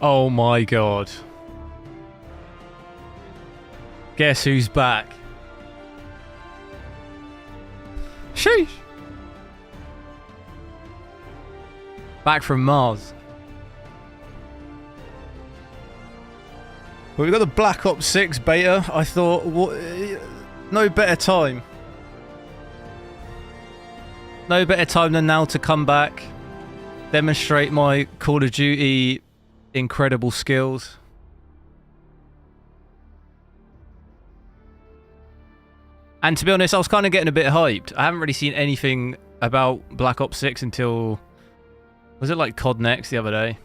Oh my god. Guess who's back? Sheesh. Back from Mars. Well, we got the Black Ops 6 beta. I thought, no better time. No better time than now to come back, demonstrate my Call of Duty incredible skills. And to be honest, I was kind of getting a bit hyped. I haven't really seen anything about Black Ops 6 until... Was it like COD Next the other day?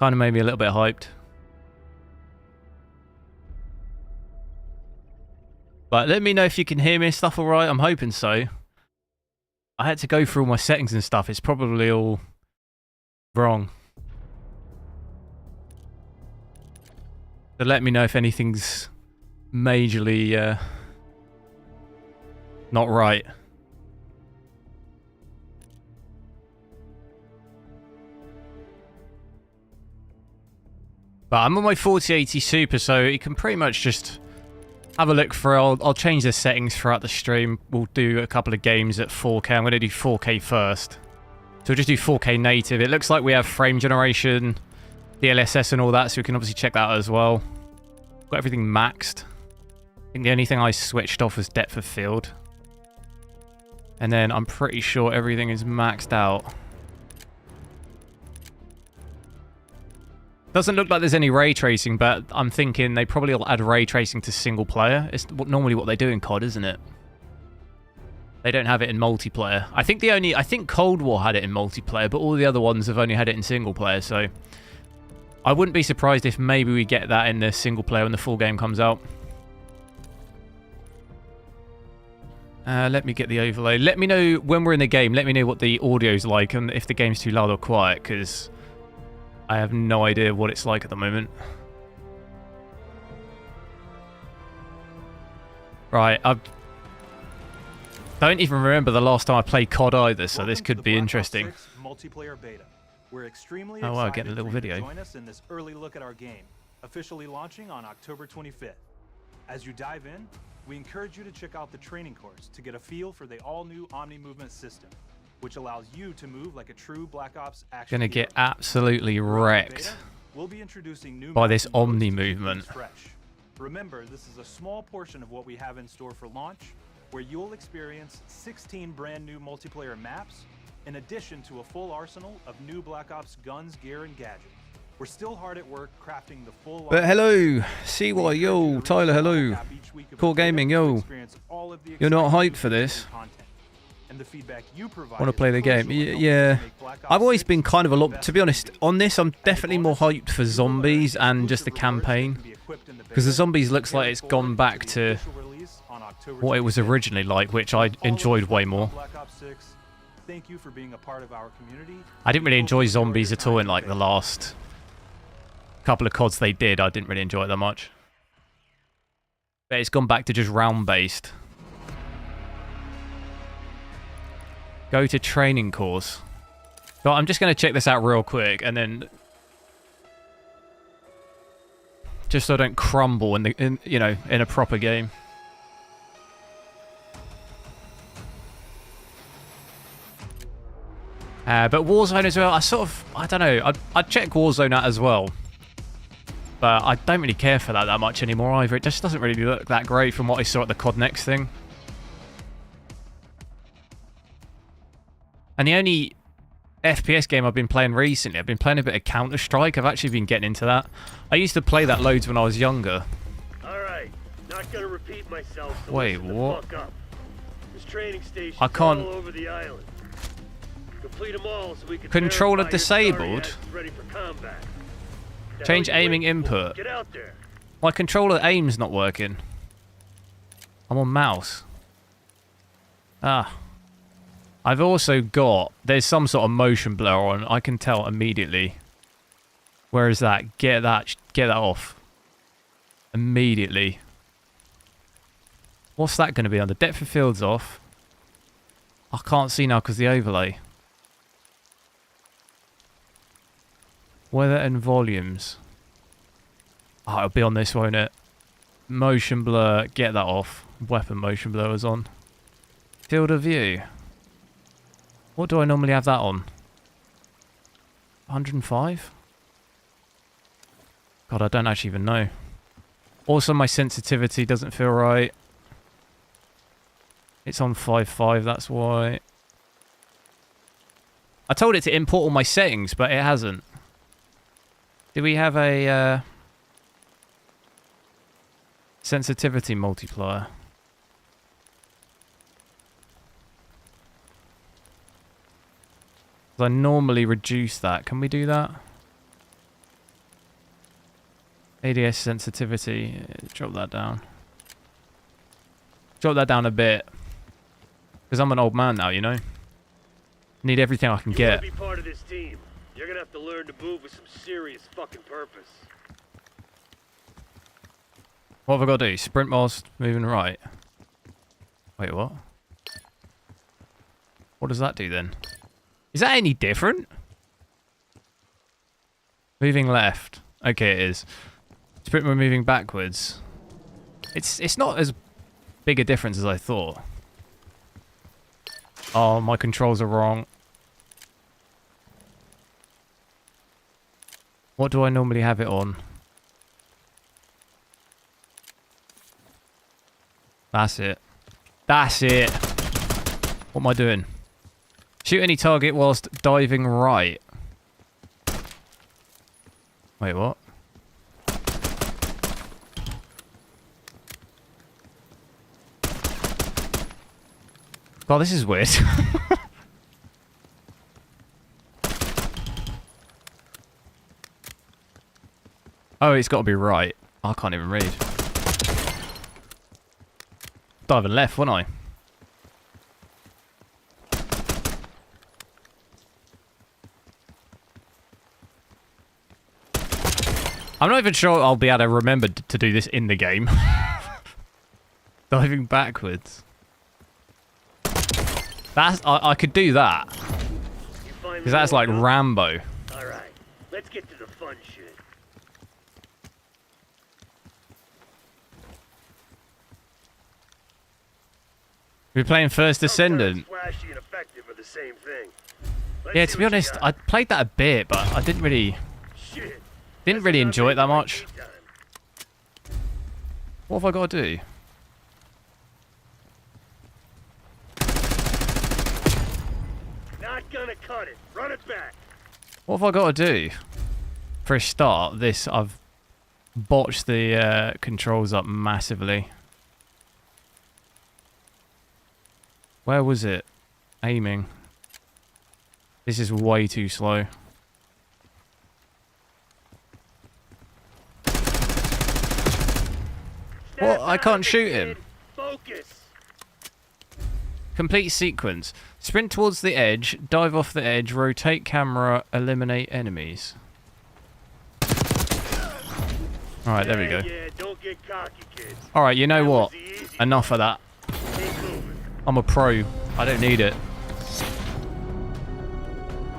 Kind of made me a little bit hyped. But let me know if you can hear me and stuff alright. I'm hoping so. I had to go through all my settings and stuff. It's probably all wrong. So let me know if anything's majorly not right. But I'm on my 4080 Super, so you can pretty much just have a look through. I'll change the settings throughout the stream. We'll do a couple of games at 4K. I'm going to do 4K first. So we'll just do 4K native. It looks like we have frame generation, DLSS and all that, so we can obviously check that out as well. Got everything maxed. I think the only thing I switched off was depth of field. And then I'm pretty sure everything is maxed out. Doesn't look like there's any ray tracing, but I'm thinking they probably will add ray tracing to single player. It's normally what they do in COD, isn't it? They don't have it in multiplayer. I think Cold War had it in multiplayer, but all the other ones have only had it in single player, so I wouldn't be surprised if maybe we get that in the single player when the full game comes out. Let me get the overlay. Let me know when we're in the game. Let me know what the audio's like and if the game's too loud or quiet, because I have no idea what it's like at the moment. Right, I don't even remember the last time I played COD either, so this could be interesting. Multiplayer beta. We're extremely oh wow, getting a little video. Join us in this early look at our game, officially launching on October 25th. As you dive in, we encourage you to check out the training course to get a feel for the all-new Omnimovement system, which allows you to move like a true Black Ops action Gonna hero. get absolutely wrecked We'll be introducing new by this modes to keep Omnimovement. things fresh. Remember, this is a small portion of what we have in store for launch, where you'll experience 16 brand new multiplayer maps, in addition to a full arsenal of new Black Ops guns, gear, and gadgets. We're still hard at work crafting the full... But hello, CY, yo, Tyler, hello. Cool Gaming, yo. You're not hyped for this? Want to play the game? Yeah. I've always been kind of a lot... To be honest, on this, I'm definitely more hyped for zombies and just the campaign. Because the zombies looks like it's gone back to what it was originally like, which I enjoyed way more. I didn't really enjoy zombies at all in like the last couple of CODs they did. I didn't really enjoy it that much. But it's gone back to just round-based. Go to training course. So I'm just going to check this out real quick, and then just so I don't crumble in a proper game. But Warzone as well. I don't know. I'd check Warzone out as well, but I don't really care for that much anymore either. It just doesn't really look that great from what I saw at the COD Next thing. And the only FPS game I've been playing recently, I've been playing a bit of Counter-Strike. I've actually been getting into that. I used to play that loads when I was younger. Alright, not gonna repeat myself. So wait, what? This training station I can't. all over the island. Complete them all so we can Controller verify your disabled. StarReact's ready for combat. Change aiming input. Get out there. My controller aim's not working. I'm on mouse. Ah. I've also got... There's some sort of motion blur on. I can tell immediately. Where is that? Get that off. Immediately. What's that going to be on? The depth of field's off. I can't see now because the overlay. Weather and volumes. Oh, it'll be on this, won't it? Motion blur, get that off. Weapon motion blur was on. Field of view. What do I normally have that on? 105? God, I don't actually even know. Also, my sensitivity doesn't feel right. It's on 5.5, that's why. I told it to import all my settings, but it hasn't. Do we have a sensitivity multiplier? I normally reduce that. Can we do that? ADS sensitivity. Drop that down. Drop that down a bit. Because I'm an old man now, you know? Need everything I can get. You want to be part of this team. You're going to have to learn to move with some serious fucking purpose. What have I got to do? Sprint whilst moving right. Wait, what? What does that do then? Is that any different? Moving left. Okay, it is. Sprint when moving backwards. It's not as big a difference as I thought. Oh, my controls are wrong. What do I normally have it on? That's it. That's it. What am I doing? Shoot any target whilst diving right. Wait, what? God, this is weird. Oh, it's got to be right. I can't even read. Diving left, wasn't I? I'm not even sure I'll be able to remember to do this in the game. Diving backwards. That's I could do that. Because that's like Rambo. Alright, let's get to the fun shit. We're playing First Descendant. Flashy and effective are the same thing. Yeah, to be honest, I played that a bit, but I didn't really enjoy it that much. What have I got to do? Not gonna cut it. Run it back. What have I got to do? For a start, I've botched the controls up massively. Where was it? Aiming. This is way too slow. What? I can't shoot him. Focus. Complete sequence. Sprint towards the edge, dive off the edge, rotate camera, eliminate enemies. Alright, there we go. Yeah, don't get cocky, kids. Alright, you know what? That was the easy Enough of that. Keep moving. I'm a pro. I don't need it.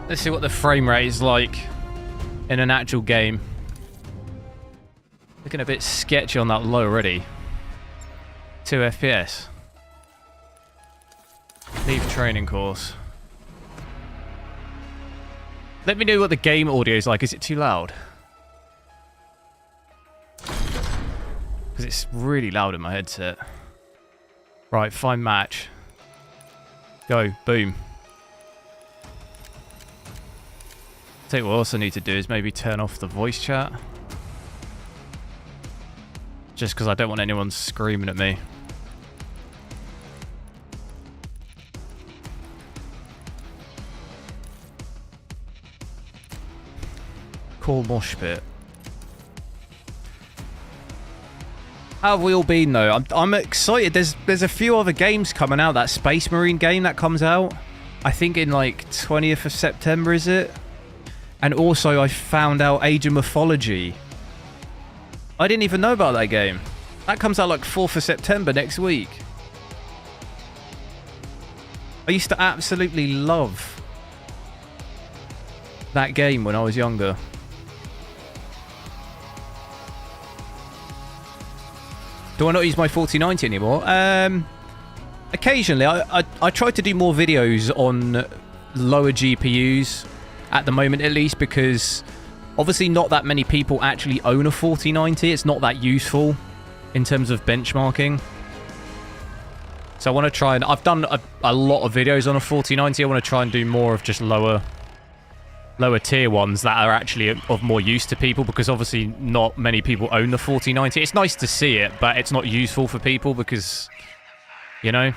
Let's see what the frame rate is like in an actual game. Looking a bit sketchy on that low already. 2 FPS. Leave training course. Let me know what the game audio is like. Is it too loud? Because it's really loud in my headset. Right, find match. Go, boom. Tell you what else I need to do is maybe turn off the voice chat. Just because I don't want anyone screaming at me. Cool mosh pit. How have we all been though? I'm excited. There's a few other games coming out. That Space Marine game that comes out, I think in like 20th of September, is it? And also I found out Age of Mythology. I didn't even know about that game. That comes out like 4th of September next week. I used to absolutely love that game when I was younger. Do I not use my 4090 anymore? Occasionally. I try to do more videos on lower GPUs at the moment, at least, because obviously not that many people actually own a 4090. It's not that useful in terms of benchmarking. So I want to try and... I've done a lot of videos on a 4090. I want to try and do more of just lower tier ones that are actually of more use to people, because obviously not many people own the 4090. It's nice to see it, but it's not useful for people because, you know.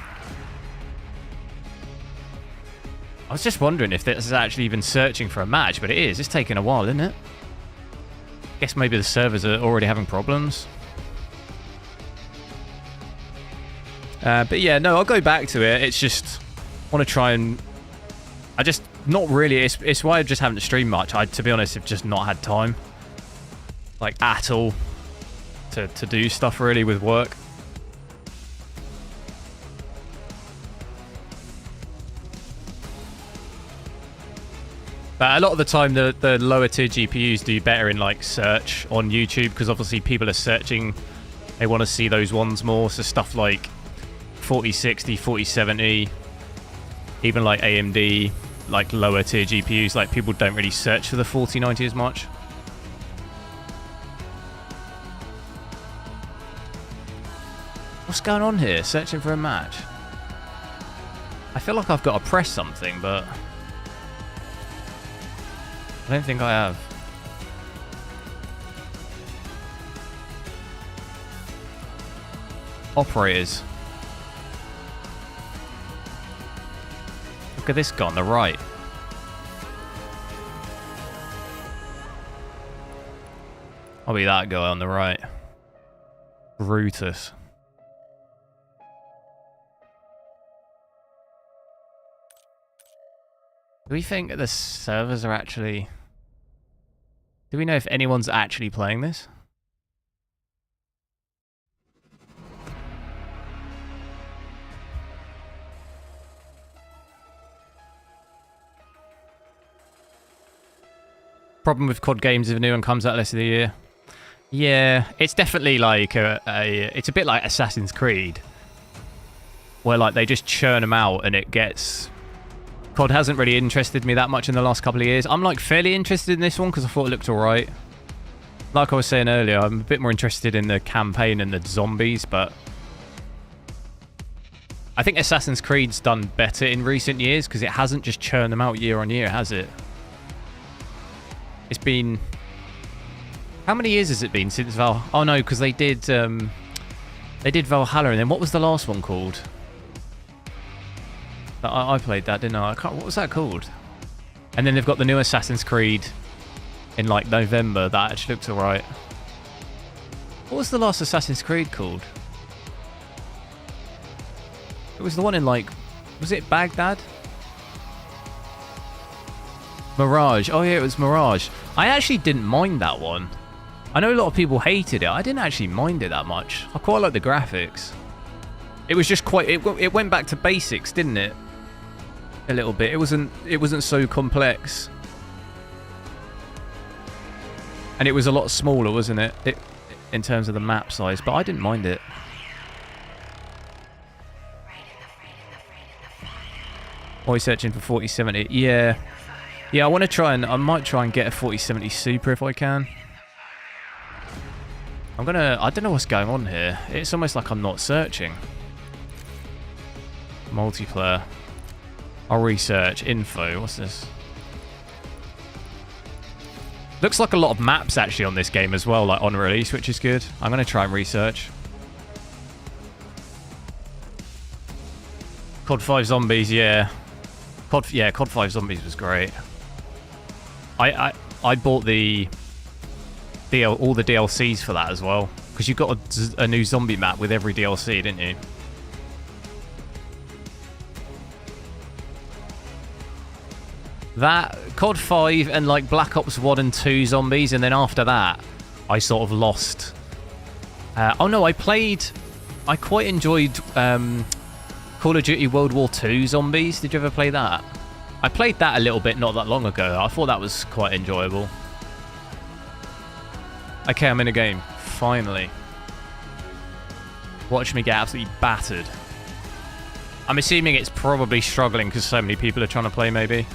I was just wondering if this is actually even searching for a match, but it is. It's taking a while, isn't it? Guess maybe the servers are already having problems. But yeah, no, I'll go back to it. It's just, I want to try and... I just, not really, it's why I just haven't streamed much. To be honest, I've just not had time. Like, at all. To do stuff, really, with work. But a lot of the time, the lower tier GPUs do better in, like, search on YouTube, because obviously people are searching. They want to see those ones more. So stuff like 4060, 4070, even like AMD, like lower tier GPUs, like people don't really search for the 4090 as much. What's going on here? Searching for a match. I feel like I've got to press something, but I don't think I have. Operators. Look at this guy on the right. I'll be that guy on the right. Brutus. Do we think that the servers are actually... Do we know if anyone's actually playing this? Problem with COD games if a new one comes out less than a year. Yeah, it's definitely like it's a bit like Assassin's Creed, where like they just churn them out and it gets... COD hasn't really interested me that much in the last couple of years. I'm like fairly interested in this one because I thought it looked alright. Like I was saying earlier, I'm a bit more interested in the campaign and the zombies, but I think Assassin's Creed's done better in recent years because it hasn't just churned them out year on year, has it? It's been... How many years has it been since Val... Oh no, because they did Valhalla, and then what was the last one called? I played that, didn't I? What was that called? And then they've got the new Assassin's Creed in like November. That actually looks alright. What was the last Assassin's Creed called? It was the one in like... Was it Baghdad? Mirage. Oh yeah, it was Mirage. I actually didn't mind that one. I know a lot of people hated it. I didn't actually mind it that much. I quite like the graphics. It was just quite... It went back to basics, didn't it? A little bit. It wasn't so complex. And it was a lot smaller, wasn't it? In terms of the map size. But I didn't mind it. Always searching for 4070. Yeah. Yeah, I want to try and... I might try and get a 4070 Super if I can. I'm gonna... I don't know what's going on here. It's almost like I'm not searching. Multiplayer. I'll research. Info. What's this? Looks like a lot of maps actually on this game as well, like on release, which is good. I'm going to try and research. COD 5 Zombies, yeah. COD 5 Zombies was great. I bought all the DLCs for that as well, because you got a new zombie map with every DLC, didn't you? That COD 5 and like Black Ops 1 and 2 zombies, and then after that I sort of lost. Oh no, I quite enjoyed Call of Duty World War 2 zombies. Did you ever play that? I played that a little bit not that long ago. I thought that was quite enjoyable. Okay, I'm in a game. Finally. Watch me get absolutely battered. I'm assuming it's probably struggling because so many people are trying to play, maybe.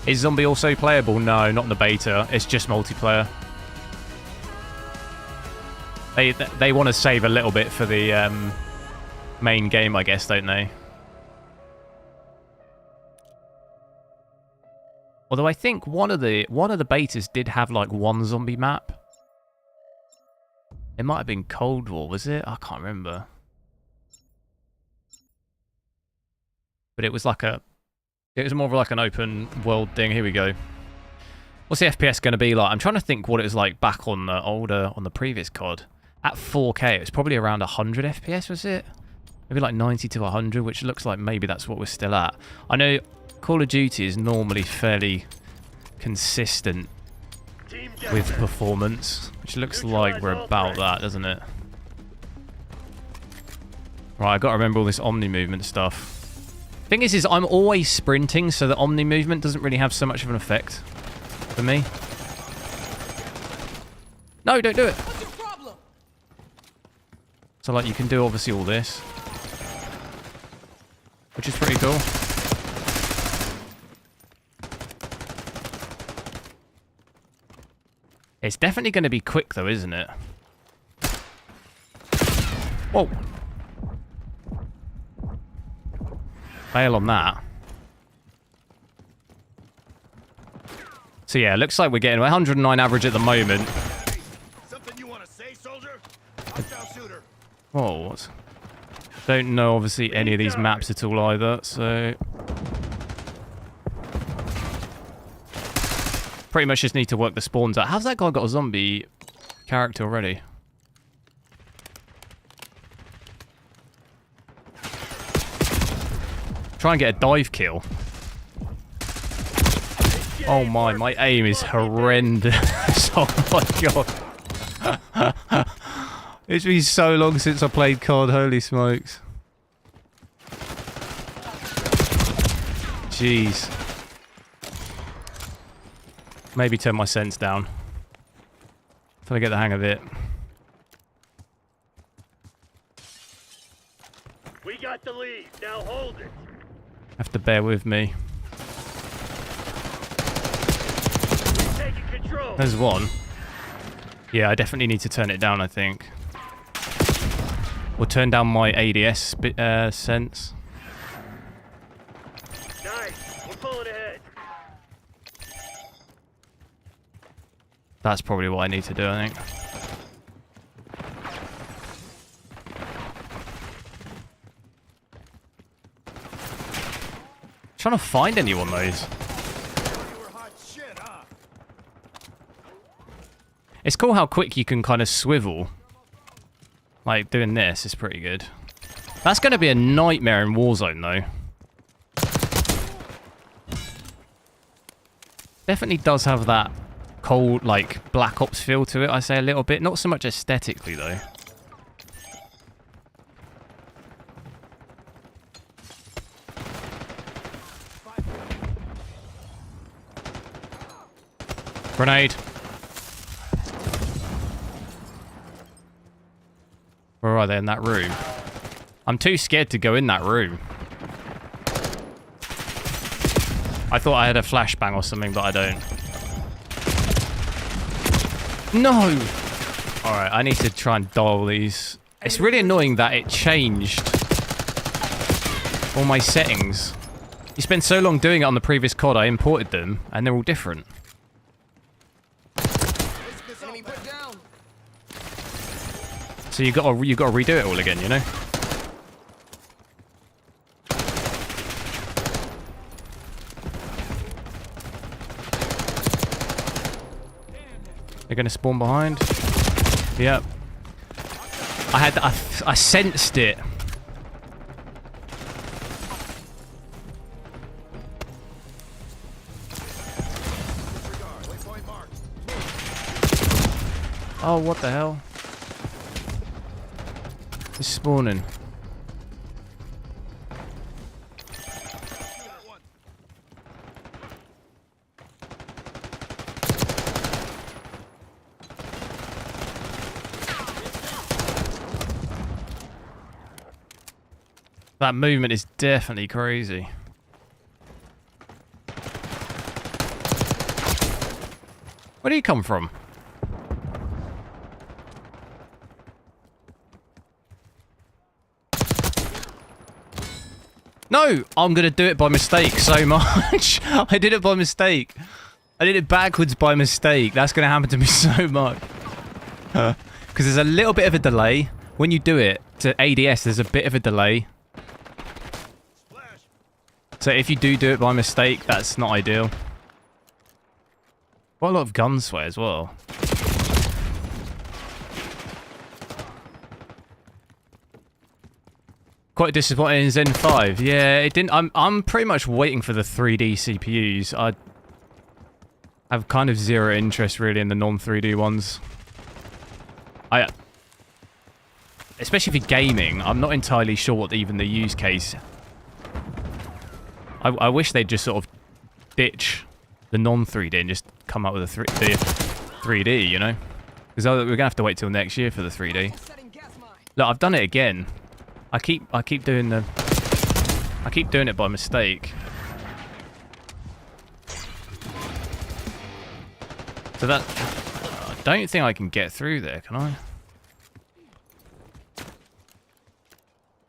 Is Zombie also playable? No, not in the beta. It's just multiplayer. They want to save a little bit for the main game, I guess, don't they? Although I think one of the betas did have like one zombie map. It might have been Cold War, was it? I can't remember. But it was like it was more of like an open world thing. Here we go. What's the FPS going to be like? I'm trying to think what it was like back on the on the previous COD. At 4K, it was probably around 100 FPS, was it? Maybe like 90 to 100, which looks like maybe that's what we're still at. I know Call of Duty is normally fairly consistent with performance, which looks like we're about that, doesn't it? Right, I've got to remember all this Omnimovement stuff. Thing is I'm always sprinting, so the Omnimovement doesn't really have so much of an effect for me. No, don't do it. So, like, you can do, obviously, all this. Which is pretty cool. It's definitely going to be quick, though, isn't it? Whoa. Fail on that. So, yeah, looks like we're getting 109 average at the moment. Something you want to say, soldier? Shooter. Oh, what? Don't know, obviously, any of these maps at all either, so... Pretty much just need to work the spawns out. How's that guy got a zombie character already? Try and get a dive kill. Oh my aim is horrendous. Oh my god. It's been so long since I played COD, holy smokes. Jeez. Maybe turn my sense down. Till I get the hang of it. We got the lead. Now hold it. Have to bear with me. Taking control. There's one. Yeah, I definitely need to turn it down, I think. Or turn down my ADS sense. Nice. We're pulling ahead. That's probably what I need to do, I think. Trying to find anyone, those. It's cool how quick you can kind of swivel. Like, doing this is pretty good. That's going to be a nightmare in Warzone, though. Definitely does have that cold, like, Black Ops feel to it, I say a little bit. Not so much aesthetically, though. Grenade. Where are they in that room? I'm too scared to go in that room. I thought I had a flashbang or something, but I don't. No! Alright, I need to try and dial these. It's really annoying that it changed all my settings. You spent so long doing it on the previous COD, I imported them, and they're all different. So you got to redo it all again, you know? They're gonna spawn behind. Yep. I sensed it. Oh, what the hell? It's spawning. That movement is definitely crazy. Where do you come from? No! I'm going to do it by mistake so much. I did it by mistake. I did it backwards by mistake. That's going to happen to me so much. Because there's a little bit of a delay. When you do it to ADS, there's a bit of a delay. So if you do it by mistake, that's not ideal. Quite a lot of gunswear as well. Quite disappointing in Zen 5. Yeah, it didn't. I'm pretty much waiting for the 3D CPUs. I have kind of zero interest really in the non-3D ones. Especially for gaming, I'm not entirely sure what even the use case. I wish they'd just sort of ditch the non-3D and just come up with the 3D, you know? Because we're gonna have to wait till next year for the 3D. Look, I've done it again. I keep doing it by mistake. So that I don't think I can get through there, can I?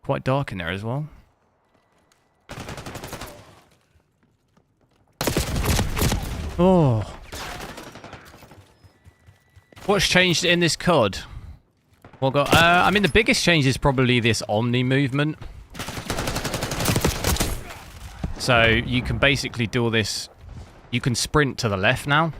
Quite dark in there as well. Oh. What's changed in this COD? Well, I mean, the biggest change is probably this Omnimovement. So you can basically do all this. You can sprint to the left now.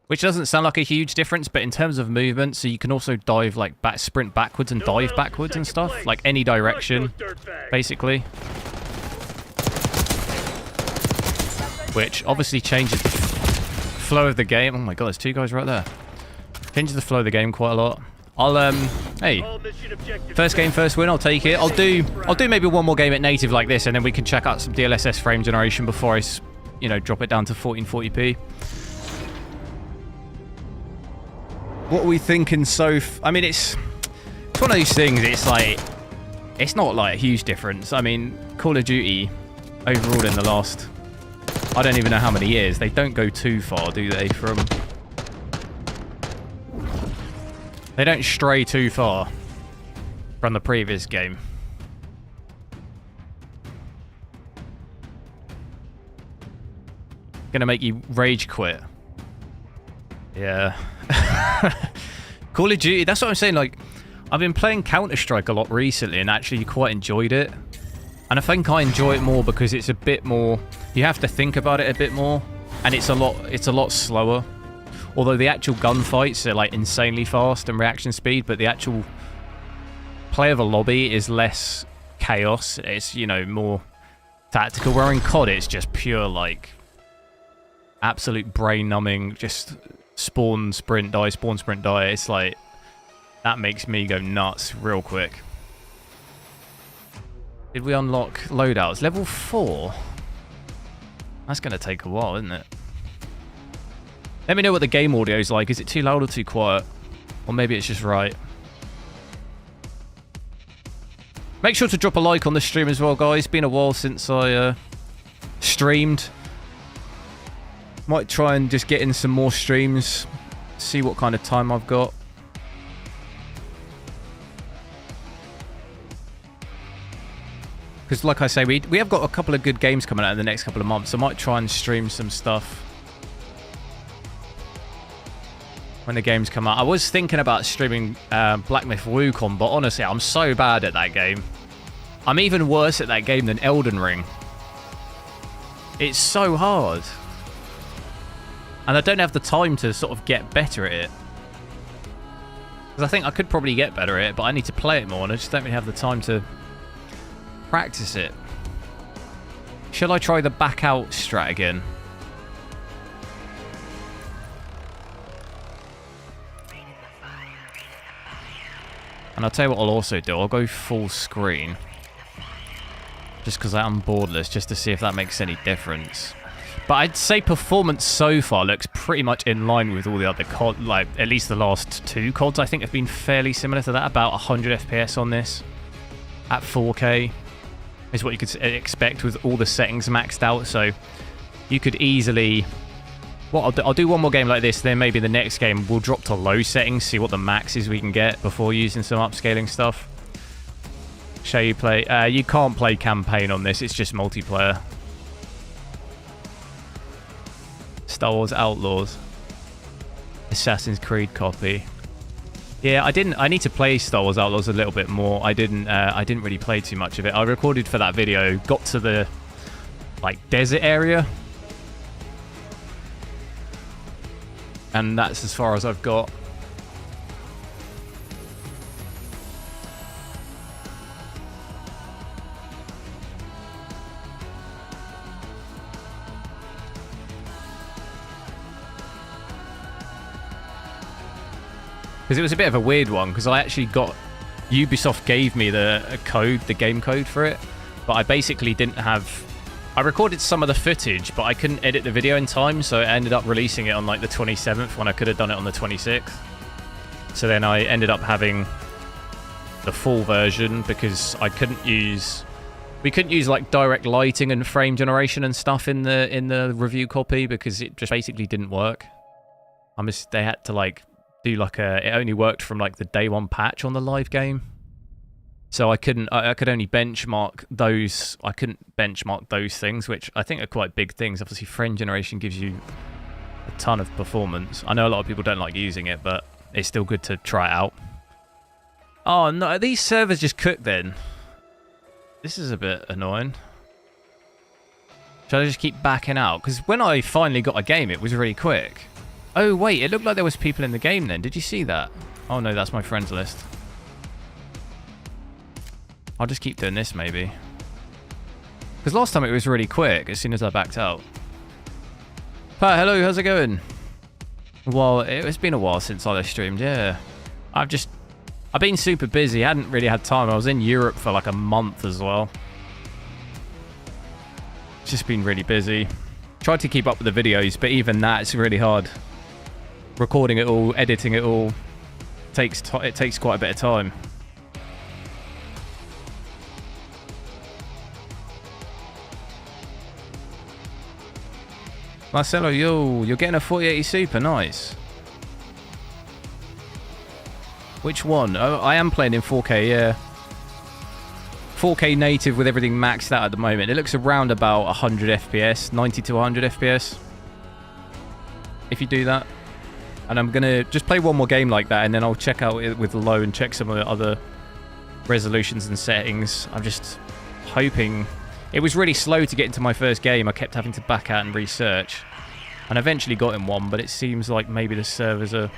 Which doesn't sound like a huge difference, but in terms of movement, so you can also dive, like, sprint backwards and dive backwards and stuff. Like, any direction, basically. Which obviously changes the flow of the game. Oh my god, there's two guys right there. Changes the flow of the game quite a lot. I'll hey, first game, first win. I'll take it. I'll do maybe one more game at native like this, and then we can check out some DLSS frame generation before I, you know, drop it down to 1440p. What are we thinking? I mean, it's one of those things. It's like, it's not like a huge difference. I mean, Call of Duty overall in the last, I don't even know how many years. They don't go too far, do they? They don't stray too far from the previous game. Gonna make you rage quit. Yeah. Call of Duty, that's what I'm saying. Like, I've been playing Counter-Strike a lot recently and actually quite enjoyed it. And I think I enjoy it more because it's a bit more, you have to think about it a bit more, and it's a lot slower. Although the actual gunfights are like insanely fast and reaction speed, but the actual play of a lobby is less chaos. It's, you know, more tactical. Where in COD it's just pure like absolute brain numbing, just spawn, sprint, die, spawn, sprint, die. It's like, that makes me go nuts real quick. Did we unlock loadouts? Level 4? That's going to take a while, isn't it? Let me know what the game audio is like. Is it too loud or too quiet? Or maybe it's just right. Make sure to drop a like on the stream as well, guys. It's been a while since I streamed. Might try and just get in some more streams. See what kind of time I've got. Because like I say, we have got a couple of good games coming out in the next couple of months. I might try and stream some stuff when the games come out. I was thinking about streaming Black Myth Wukong, but honestly, I'm so bad at that game. I'm even worse at that game than Elden Ring. It's so hard. And I don't have the time to sort of get better at it. Because I think I could probably get better at it, but I need to play it more, and I just don't really have the time to practice it. Shall I try the back out strat again? And I'll tell you what I'll also do. I'll go full screen. Just because I'm borderless, just to see if that makes any difference. But I'd say performance so far looks pretty much in line with all the other COD, like at least the last 2 CODs I think have been fairly similar to that, about 100 FPS on this at 4K is what you could expect with all the settings maxed out. So you could easily, well, I'll do one more game like this, then maybe the next game we'll drop to low settings, see what the maxes we can get before using some upscaling stuff. Show you play. You can't play campaign on this, it's just multiplayer. Star Wars Outlaws. Assassin's Creed copy. Yeah, I need to play Star Wars Outlaws a little bit more. I didn't really play too much of it. I recorded for that video, got to the like desert area, and that's as far as I've got. Because it was a bit of a weird one, because I actually got... Ubisoft gave me the code, the game code for it, but I basically didn't have... I recorded some of the footage, but I couldn't edit the video in time, so I ended up releasing it on like the 27th when I could have done it on the 26th. So then I ended up having the full version, because I couldn't use... We couldn't use like direct lighting and frame generation and stuff in the review copy, because it just basically didn't work. They had to like... do like a, it only worked from like the day 1 patch on the live game, so I could only benchmark those. I couldn't benchmark those things, which I think are quite big things. Obviously frame generation gives you a ton of performance. I know a lot of people don't like using it, but it's still good to try it out. Oh no, these servers just cooked then. This is a bit annoying. Should I just keep backing out? Because when I finally got a game, it was really quick. Oh, wait, it looked like there was people in the game then. Did you see that? Oh, no, that's my friends list. I'll just keep doing this, maybe. Because last time it was really quick as soon as I backed out. Pat, hello, how's it going? Well, it's been a while since I streamed, yeah. I've been super busy. I hadn't really had time. I was in Europe for like a month as well. It's just been really busy. Tried to keep up with the videos, but even that, it's really hard. Recording it all, editing it all, it takes quite a bit of time. Marcelo, yo, you're getting a 4080 Super, nice. Which one? Oh, I am playing in 4K, yeah. 4K native with everything maxed out at the moment. It looks around about 100 FPS, 90 to 100 FPS. If you do that. And I'm going to just play one more game like that, and then I'll check out it with low and check some of the other resolutions and settings. I'm just hoping... It was really slow to get into my first game. I kept having to back out and research. And eventually got in one, but it seems like maybe the servers are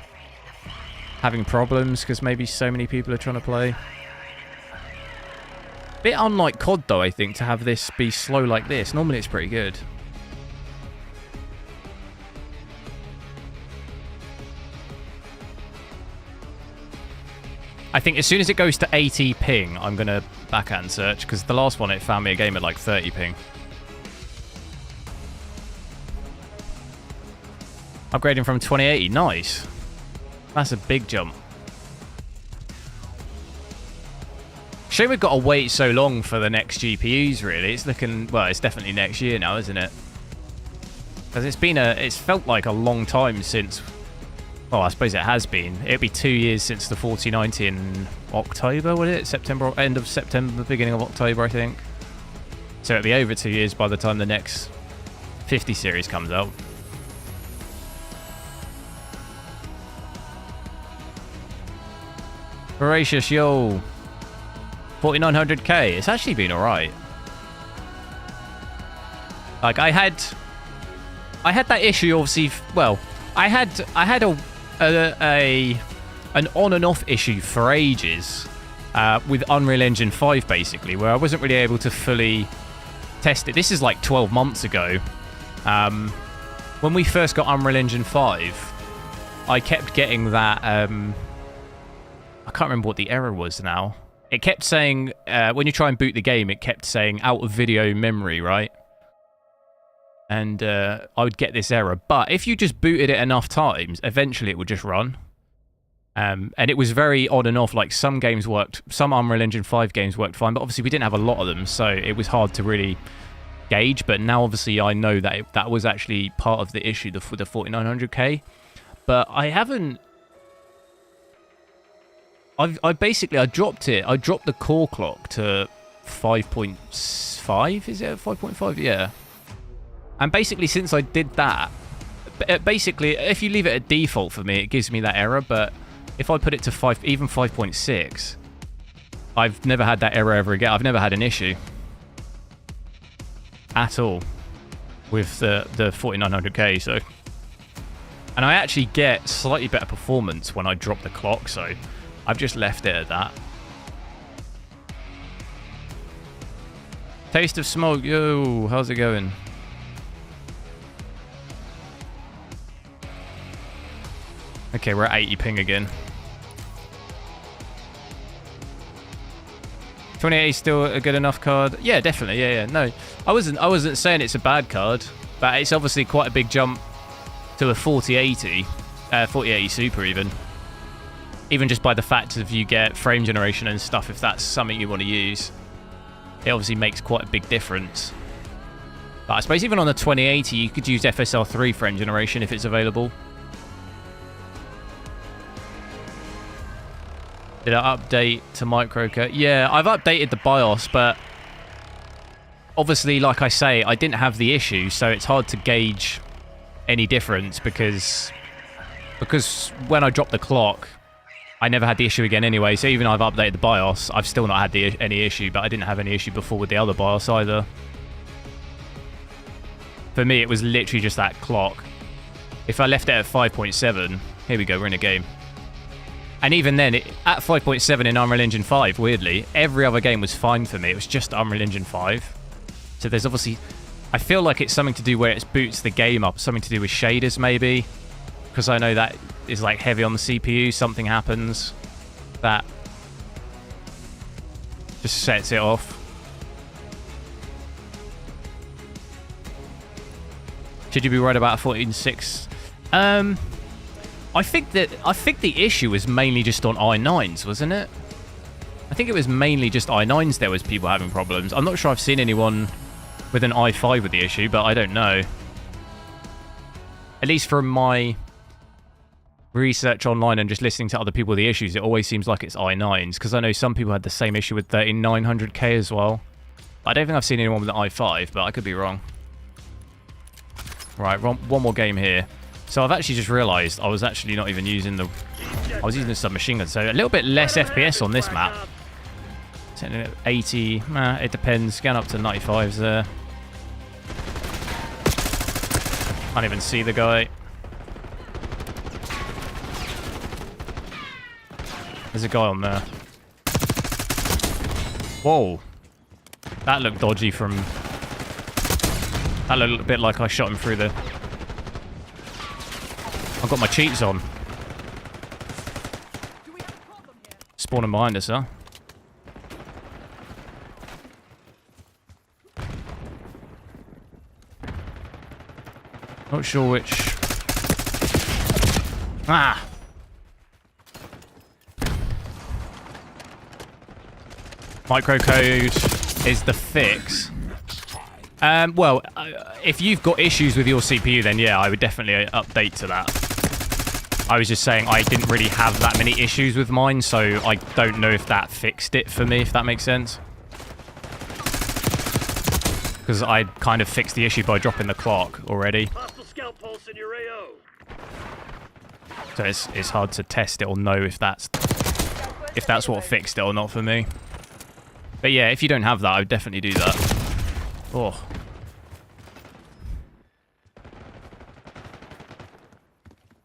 having problems because maybe so many people are trying to play. Bit unlike COD though, I think, to have this be slow like this. Normally it's pretty good. I think as soon as it goes to 80 ping, I'm going to back out and search, because the last one it found me a game at like 30 ping. Upgrading from 2080, nice. That's a big jump. Shame we've got to wait so long for the next GPUs, really. It's looking, well, it's definitely next year now, isn't it? Because it's felt like a long time since... Well, I suppose it has been. It'll be 2 years since the 4090 in October, was it? September, end of September, beginning of October, I think. So it'll be over 2 years by the time the next 50 series comes out. Voracious, yo. 4900K. It's actually been alright. Like, I had that issue, obviously. Well, I had an on and off issue for ages with Unreal Engine 5, basically, where I wasn't really able to fully test it. This is like 12 months ago. When we first got Unreal Engine 5, I kept getting that... I can't remember what the error was now. It kept saying, when you try and boot the game, it kept saying out of video memory, right? and I would get this error. But if you just booted it enough times, eventually it would just run. And it was very on and off. Like some games worked, some Unreal Engine 5 games worked fine, but obviously we didn't have a lot of them, so it was hard to really gauge. But now obviously I know that that was actually part of the issue for the 4900K. But I haven't... I basically dropped it. I dropped the core clock to 5.5, is it 5.5? Yeah. And basically since I did that, basically if you leave it at default for me, it gives me that error, but if I put it to 5, even 5.6, I've never had that error ever again. I've never had an issue at all with the 4900K, so... And I actually get slightly better performance when I drop the clock, so I've just left it at that. Taste of Smoke, yo, how's it going? Okay, we're at 80 ping again. 2080 is still a good enough card? Yeah, definitely. Yeah. No, I wasn't saying it's a bad card, but it's obviously quite a big jump to a 4080, 4080 Super even just by the fact of you get frame generation and stuff. If that's something you want to use, it obviously makes quite a big difference. But I suppose even on the 2080, you could use FSR3 frame generation if it's available. Did I update to microcode? Yeah, I've updated the BIOS, but obviously, like I say, I didn't have the issue, so it's hard to gauge any difference because when I dropped the clock, I never had the issue again anyway. So even I've updated the BIOS, I've still not had any issue, but I didn't have any issue before with the other BIOS either. For me, it was literally just that clock. If I left it at 5.7, here we go, we're in a game. And even then, at 5.7 in Unreal Engine 5, weirdly, every other game was fine for me. It was just Unreal Engine 5. So there's obviously... I feel like it's something to do where it boots the game up. Something to do with shaders, maybe. Because I know that is like heavy on the CPU. Something happens that just sets it off. Should you be worried about a 14.6? I think the issue was mainly just on i9s, wasn't it? I think it was mainly just i9s there was people having problems. I'm not sure I've seen anyone with an i5 with the issue, but I don't know. At least from my research online and just listening to other people with the issues, it always seems like it's i9s, because I know some people had the same issue with 13900K as well. I don't think I've seen anyone with an i5, but I could be wrong. Right, one more game here. So I've actually just realised I was actually not even using the... I was using the submachine gun, so a little bit less FPS on this map. 80, it depends. Going up to 95s there. Can't even see the guy. There's a guy on there. Whoa. That looked dodgy from... That looked a bit like I shot him through the... I've got my cheats on. Spawning behind us, huh? Not sure which... Ah! Microcode is the fix. Well, if you've got issues with your CPU, then yeah, I would definitely update to that. I was just saying I didn't really have that many issues with mine, so I don't know if that fixed it for me, if that makes sense. Because I kind of fixed the issue by dropping the clock already. So it's hard to test it or know if that's what fixed it or not for me. But yeah, if you don't have that, I would definitely do that. Oh.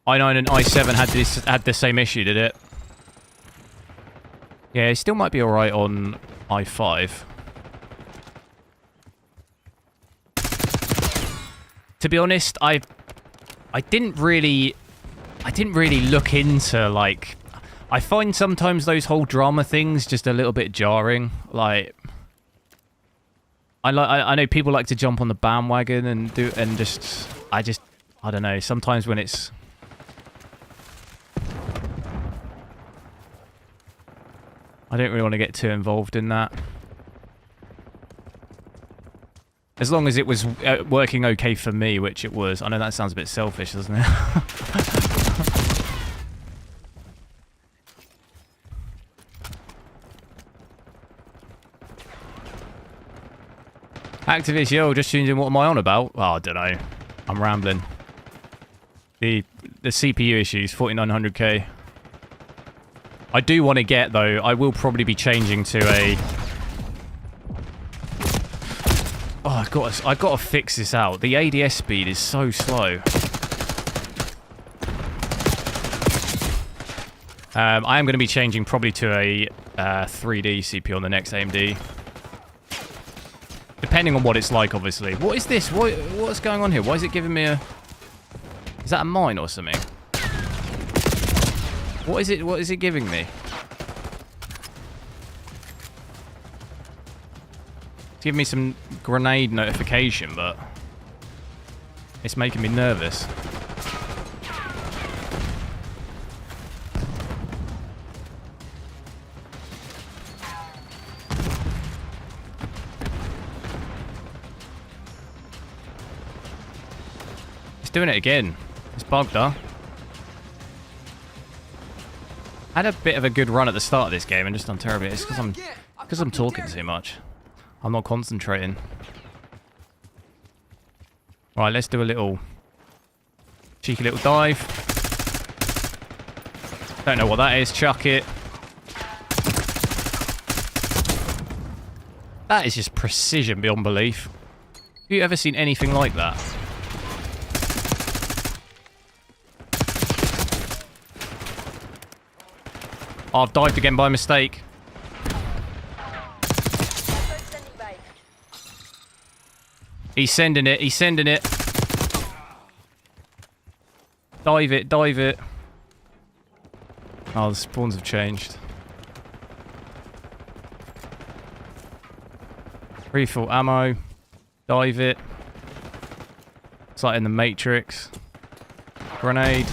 i9 and i7 had the same issue, did it? Yeah, it still might be alright on i5. To be honest, I didn't really look into, like... I find sometimes those whole drama things just a little bit jarring. Like... I know people like to jump on the bandwagon and I don't know. Sometimes when it's I don't really want to get too involved in that. As long as it was working okay for me, which it was. I know that sounds a bit selfish, doesn't it? Activist, yo, just tuned in. What am I on about? Oh, I don't know. I'm rambling. The CPU issues, 4900K. I do want to get, though, I will probably be changing to a... Oh, I've got to fix this out. The ADS speed is so slow. I am going to be changing probably to a 3D CPU on the next AMD. Depending on what it's like, obviously. What is this? What's going on here? Why is it giving me a... Is that a mine or something? What is it? What is it giving me? It's giving me some grenade notification, but it's making me nervous. It's doing it again. It's bugged, huh? I had a bit of a good run at the start of this game and just done terribly. It's because I'm talking too much. I'm not concentrating. Right, let's do a little cheeky little dive. Don't know what that is. Chuck it. That is just precision beyond belief. Have you ever seen anything like that? Oh, I've dived again by mistake. He's sending it. He's sending it. Dive it. Dive it. Oh, the spawns have changed. Refill ammo. Dive it. It's like in the Matrix. Grenade.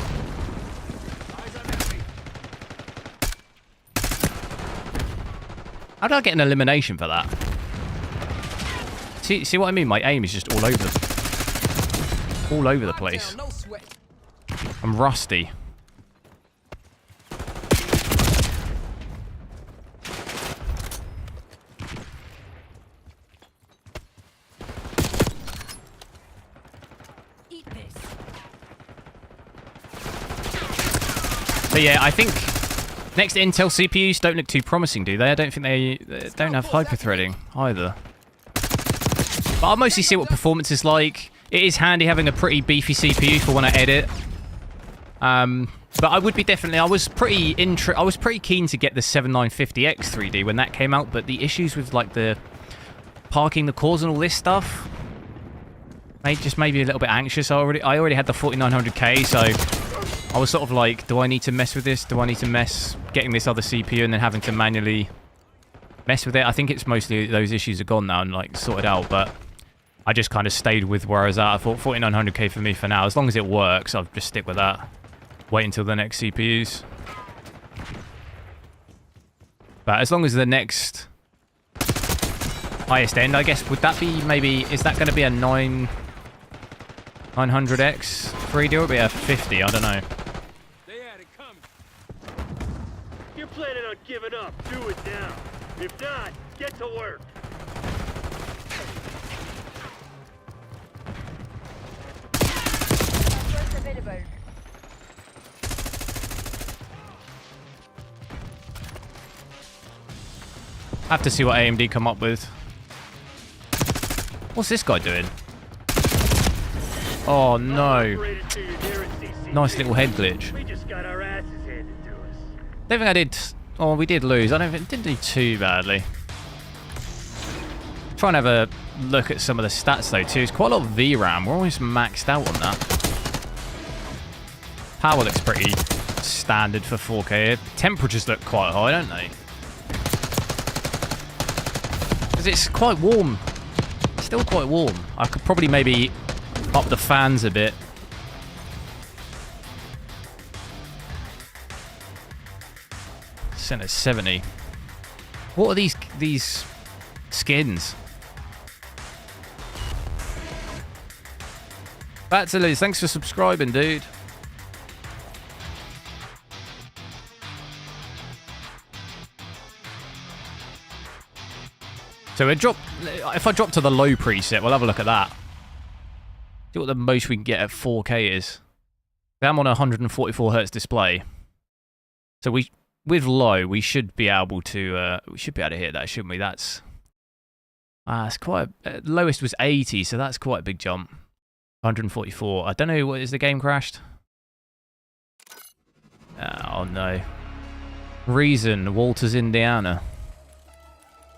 How did I get an elimination for that? See what I mean? My aim is just all over the place. I'm rusty. Eat this. But yeah, I think next Intel CPUs don't look too promising, do they? I don't think they don't have hyperthreading either. But I'll mostly see what performance is like. It is handy having a pretty beefy CPU for when I edit. But I would be definitely... I was pretty keen to get the 7950X 3D when that came out, but the issues with like the parking the cores and all this stuff just made me a little bit anxious. I already had the 4900K, so I was sort of like, do I need to mess with this? Do I need to mess getting this other CPU and then having to manually mess with it? I think it's mostly those issues are gone now and like sorted out, but I just kind of stayed with where I was at. I thought 4900K for me for now. As long as it works, I'll just stick with that. Wait until the next CPUs. But as long as the next highest end, I guess, would that be maybe... Is that going to be a 900X 3D or would it be a 50? I don't know. They had it coming. You're planning on giving up. Do it now. If not, get to work. I have to see what AMD come up with. What's this guy doing? Oh no. Nice little head glitch. We just got our asses handed to us. Don't think I did... Oh, we did lose. I don't think... Didn't do too badly. Try and have a look at some of the stats though too. It's quite a lot of VRAM. We're almost maxed out on that. Power looks pretty standard for 4K. Temperatures look quite high, don't they? Because it's quite warm Still quite warm. I could probably maybe up the fans a bit. Set at 70. What are these skins? Back to Liz. Thanks for subscribing, dude. So if I drop to the low preset, we'll have a look at that. See what the most we can get at 4K is. I'm on a 144 Hz display. So with low, we should be able to hit that, shouldn't we? That's it's quite lowest was 80, so that's quite a big jump. 144. I don't know, what is the game crashed? Oh no. Reason, Walters, Indiana.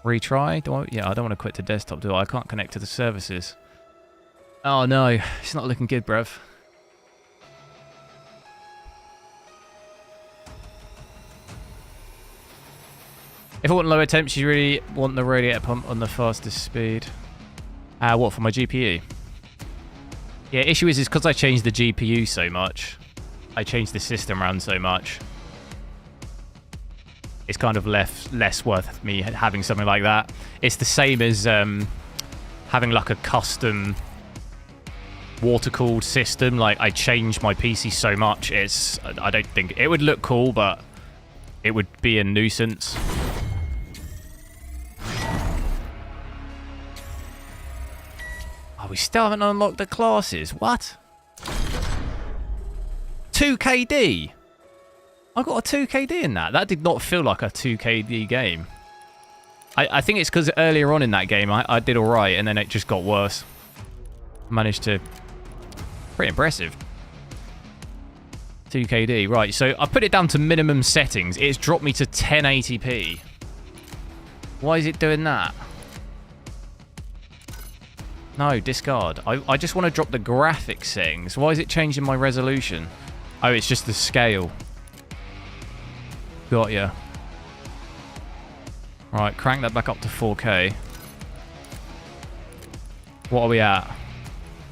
Retry? Yeah, I don't want to quit to desktop, do I? I can't connect to the services. Oh no, it's not looking good, bruv. If I want lower temps, you really want the radiator pump on the fastest speed. What, for my GPU? Yeah, issue is because I changed the GPU so much. I changed the system around so much. It's kind of less worth me having something like that. It's the same as having like a custom water-cooled system. Like, I changed my PC so much, I don't think it would look cool, but it would be a nuisance. Oh, we still haven't unlocked the classes. What? 2KD? I got a 2KD in that. That did not feel like a 2KD game. I think it's because earlier on in that game, I did alright, and then it just got worse. Managed to... Pretty impressive. 2KD. Right, so I put it down to minimum settings. It's dropped me to 1080p. Why is it doing that? No, discard. I just want to drop the graphics settings. Why is it changing my resolution? Oh, it's just the scale. Got ya. Right, crank that back up to 4K. What are we at?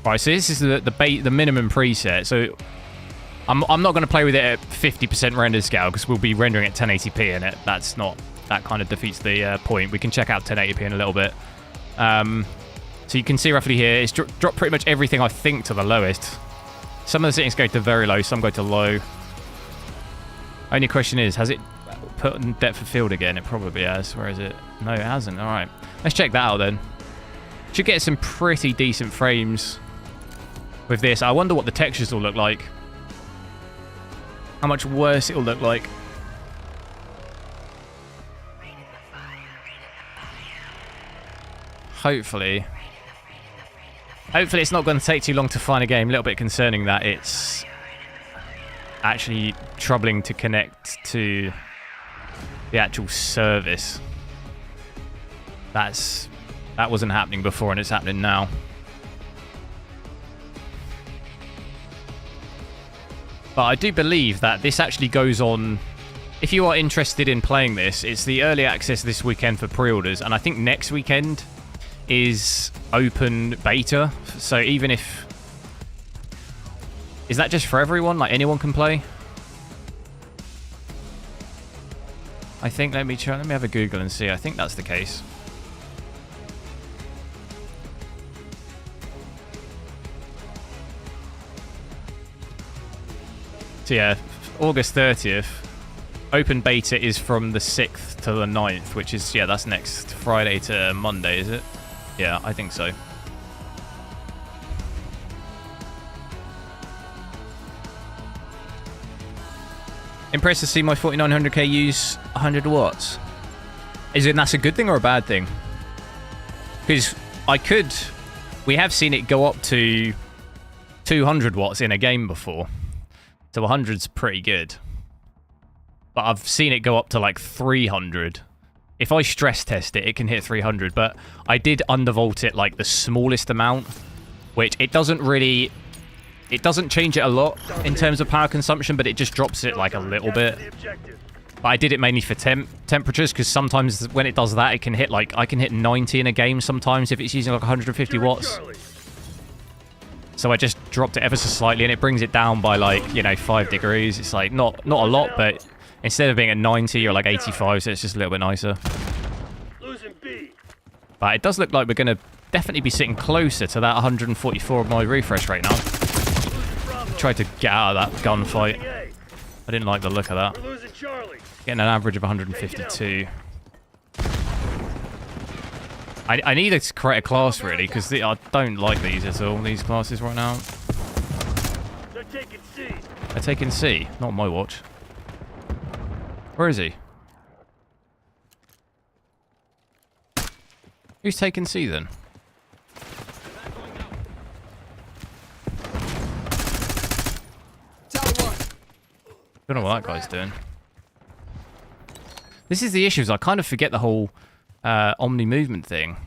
Right, so this is the minimum preset. So I'm not going to play with it at 50% render scale because we'll be rendering at 1080p, and that kind of defeats the point. We can check out 1080p in a little bit. So you can see roughly here, it's dropped pretty much everything, I think, to the lowest. Some of the settings go to very low, some go to low. Only question is, has it put in depth of field again? It probably has. Where is it? No, it hasn't. All right. Let's check that out then. Should get some pretty decent frames with this. I wonder what the textures will look like. How much worse it will look like. Hopefully it's not going to take too long to find a game. A little bit concerning that it's actually troubling to connect to the actual service. That wasn't happening before, and it's happening now. But I do believe that this actually goes on. If you are interested in playing this, it's the early access this weekend for pre-orders, and I think next weekend is open beta. So even if... Is that just for everyone? Like, anyone can play? I think, let me have a Google and see. I think that's the case. So yeah, August 30th. Open beta is from the 6th to the 9th, which is, yeah, that's next Friday to Monday, is it? Yeah, I think so. Impressed to see my 4900K use 100 watts. That's a good thing or a bad thing? Because we have seen it go up to 200 watts in a game before. So 100's pretty good. But I've seen it go up to like 300. If I stress test it, it can hit 300, but I did undervolt it like the smallest amount, which it doesn't change it a lot in terms of power consumption, but it just drops it like a little bit. But I did it mainly for temperatures, because sometimes when it does that, it can hit, like, I can hit 90 in a game sometimes if it's using, like, 150 watts. So I just dropped it ever so slightly, and it brings it down by, like, you know, 5 degrees. It's, like, not a lot, but instead of being at 90, you're, like, 85, so it's just a little bit nicer. But it does look like we're going to definitely be sitting closer to that 144 of my refresh rate now. Tried to get out of that gunfight. I didn't like the look of that. Getting an average of 152. I need to create a class, really, because I don't like these at all, these classes right now. They're taking C. Not on my watch. Where is he? Who's taking C, then? Don't know what that guy's doing. This is the issue, is I kind of forget the whole Omnimovement thing.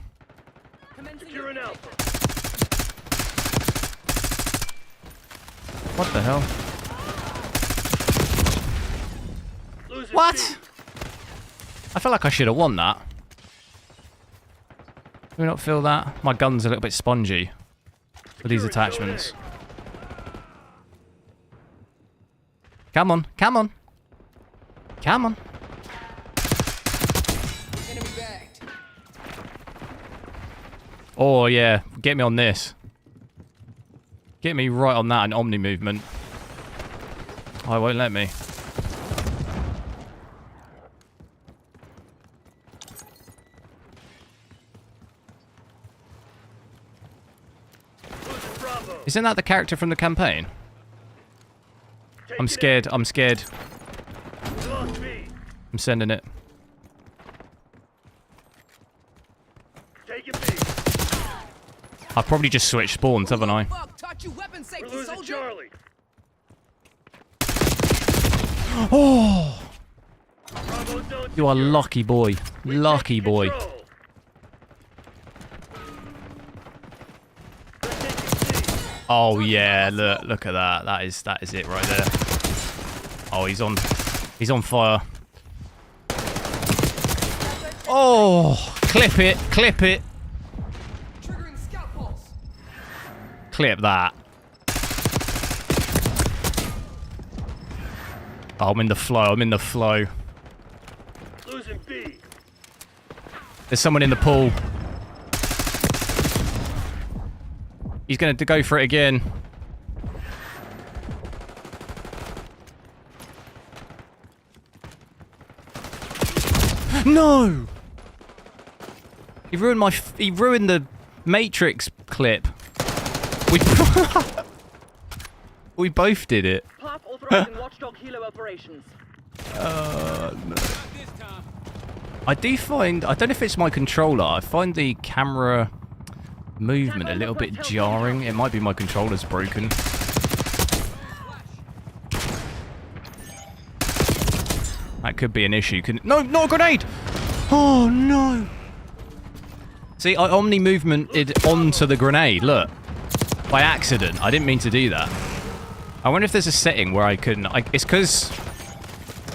What the hell? What? I feel like I should have won that. Do we not feel that? My gun's a little bit spongy with these attachments. Come on, come on. Come on. Oh, yeah. Get me on this. Get me right on that and Omnimovement. Oh, it won't let me. Isn't that the character from the campaign? I'm scared. I'm scared. I'm sending it. I've probably just switched spawns, haven't I? Oh! You are lucky boy. Lucky boy. Oh yeah, look at that. That is it right there. Oh, he's on fire. Oh, clip it, clip it. Clip that. Oh, I'm in the flow. I'm in the flow. There's someone in the pool. He's going to go for it again. No! He ruined the Matrix clip. We both did it. Watchdog Hilo operations. No. I don't know if it's my controller. I find the camera movement a little bit jarring. It might be my controller's broken. That could be an issue. No, not a grenade! Oh no! See, I Omnimovement onto the grenade. Look, by accident. I didn't mean to do that. I wonder if there's a setting where I can. It's because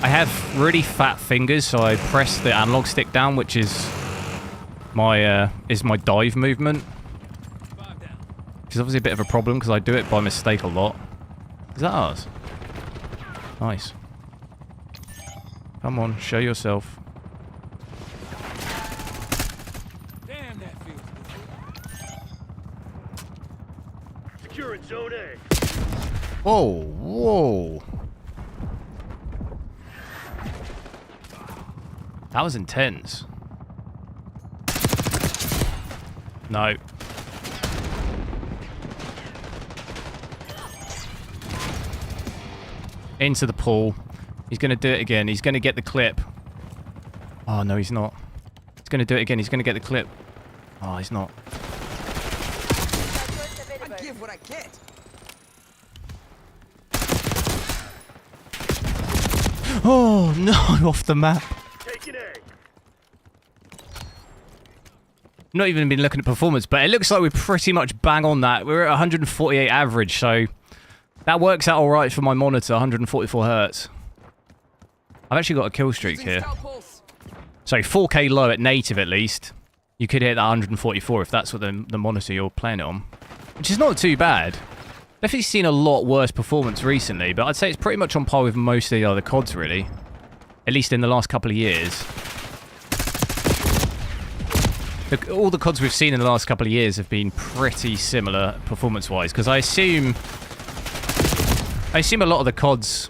I have really fat fingers, so I press the analog stick down, which is my dive movement. Which is obviously a bit of a problem because I do it by mistake a lot. Is that ours? Nice. Come on, show yourself. Damn, that feels good. Securing zone A. Whoa, whoa. That was intense. No. Into the pool. He's going to do it again. He's going to get the clip. Oh, no, he's not. He's going to do it again. He's going to get the clip. Oh, he's not. I give what I get. Oh, no, off the map. Taking A. Not even been looking at performance, but it looks like we're pretty much bang on that. We're at 148 average, so that works out all right for my monitor, 144 hertz. I've actually got a kill streak Using here. scout pulse. So 4K low at native at least. You could hit that 144 if that's what the monitor you're playing it on. Which is not too bad. Definitely seen a lot worse performance recently, but I'd say it's pretty much on par with most of the other CODs really. At least in the last couple of years. All the CODs we've seen in the last couple of years have been pretty similar performance-wise, because I assume a lot of the CODs...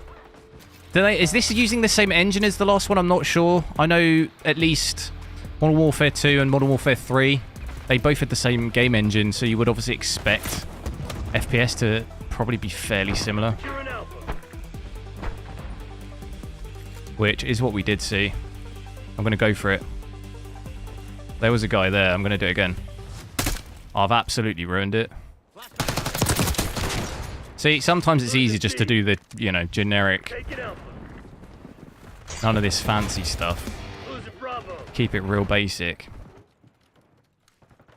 Is this using the same engine as the last one? I'm not sure. I know at least Modern Warfare 2 and Modern Warfare 3, they both had the same game engine, so you would obviously expect FPS to probably be fairly similar. You're an alpha. Which is what we did see. I'm going to go for it. There was a guy there. I'm going to do it again. I've absolutely ruined it. See, sometimes it's easy just to do the, you know, generic, Take it alpha. none of this fancy stuff. Losing Bravo. Keep it real basic.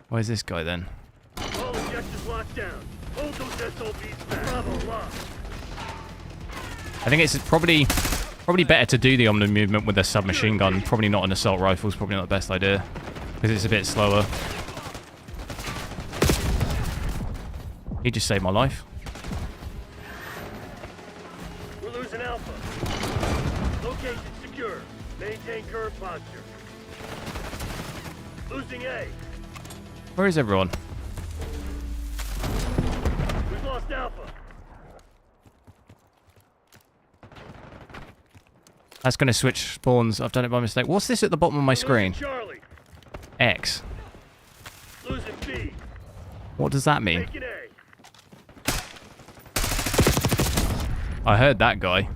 Where's this guy then? All objectives locked down. Hold those SOBs back. Bravo locked. I think it's probably better to do the Omnimovement with a submachine gun. Probably not an assault rifle. It's probably not the best idea. Because it's a bit slower. He just saved my life. We're losing alpha. Location secure. Maintain current posture. Losing A. Where is everyone? We've lost alpha. That's going to switch spawns. I've done it by mistake. What's this at the bottom of my screen? Charlie. X. Losing B. What does that mean? Taking A. I heard that guy.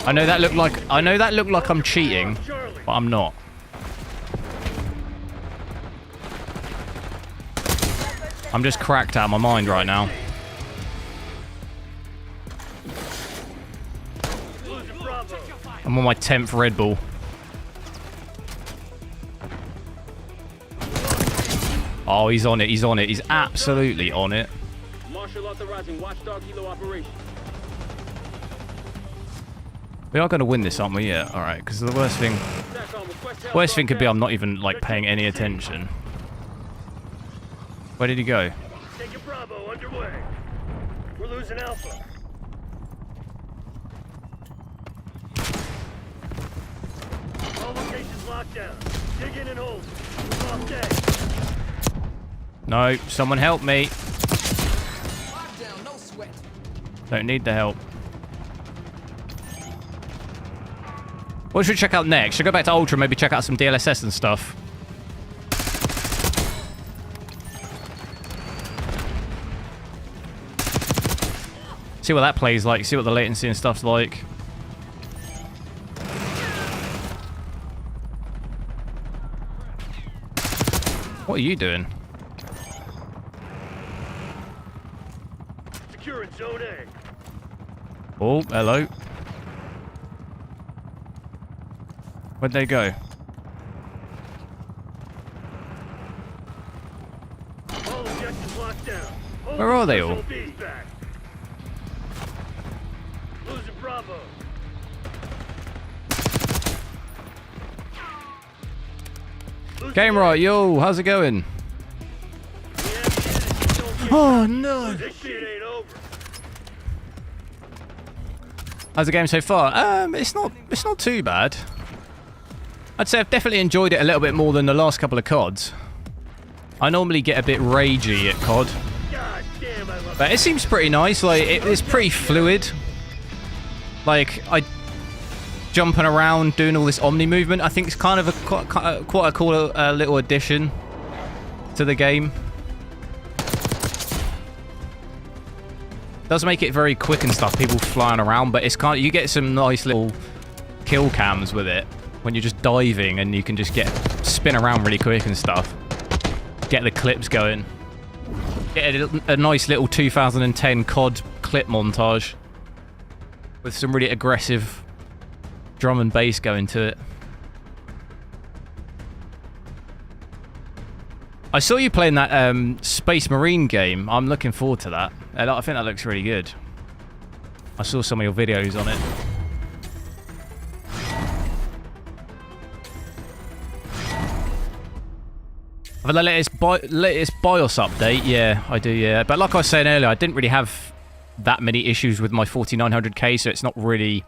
I know that looked like I'm cheating, Charlie. but I'm not. I'm just cracked out of my mind right now. Losing Bravo. I'm on my 10th Red Bull. Oh, he's on it. He's on it. He's absolutely on it. Marshal authorizing watchdog helo operation. We are going to win this, aren't we? Yeah. All right. Because the worst thing could be I'm not even like paying any attention. Where did he go? Taking Bravo underway. We're losing Alpha. All locations locked down. Dig in and hold. We're off day. No. Someone help me. Lockdown, no sweat. Don't need the help. What should we check out next? Should I go back to Ultra, maybe check out some DLSS and stuff? See what that plays like, see what the latency and stuff's like. What are you doing? Securing Zone A. Oh, hello. Where'd they go? All objectives locked down. Hold Where are they all? SOB back. Losing Bravo. Losing Game A. right, yo, how's it going? We have units. Don't Oh no! This shit ain't over. How's the game so far? It's not too bad. I'd say I've definitely enjoyed it a little bit more than the last couple of CODs. I normally get a bit ragey at COD, God damn, I love but it seems pretty nice. Like it's pretty fluid. Like jumping around, doing all this Omnimovement. I think it's kind of quite a cool little addition to the game. Does make it very quick and stuff. People flying around, but it's kind of, you get some nice little kill cams with it when you're just diving, and you can just spin around really quick and stuff. Get the clips going. Get a nice little 2010 COD clip montage with some really aggressive drum and bass going to it. I saw you playing that Space Marine game. I'm looking forward to that. I think that looks really good. I saw some of your videos on it. For the latest BIOS update, yeah, I do, yeah. But like I was saying earlier, I didn't really have that many issues with my 4900K, so it's not really...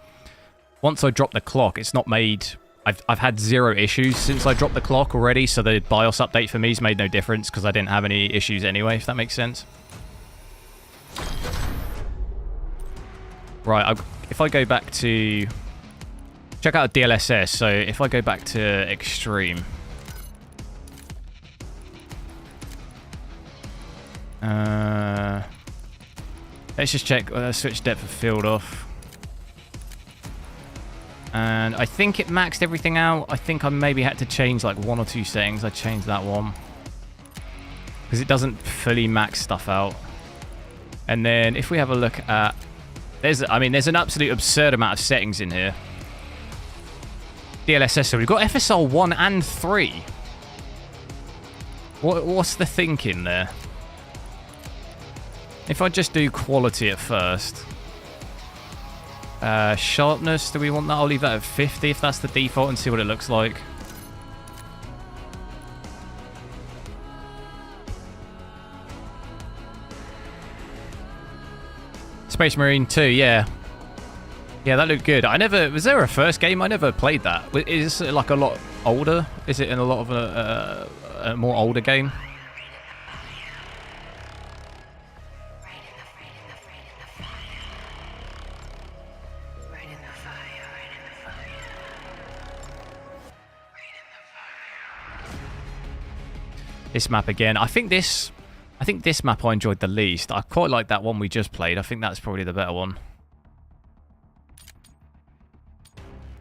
Once I dropped the clock, it's not made... I've had 0 issues since I dropped the clock already, so the BIOS update for me has made no difference because I didn't have any issues anyway, if that makes sense. Right, if I go back to... Check out DLSS, so if I go back to Extreme... let's just check, switch depth of field off. And I think it maxed everything out. I think I maybe had to change like 1 or 2 settings. I changed that one. Because it doesn't fully max stuff out. And then if we have a look at... there's an absolute absurd amount of settings in here. DLSS, so we've got FSR 1 and 3. What's the thinking there? If I just do quality at first. Sharpness, do we want that? I'll leave that at 50 if that's the default and see what it looks like. Space Marine 2, yeah. Yeah, that looked good. Was there a first game? I never played that. Is it like a lot older? Is it in a lot of a more older game? This map again. I think this map I enjoyed the least. I quite like that one we just played. I think that's probably the better one.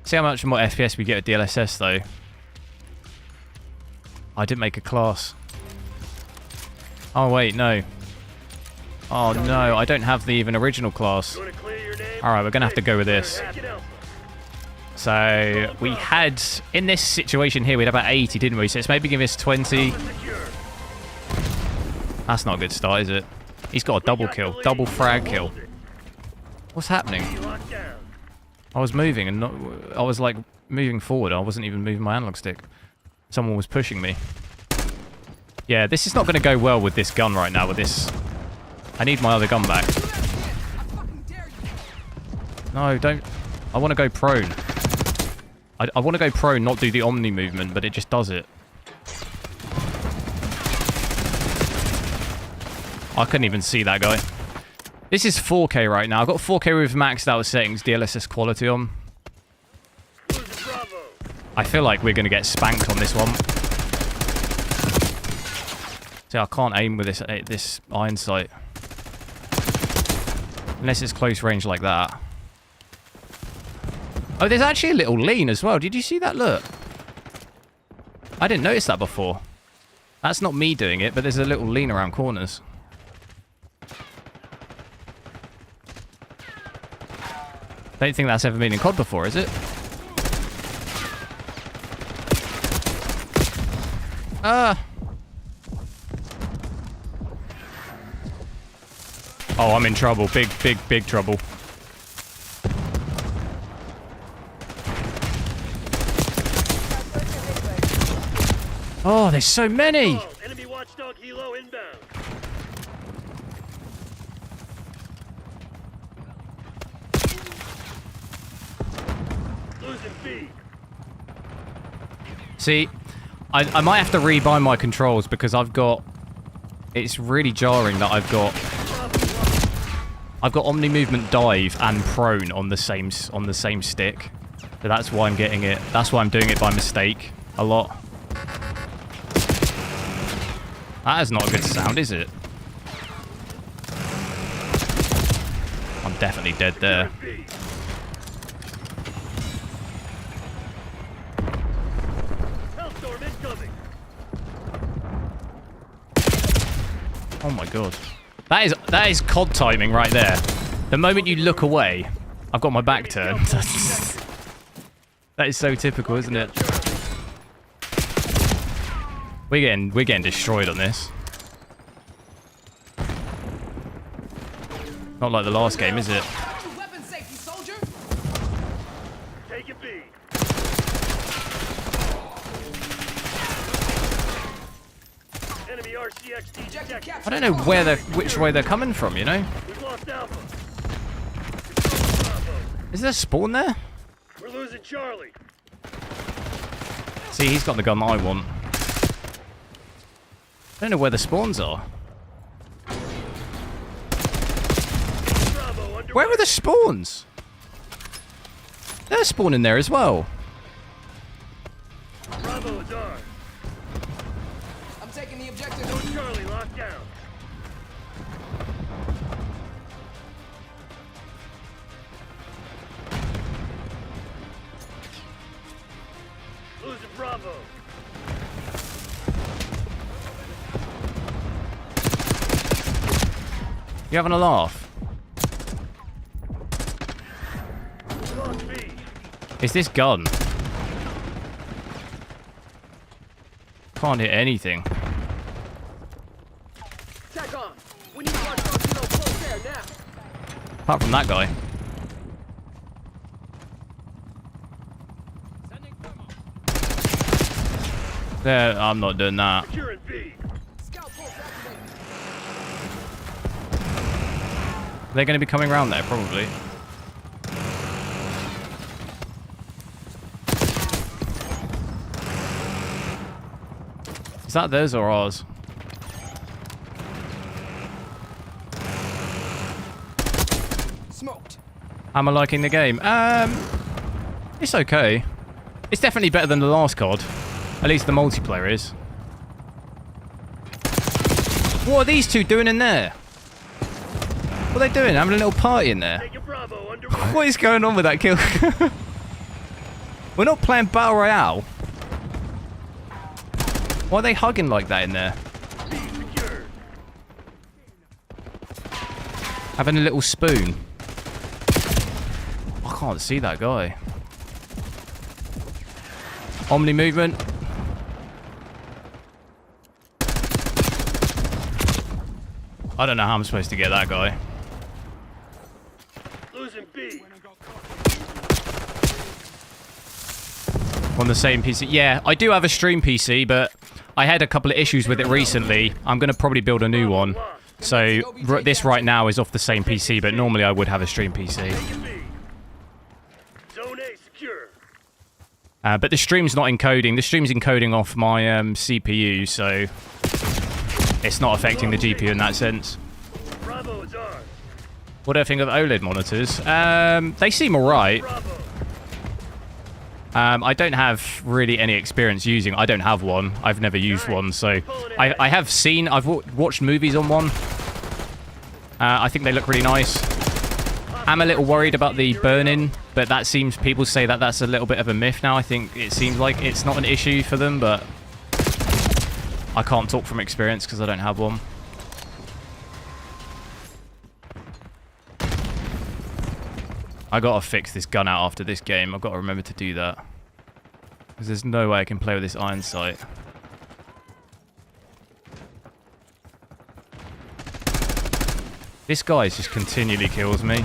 See how much more FPS we get at DLSS though. I didn't make a class. Oh wait, no. Oh no, I don't have the even original class. Alright, we're gonna have to go with this. So we had, in this situation here, we had about 80, didn't we? So it's maybe give us 20. That's not a good start, is it? He's got a double kill, double frag kill. What's happening? I was moving and not, I was like moving forward. I wasn't even moving my analog stick. Someone was pushing me. Yeah, this is not going to go well with this gun right now, with this. I need my other gun back. No, don't. I want to go prone. I want to go prone, not do the Omni movement, but it just does it. I couldn't even see that guy. This is 4K right now. I've got 4K with maxed out settings, DLSS quality on. I feel like we're going to get spanked on this one. See, I can't aim with this iron sight. Unless it's close range like that. Oh, there's actually a little lean as well. Did you see that? Look. I didn't notice that before. That's not me doing it, but there's a little lean around corners. Don't think that's ever been in COD before, is it? Oh, I'm in trouble. Big trouble. Oh, there's so many! Oh, enemy watchdog helo inbound. Losing B. See, I might have to rebuy my controls because I've got... It's really jarring that I've got Omnimovement dive and prone on the same stick. So that's why I'm getting it. That's why I'm doing it by mistake a lot. That is not a good sound, is it? I'm definitely dead there. Oh my god. That is COD timing right there. The moment you look away, I've got my back turned. That is so typical, isn't it? We're getting destroyed on this. Not like the last game, is it? Weapon safety, soldier. Take it B. Objective capture. I don't know which way they're coming from, you know? We've lost Alpha. Is there a spawn there? We're losing Charlie. See, he's got the gun that I want. I don't know where the spawns are. Bravo under Where are the spawns? They're spawning there as well. Bravo is ours. I'm taking the objective. Charlie locked down. Losing Bravo. You having a laugh? We lost B. It's this gun. Can't hit anything. Tech on. We need to watch Torpedo full care now. Apart from that guy. There, I'm not doing that. Securing B. Scout pulse activated. They're going to be coming around there, probably. Is that theirs or ours? Smoked. Am I liking the game? It's okay. It's definitely better than the last COD. At least the multiplayer is. What are these two doing in there? What are they doing? Having a little party in there? Taking Bravo underway. What is going on with that kill? We're not playing Battle Royale. Why are they hugging like that in there? B secured. Having a little spoon. I can't see that guy. Omnimovement. I don't know how I'm supposed to get that guy. Losing B. On the same PC. Yeah, I do have a stream PC, but I had a couple of issues with it recently. I'm going to probably build a new one. So this right now is off the same PC, but normally I would have a stream PC. Taking B. Zone A secure. But the stream's not encoding. The stream's encoding off my CPU, so it's not affecting the GPU in that sense. Bravo is ours. What do I think of OLED monitors? They seem alright. Bravo. I don't have really any experience using. I don't have one. I've never used one, so I have seen. I've watched movies on one. I think they look really nice. I'm a little worried about the burn-in, but that seems, people say that that's a little bit of a myth now. I think it seems like it's not an issue for them, but I can't talk from experience because I don't have one. I gotta fix this gun out after this game. I've got to remember to do that. Because there's no way I can play with this iron sight. This guy just continually kills me.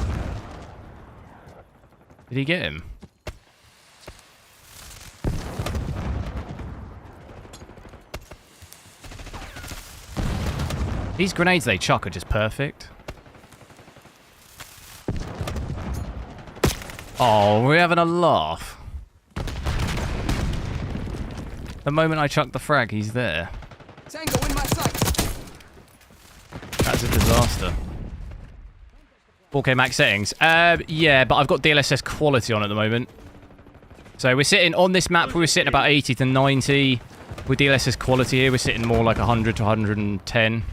Did he get him? These grenades they chuck are just perfect. Oh, we're having a laugh. The moment I chuck the frag, he's there. Tango in my sight. That's a disaster. 4K max settings. Yeah, but I've got DLSS quality on at the moment. So we're sitting on this map, we were sitting about 80 to 90. With DLSS quality here, we're sitting more like 100 to 110.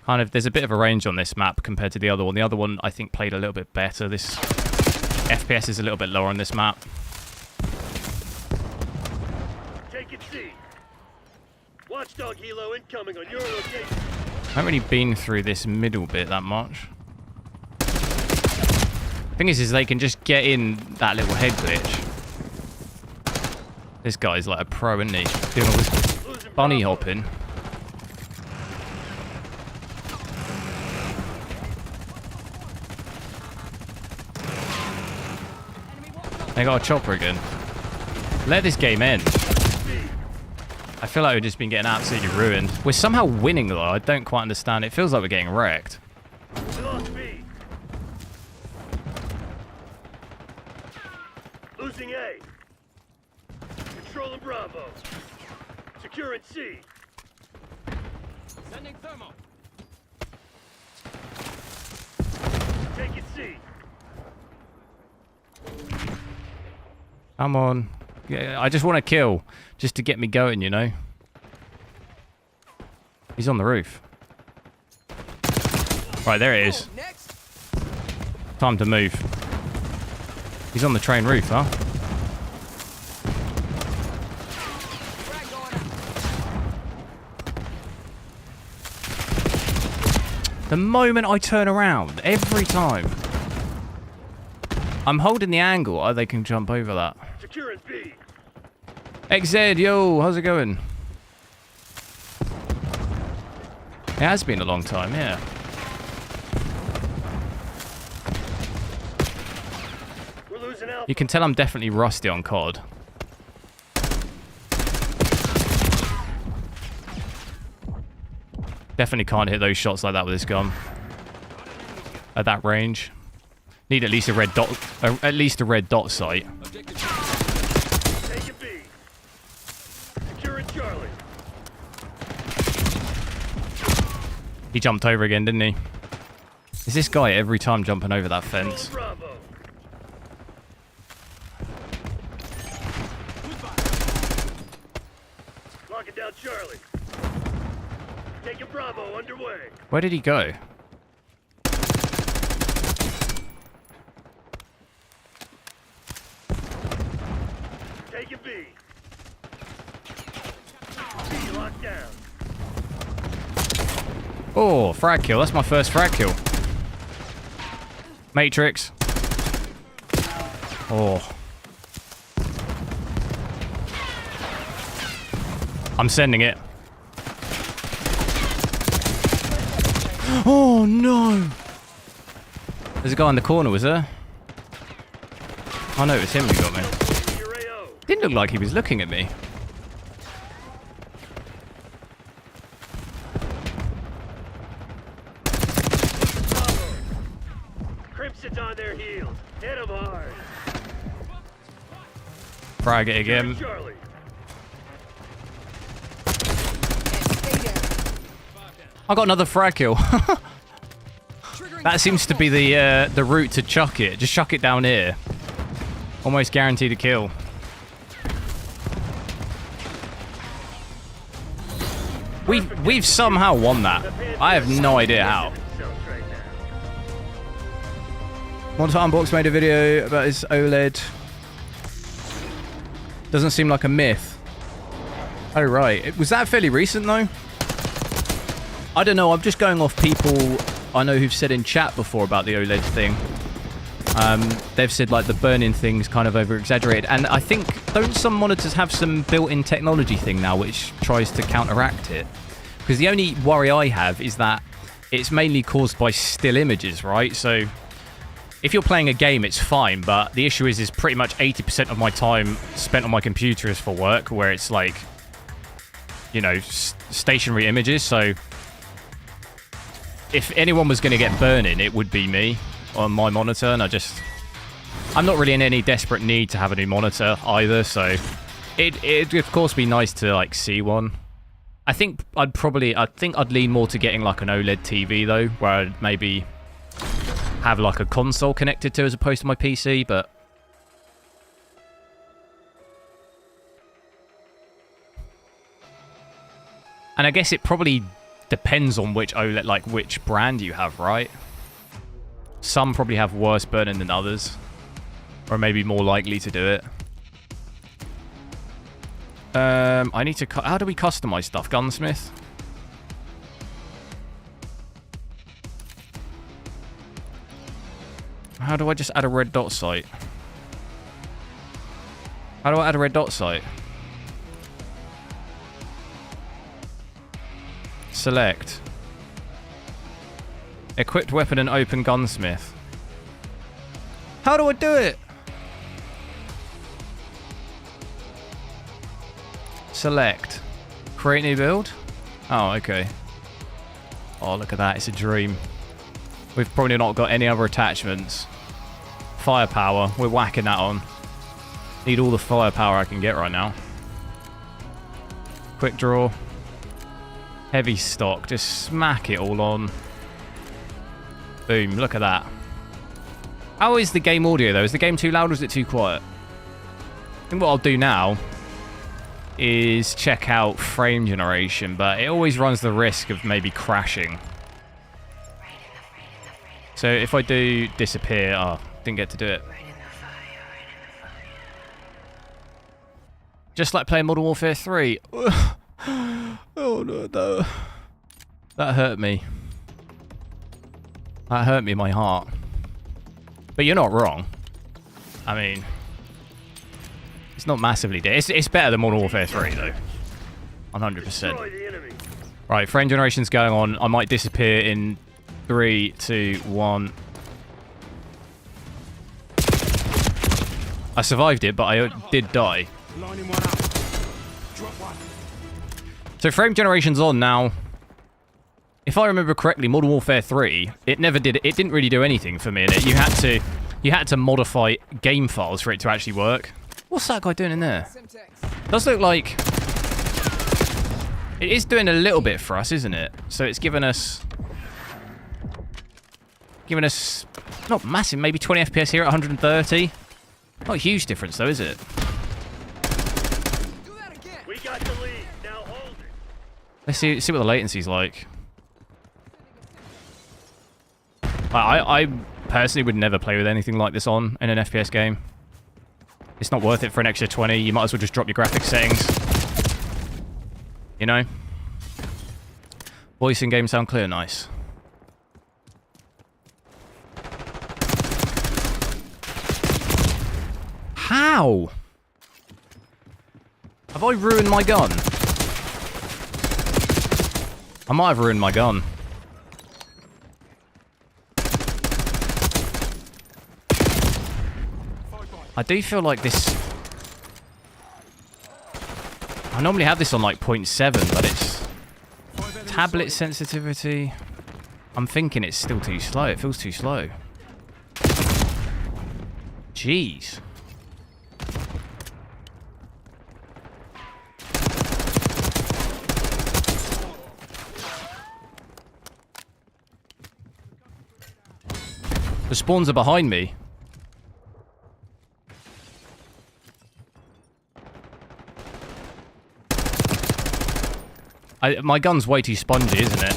Kind of, there's a bit of a range on this map compared to the other one. The other one, I think, played a little bit better. This FPS is a little bit lower on this map. Take it C. Watchdog helo incoming on your location. I haven't really been through this middle bit that much. Thing is they can just get in that little head glitch. This guy's like a pro, isn't he? Doing all this bunny hopping. They got a chopper again. Let this game end. I feel like we've just been getting absolutely ruined. We're somehow winning, though. I don't quite understand. It feels like we're getting wrecked. We lost B. Losing A. Controlling Bravo. Securing C. Sending thermal. Taking C. Come on. Yeah, I just want to kill. Just to get me going, you know? He's on the roof. Right, there it is. Next. Time to move. He's on the train roof, huh? Frag going out. The moment I turn around, every time. I'm holding the angle. Oh, they can jump over that. Securing B. XZ, yo, how's it going? It has been a long time, yeah. We're losing Alpha. You can tell I'm definitely rusty on COD. Definitely can't hit those shots like that with this gun. At that range. Need at least a red dot, at least a red dot sight. Taking B. Securing Charlie. He jumped over again, didn't he? Is this guy every time jumping over that fence? Bravo. Locking down Charlie. Taking Bravo underway. Where did he go? Taking B. B locked down. Oh, frag kill. That's my first frag kill. Matrix. Oh. I'm sending it. Oh, no. There's a guy in the corner, was there? Oh, no, it was him who got me. Your AO. Didn't look like he was looking at me. Bravo. Crimson's on their heels. Hit them hard. Frag it again. Charlie. Stay down. I got another frag kill. Triggering That seems to be the route to chuck it. Just chuck it down here. Almost guaranteed a kill. We've somehow won that. I have no idea how. One time Box made a video about his OLED. Doesn't seem like a myth. Oh right. Was that fairly recent though? I don't know, I'm just going off people I know who've said in chat before about the OLED thing. They've said like the burn-in thing's kind of over-exaggerated. And I think, don't some monitors have some built-in technology thing now which tries to counteract it? Because the only worry I have is that it's mainly caused by still images, right? So if you're playing a game, it's fine, but the issue is pretty much 80% of my time spent on my computer is for work, where it's like, you know, stationary images. So if anyone was going to get burn-in, it would be me on my monitor, and I'm not really in any desperate need to have a new monitor either, so it'd of course be nice to like see one. I think I'd lean more to getting like an OLED TV though, where I'd maybe have like a console connected to as opposed to my PC, but and I guess it probably depends on which OLED, like which brand you have, right? Some probably have worse burn-in than others, or maybe more likely to do it. I need to... How do we customize stuff? Gunsmith? How do I just add a red dot sight? How do I add a red dot sight? Select. Equipped weapon and open gunsmith. How do I do it? Select. Create new build? Oh, okay. Oh, look at that. It's a dream. We've probably not got any other attachments. Firepower. We're whacking that on. Need all the firepower I can get right now. Quick draw. Heavy stock. Just smack it all on. Boom. Look at that. How is the game audio, though? Is the game too loud or is it too quiet? I think what I'll do now is check out frame generation, but it always runs the risk of maybe crashing. So if I do disappear... Oh, didn't get to do it. Just like playing Modern Warfare 3. Oh no. That hurt me. That hurt me in my heart. But you're not wrong. I mean, it's not massively dead. It's better than Modern Warfare 3, though. 100%. Right, frame generation's going on. I might disappear in 3, 2, 1. I survived it, but I did die. So frame generation's on now. If I remember correctly, Modern Warfare 3, it didn't really do anything for me in it. You had to modify game files for it to actually work. What's that guy doing in there? Does look like it is doing a little bit for us, isn't it? So it's given us not massive, maybe 20 FPS here at 130. Not a huge difference though, is it? We got the lead. Now hold it. Let's see what the latency's like. I personally would never play with anything like this on in an FPS game. It's not worth it for an extra 20. You might as well just drop your graphics settings. You know? Voice in game sound clear, nice. How? Have I ruined my gun? I might have ruined my gun. I do feel like this... I normally have this on like 0.7, but it's... Tablet sensitivity... I'm thinking it's still too slow. It feels too slow. Jeez. The spawns are behind me. My gun's way too spongy, isn't it?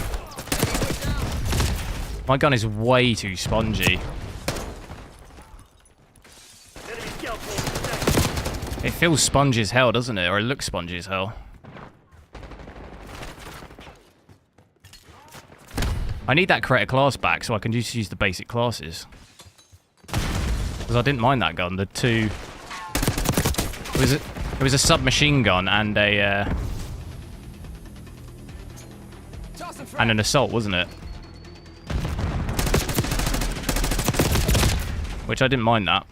My gun is way too spongy. It feels spongy as hell, doesn't it? Or it looks spongy as hell. I need that creator class back so I can just use the basic classes. Because I didn't mind that gun. The two... It was a submachine gun and a... and an assault, wasn't it? Which I didn't mind that.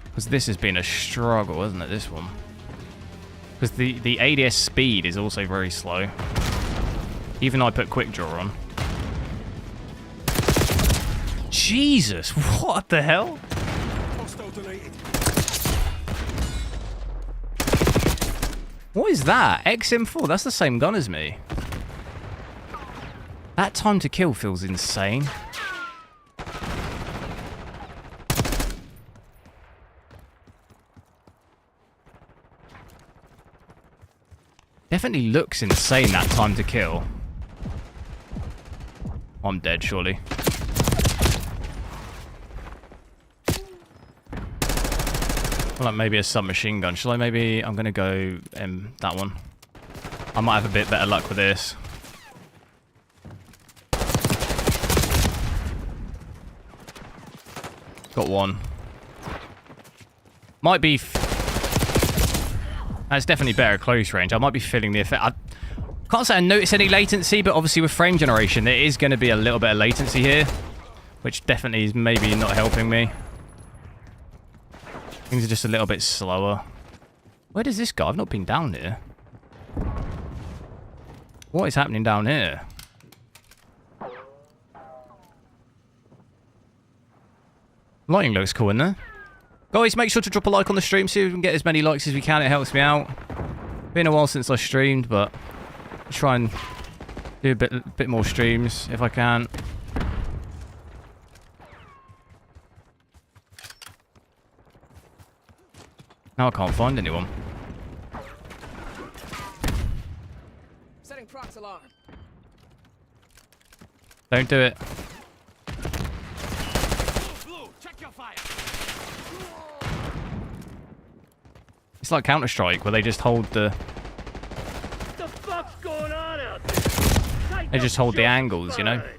Because this has been a struggle, hasn't it, this one? Because the ADS speed is also very slow. Even though I put quick draw on. Jesus, what the hell? What is that? XM4, that's the same gun as me. That time to kill feels insane. Definitely looks insane, that time to kill. I'm dead, surely. Like maybe a submachine gun. Shall I maybe... I'm going to go that one. I might have a bit better luck with this. Got one. Might be... That's definitely better at close range. I might be feeling the effect. I can't say I notice any latency, but obviously with frame generation, there is going to be a little bit of latency here. Which definitely is maybe not helping me. Things are just a little bit slower. Where does this go? I've not been down here. What is happening down here? Lighting looks cool in there. Guys, make sure to drop a like on the stream, see if we can get as many likes as we can. It helps me out. Been a while since I streamed, but I'll try and do a bit more streams if I can. Now I can't find anyone. Setting prox alarm. Don't do it. Blue, check your fire. It's like Counter-Strike, where they just hold the... What the fuck's going on out there? Tighten They up just hold the just angles, you know? fine.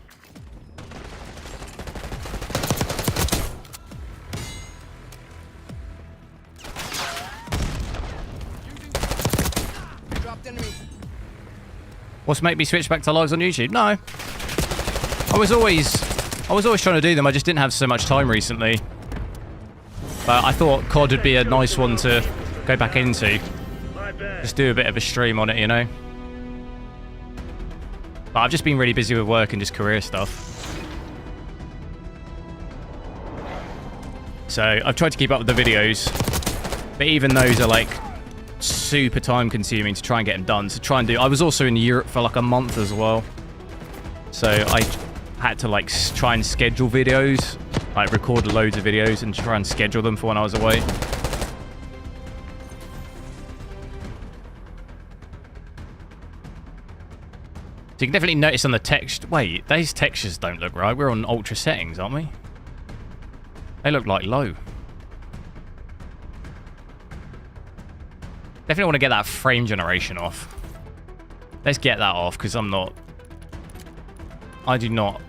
Dropped enemy. What's made me switch back to lives on YouTube? No. I was always trying to do them, I just didn't have so much time recently. But I thought COD would be a nice one to go back into. My bad. Just do a bit of a stream on it, you know? But I've just been really busy with work and just career stuff. So I've tried to keep up with the videos. But even those are like super time consuming to try and get them done. So try and do... I was also in Europe for like a month as well. So I had to like try and schedule videos. Like record loads of videos and try and schedule them for when I was away. So you can definitely notice on the text... Wait, these textures don't look right. We're on ultra settings, aren't we? They look like low. Definitely want to get that frame generation off. Let's get that off, because I'm not... I do not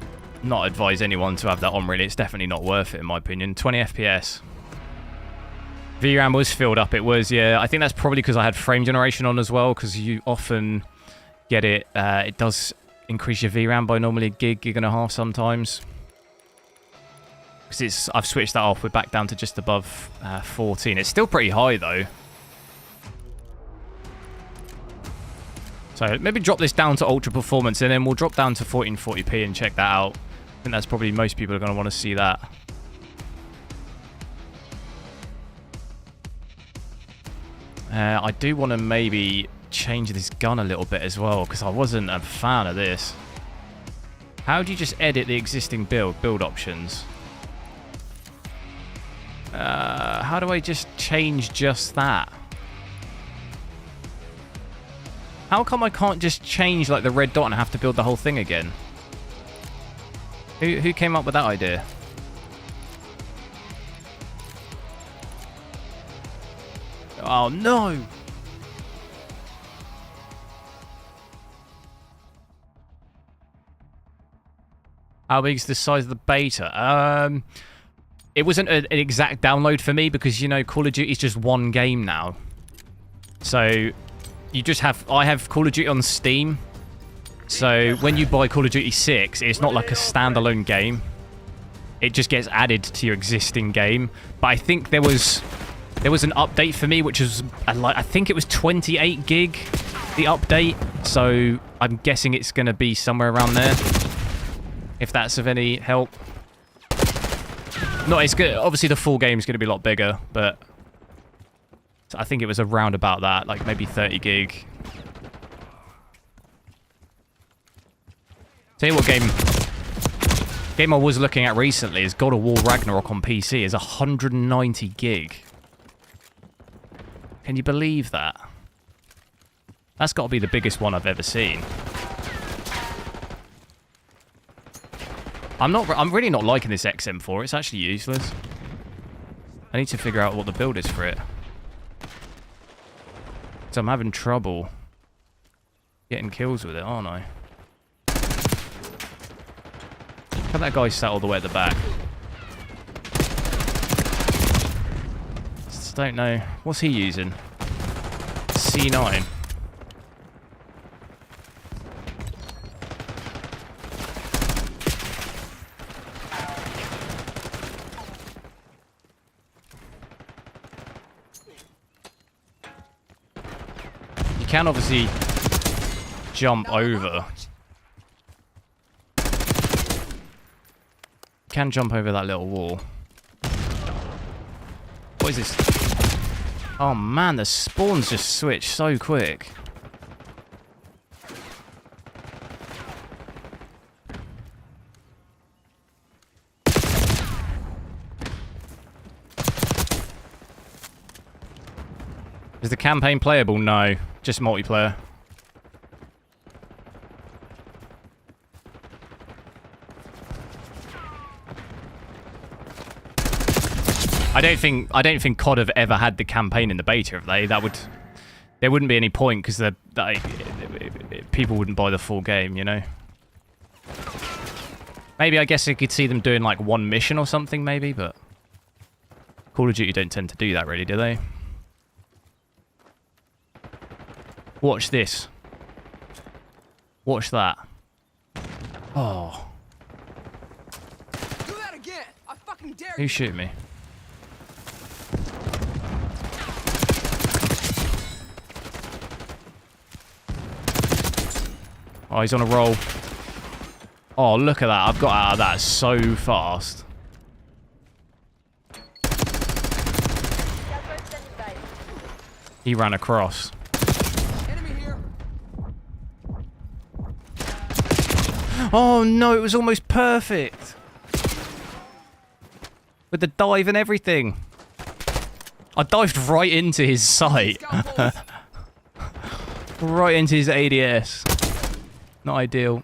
advise anyone to have that on, really. It's definitely not worth it, in my opinion. 20 FPS. VRAM was filled up. It was, yeah. I think that's probably because I had frame generation on as well, because you often... get it. It does increase your VRAM by normally a gig and a half sometimes. Because I've switched that off. We're back down to just above 14. It's still pretty high though. So maybe drop this down to ultra performance, and then we'll drop down to 1440p and check that out. I think that's probably most people are going to want to see that. I do want to maybe change this gun a little bit as well, because I wasn't a fan of this. How do you just edit the existing build options? How do I just change just that? How come I can't just change like the red dot and have to build the whole thing again? Who came up with that idea? Oh no! How big is the size of the beta? It wasn't an exact download for me because, you know, Call of Duty is just one game now. So you just have... I have Call of Duty on Steam. So when you buy Call of Duty 6, it's not like a standalone game. It just gets added to your existing game. But I think there was an update for me, which was... I think it was 28 gig, the update. So I'm guessing it's going to be somewhere around there. If that's of any help. No, it's good. Obviously, the full game is going to be a lot bigger, but I think it was around about that, like maybe 30 gig. Tell you what game I was looking at recently is God of War Ragnarok on PC is 190 gig. Can you believe that? That's got to be the biggest one I've ever seen. I'm really not liking this XM4. It's actually useless. I need to figure out what the build is for it. So I'm having trouble getting kills with it, aren't I? Look at that guy sat all the way at the back. Just don't know. What's he using? C9. can obviously jump over. Can jump over that little wall. What is this? Oh man, the spawns just switch so quick. Is the campaign playable? No, just multiplayer. I don't think COD have ever had the campaign in the beta, have they? There wouldn't be any point because people wouldn't buy the full game, you know. Maybe I guess I could see them doing like one mission or something, maybe, but Call of Duty don't tend to do that, really, do they? Watch this. Watch that. Oh. Do that again. I fucking dare Who you. shoot me? Oh, he's on a roll. Oh, look at that. I've got out of that so fast. He ran across. Enemy here. Oh no, it was almost perfect. With the dive and everything. I dived right into his sight. Right into his ADS. Not ideal.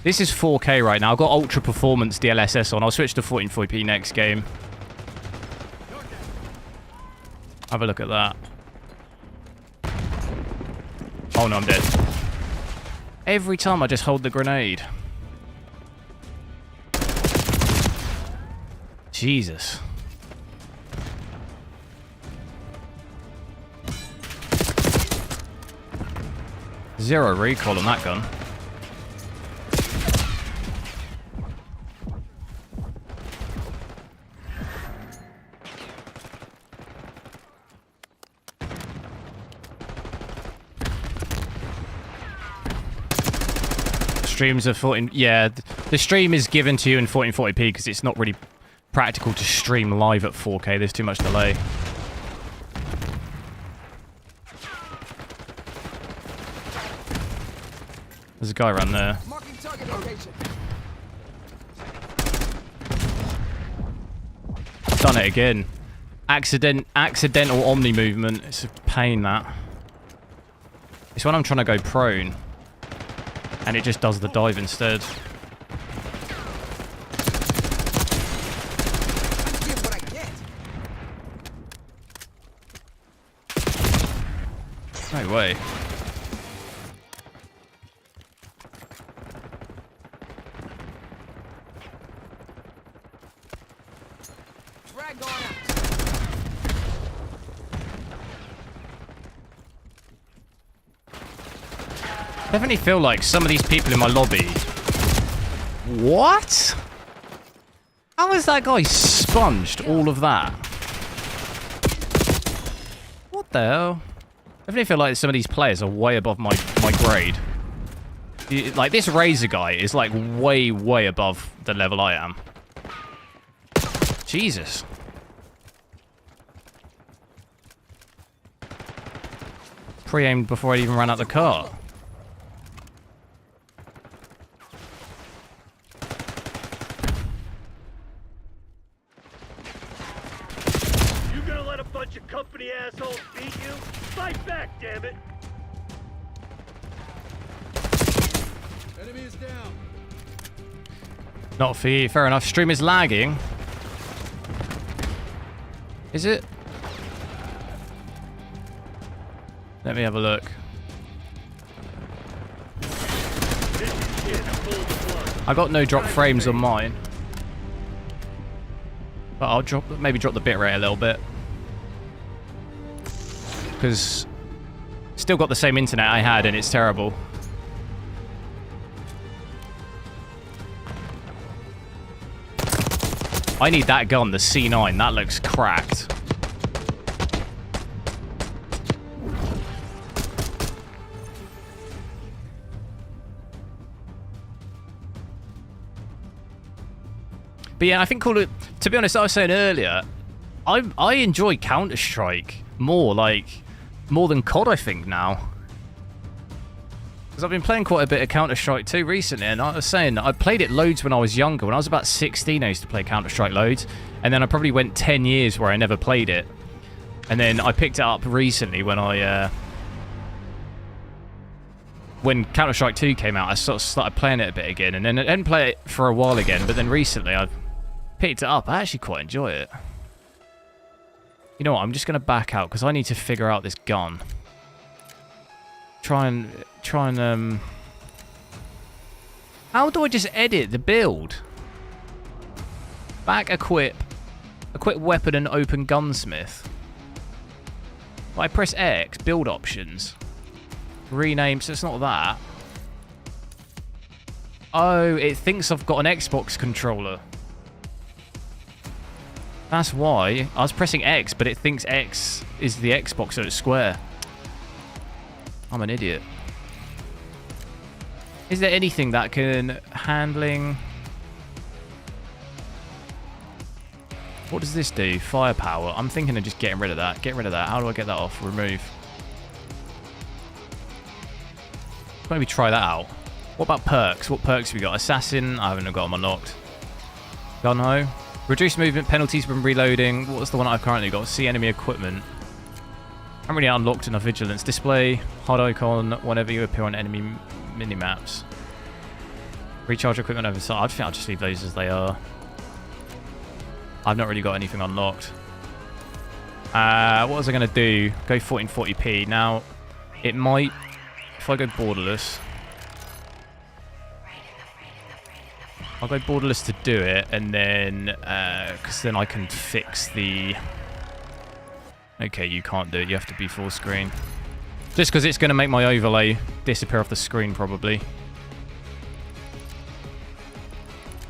This is 4K right now. I've got ultra performance DLSS on. I'll switch to 1440p next game. Have a look at that. Oh no, I'm dead. Every time I just hold the grenade. Jesus. Zero recoil on that gun. Streams are 14. Yeah, the stream is given to you in 1440p because it's not really practical to stream live at 4K. There's too much delay. There's a guy around there. Marking target location. I've done it again. Accidental Omnimovement. It's a pain, that. It's when I'm trying to go prone. And it just does the dive instead. I give what I get. No way. Drag on out. I definitely feel like some of these people in my lobby... What? How has that guy sponged all of that? What the hell? I definitely feel like some of these players are way above my grade. Like, this Razor guy is, like, way above the level I am. Jesus. Pre-aimed before I even ran out the car. You gonna let a bunch of company assholes beat you? Fight back, damn it! Enemy is down. Not for you. Fair enough. Stream is lagging. Is it? Let me have a look. I got no drop frames on mine. But I'll maybe drop the bitrate a little bit. Because still got the same internet I had and it's terrible. I need that gun, the C9. That looks cracked. But yeah, I think to be honest, I was saying earlier, I enjoy Counter-Strike more than COD, I think, now. Because I've been playing quite a bit of Counter-Strike 2 recently, and I was saying I played it loads when I was younger. When I was about 16, I used to play Counter-Strike loads, and then I probably went 10 years where I never played it. And then I picked it up recently when when Counter-Strike 2 came out. I sort of started playing it a bit again, and then I didn't play it for a while again, but then recently I've picked it up. I actually quite enjoy it. You know what, I'm just going to back out because I need to figure out this gun. Try and how do I just edit the build? Back equip weapon and open gunsmith. I press X, build options. Rename, so it's not that. Oh, it thinks I've got an Xbox controller. That's why. I was pressing X, but it thinks X is the Xbox, so it's square. I'm an idiot. Is there anything that can... handling... What does this do? Firepower. I'm thinking of just getting rid of that. Get rid of that. How do I get that off? Remove. Maybe try that out. What about perks? What perks have we got? Assassin. I haven't got them unlocked. Gun-ho. Reduce movement penalties when reloading. What's the one I've currently got? See enemy equipment. I haven't really unlocked enough vigilance. Display. Hard icon whenever you appear on enemy mini-maps. Recharge equipment over side. I think I'll just leave those as they are. I've not really got anything unlocked. What was I going to do? Go 1440p. Now, it might... If I go borderless... I'll go borderless to do it, and then... because then I can fix the... Okay, you can't do it. You have to be full screen. Just because it's going to make my overlay disappear off the screen, probably.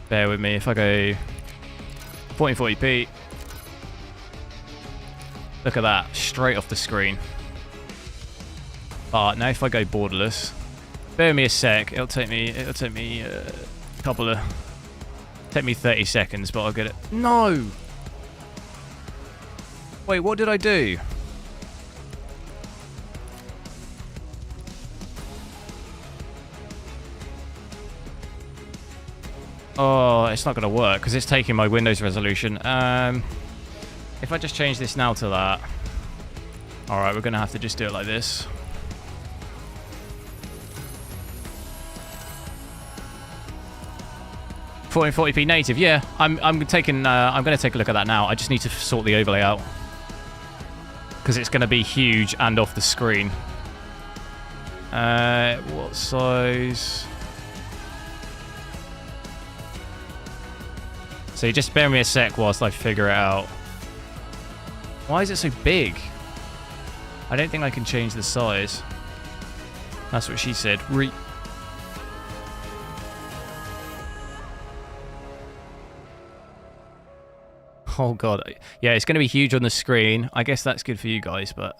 Bear with me. If I go 1440p, look at that, straight off the screen. But now if I go borderless, bear with me a sec. It'll take me a couple of, take me 30 seconds, but I'll get it. No. Wait, what did I do? Oh, it's not going to work because it's taking my Windows resolution. If I just change this now to that. Alright, we're going to have to just do it like this. I'm 40p native, yeah. I'm going to take a look at that now. I just need to sort the overlay out because it's going to be huge and off the screen. What size? So you just bear me a sec whilst I figure it out. Why is it so big? I don't think I can change the size. That's what she said. Oh god. Yeah, it's going to be huge on the screen. I guess that's good for you guys, but...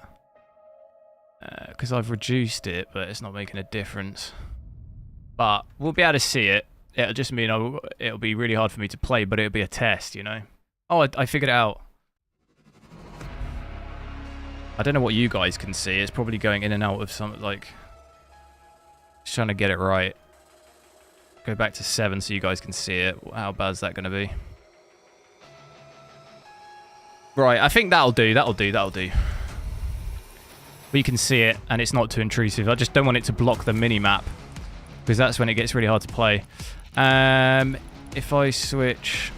because I've reduced it, but it's not making a difference. But we'll be able to see it. It'll just mean it'll be really hard for me to play, but it'll be a test, you know? Oh, I figured it out. I don't know what you guys can see. It's probably going in and out of some, like... Just trying to get it right. Go back to 7 so you guys can see it. How bad is that going to be? Right, I think that'll do. That'll do. We can see it, and it's not too intrusive. I just don't want it to block the mini-map, because that's when it gets really hard to play. If I switch...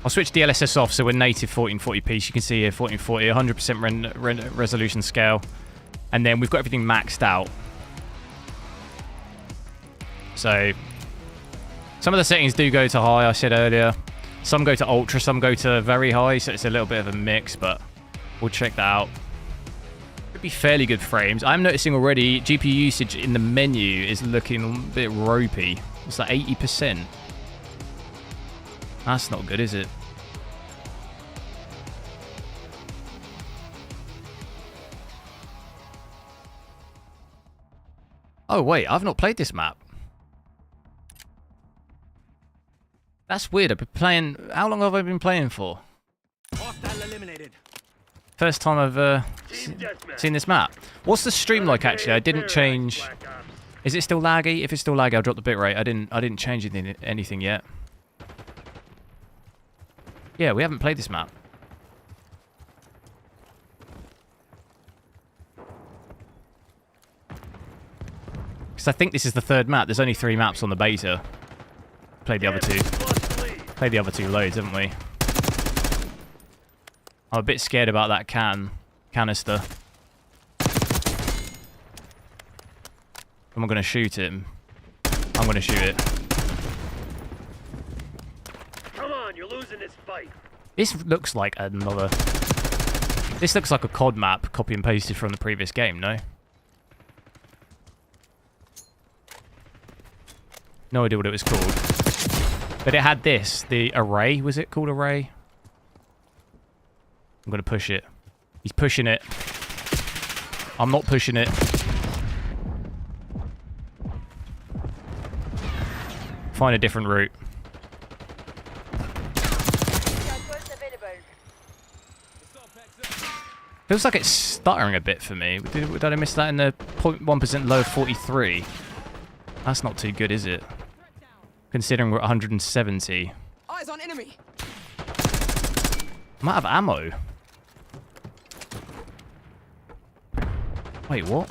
I'll switch DLSS off so we're native 1440p. So you can see here 1440, 100% resolution scale. And then we've got everything maxed out. So some of the settings do go to high, I said earlier. Some go to ultra, some go to very high. So it's a little bit of a mix, but we'll check that out. Could be fairly good frames. I'm noticing already GPU usage in the menu is looking a bit ropey. What's that, 80%? That's not good, is it? Oh, wait. I've not played this map. That's weird. I've been playing... How long have I been playing for? Hostile eliminated. First time I've Team deathmatch. seen this map. What's the stream like, actually? I didn't change... Black Ops. Is it still laggy? If it's still laggy, I'll drop the bitrate. I didn't change anything yet. Yeah, we haven't played this map. Because I think this is the third map. There's only 3 maps on the beta. Played the other 2. Plus lead. Played the other 2 loads, haven't we? I'm a bit scared about that canister. I'm going to shoot him. I'm going to shoot it. Come on, you're losing this fight. This looks like another... This looks like a COD map, copy and pasted from the previous game, no? No idea what it was called. But it had this, the array. Was it called array? I'm going to push it. He's pushing it. I'm not pushing it. Find a different route. Feels like it's stuttering a bit for me. Did I miss that in the 0.1% low 43? That's not too good, is it? Considering we're at 170. Eyes on enemy. I'm out of ammo. Wait, what?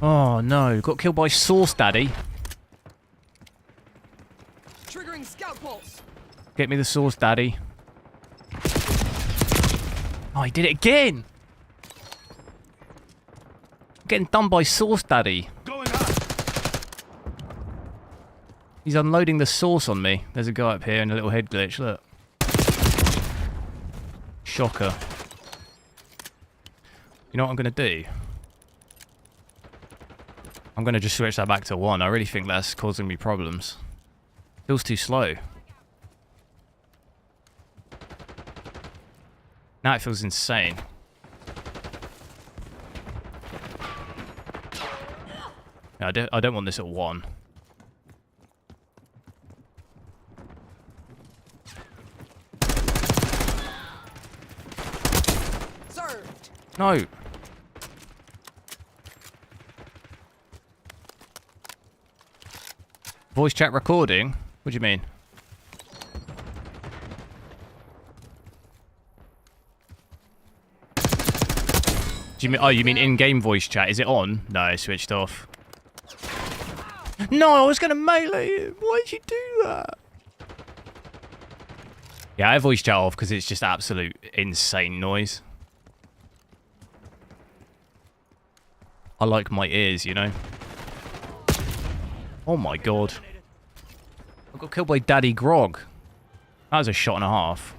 Oh no, got killed by Sauce Daddy. Triggering scout pulse. Get me the Sauce Daddy. Oh, he did it again! I'm getting done by Sauce Daddy. Going up. He's unloading the sauce on me. There's a guy up here in a little head glitch, look. Shocker. You know what I'm going to do? I'm going to just switch that back to 1. I really think that's causing me problems. Feels too slow. Now it feels insane. I don't want this at 1. Served. No. Voice chat recording? What do you mean? Do you mean? Oh, you mean in-game voice chat? Is it on? No, it's switched off. No, I was gonna melee him. Why'd you do that? Yeah, I have voice chat off because it's just absolute insane noise. I like my ears, you know. Oh my god. I got killed by Daddy Grog. That was a shot and a half.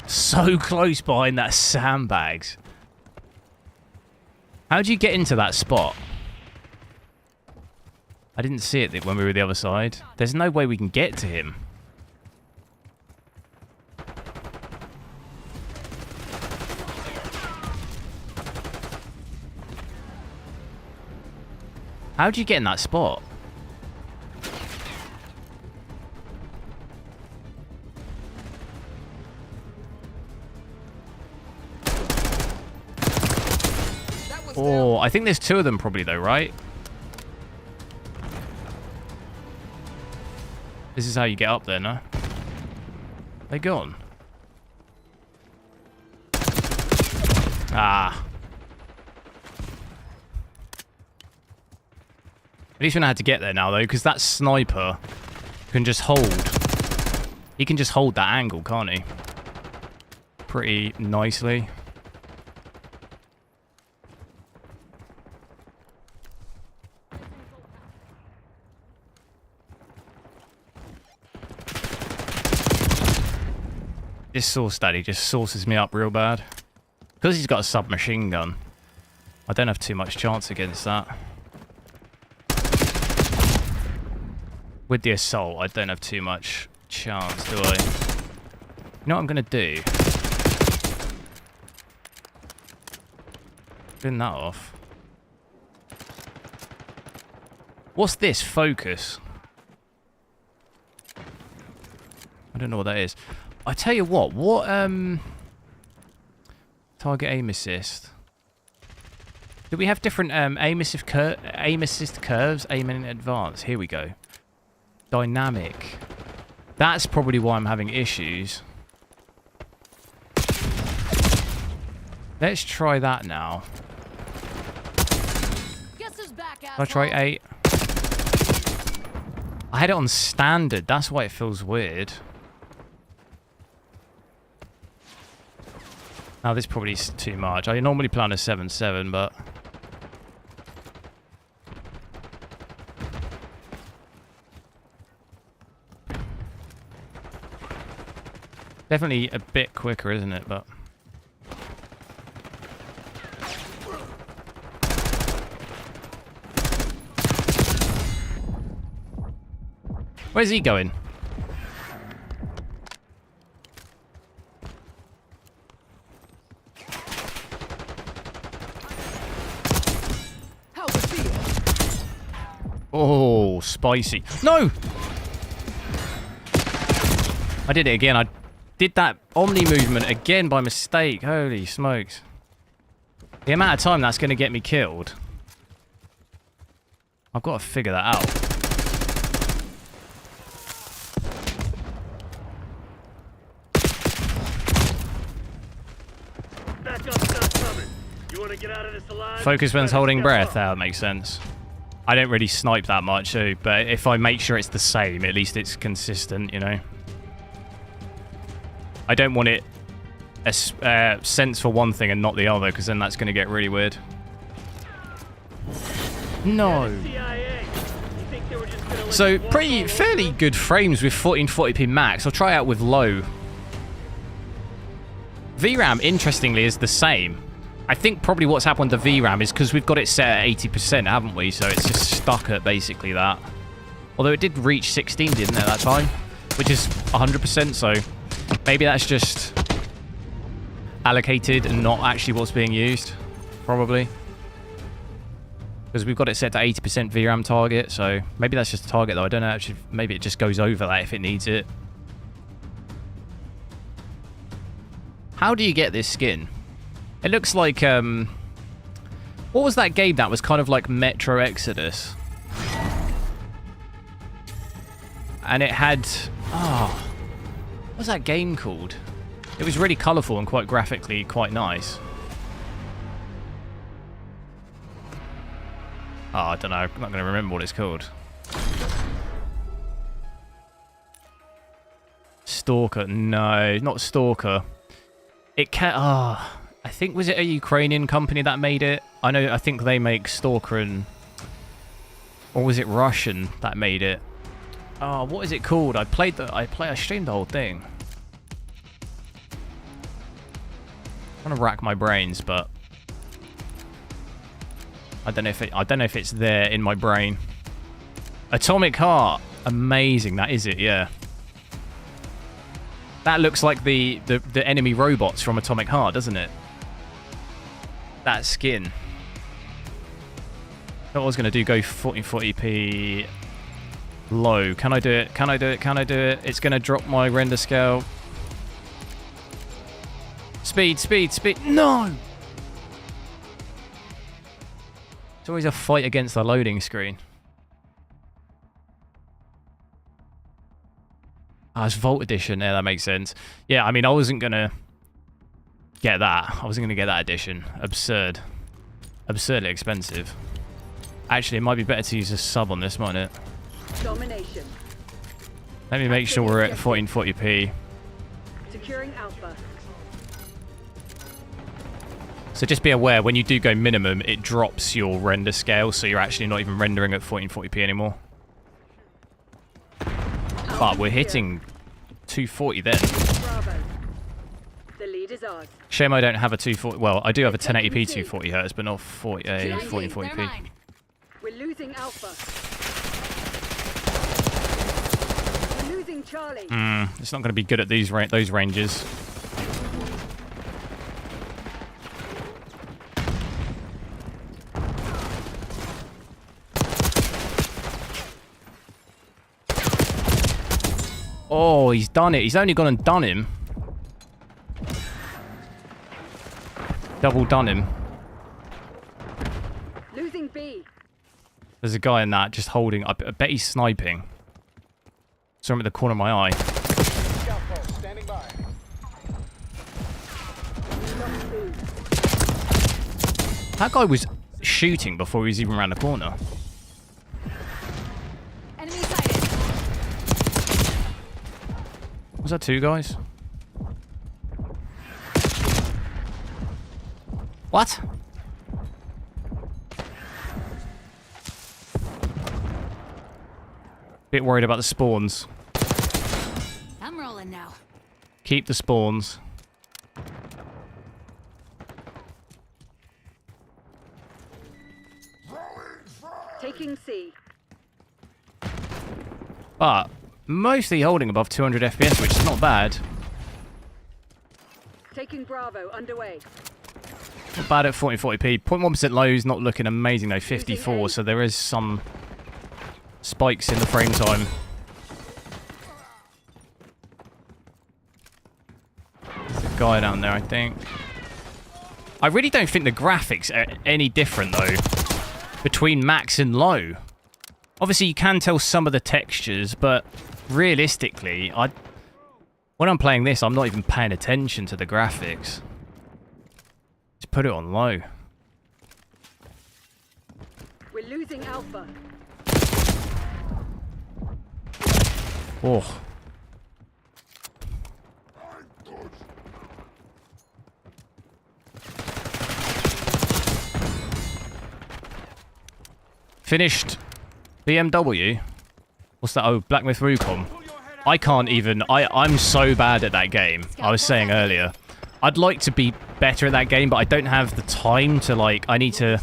So close behind that sandbags. How'd you get into that spot? I didn't see it when we were the other side. There's no way we can get to him. How'd you get in that spot? Oh, I think there's 2 of them probably though, right? This is how you get up there, no? They gone. Ah. At least we know how to get there now though, because that sniper can just hold. He can just hold that angle, can't he? Pretty nicely. This Sauce Daddy just sauces me up real bad. Because he's got a submachine gun, I don't have too much chance against that. With the assault, I don't have too much chance, do I? You know what I'm going to do? Turn that off. What's this? Focus. I don't know what that is. I tell you what. Target aim assist. Do we have different aim assist curves? Aim in advance. Here we go. Dynamic. That's probably why I'm having issues. Let's try that now. Guess who's back, I'll try 8. I had it on standard. That's why it feels weird. Now this probably is too much. I normally play on a 7.7, but definitely a bit quicker, isn't it? But where's he going? Oh, spicy. No! I did it again. I did that Omnimovement again by mistake. Holy smokes. The amount of time that's going to get me killed. I've got to figure that out. Backup's not coming. You want to get out of this alive? Focus when holding breath. That makes sense. I don't really snipe that much, so, but if I make sure it's the same, at least it's consistent, you know. I don't want it a sense for one thing and not the other, because then that's going to get really weird. No. So fairly good frames with 1440p max. I'll try out with low. VRAM, interestingly, is the same. I think probably what's happened to VRAM is because we've got it set at 80%, haven't we? So it's just stuck at basically that. Although it did reach 16, didn't it, at that time? Which is 100%, so maybe that's just allocated and not actually what's being used. Probably. Because we've got it set to 80% VRAM target, so maybe that's just a target, though. I don't know, actually. Maybe it just goes over that if it needs it. How do you get this skin? It looks like, what was that game that was kind of like Metro Exodus? And it had, what was that game called? It was really colourful and quite graphically quite nice. Oh, I don't know. I'm not going to remember what it's called. Stalker. No, not Stalker. It can't, I think, was it a Ukrainian company that made it? I think they make Stalker and... Or was it Russian that made it? Oh, what is it called? I streamed the whole thing. I'm trying to rack my brains, but... I don't know if it's there in my brain. Atomic Heart. Amazing, that is it, yeah. That looks like the enemy robots from Atomic Heart, doesn't it? That skin. What I was going to do, go 1440p low. Can I do it? Can I do it? Can I do it? It's going to drop my render scale. Speed, speed, speed. No! It's always a fight against the loading screen. Ah, it's Vault Edition. Yeah, that makes sense. Yeah, I mean, I wasn't going to get that. I wasn't going to get that edition. Absurd. Absurdly expensive. Actually, it might be better to use a sub on this, mightn't it? Domination. Let me make sure we're at 1440p. Securing Alpha. So just be aware, when you do go minimum, it drops your render scale, so you're actually not even rendering at 1440p anymore. But we're hitting 240 then. Bravo. The lead is ours. Shame I don't have a 240. Well, I do have a 1080p 240Hz, but not 1440p. We're losing Alpha. We're losing Charlie. It's not going to be good at those ranges. Oh, he's done it. He's only gone and done him. Double done him. Losing B. There's a guy in that just holding. I bet he's sniping. Saw him at the corner of my eye. Standing by. That guy was shooting before he was even around the corner. Enemy sighted. Was that 2 guys? What? Bit worried about the spawns. I'm rolling now. Keep the spawns. Taking C. But mostly holding above 200 FPS, which is not bad. Taking Bravo underway. Not bad at 1440p. 0.1% low is not looking amazing though. 54, so there is some spikes in the frame time. There's a guy down there, I think. I really don't think the graphics are any different though between max and low. Obviously, you can tell some of the textures, but realistically, when I'm playing this, I'm not even paying attention to the graphics. Just put it on low. We're losing Alpha. Oh. Finished BMW. What's that? Oh, Black Myth Wukong. I can't even... I'm so bad at that game. I was saying earlier. I'd like to be better at that game, but I don't have the time to, like... I need to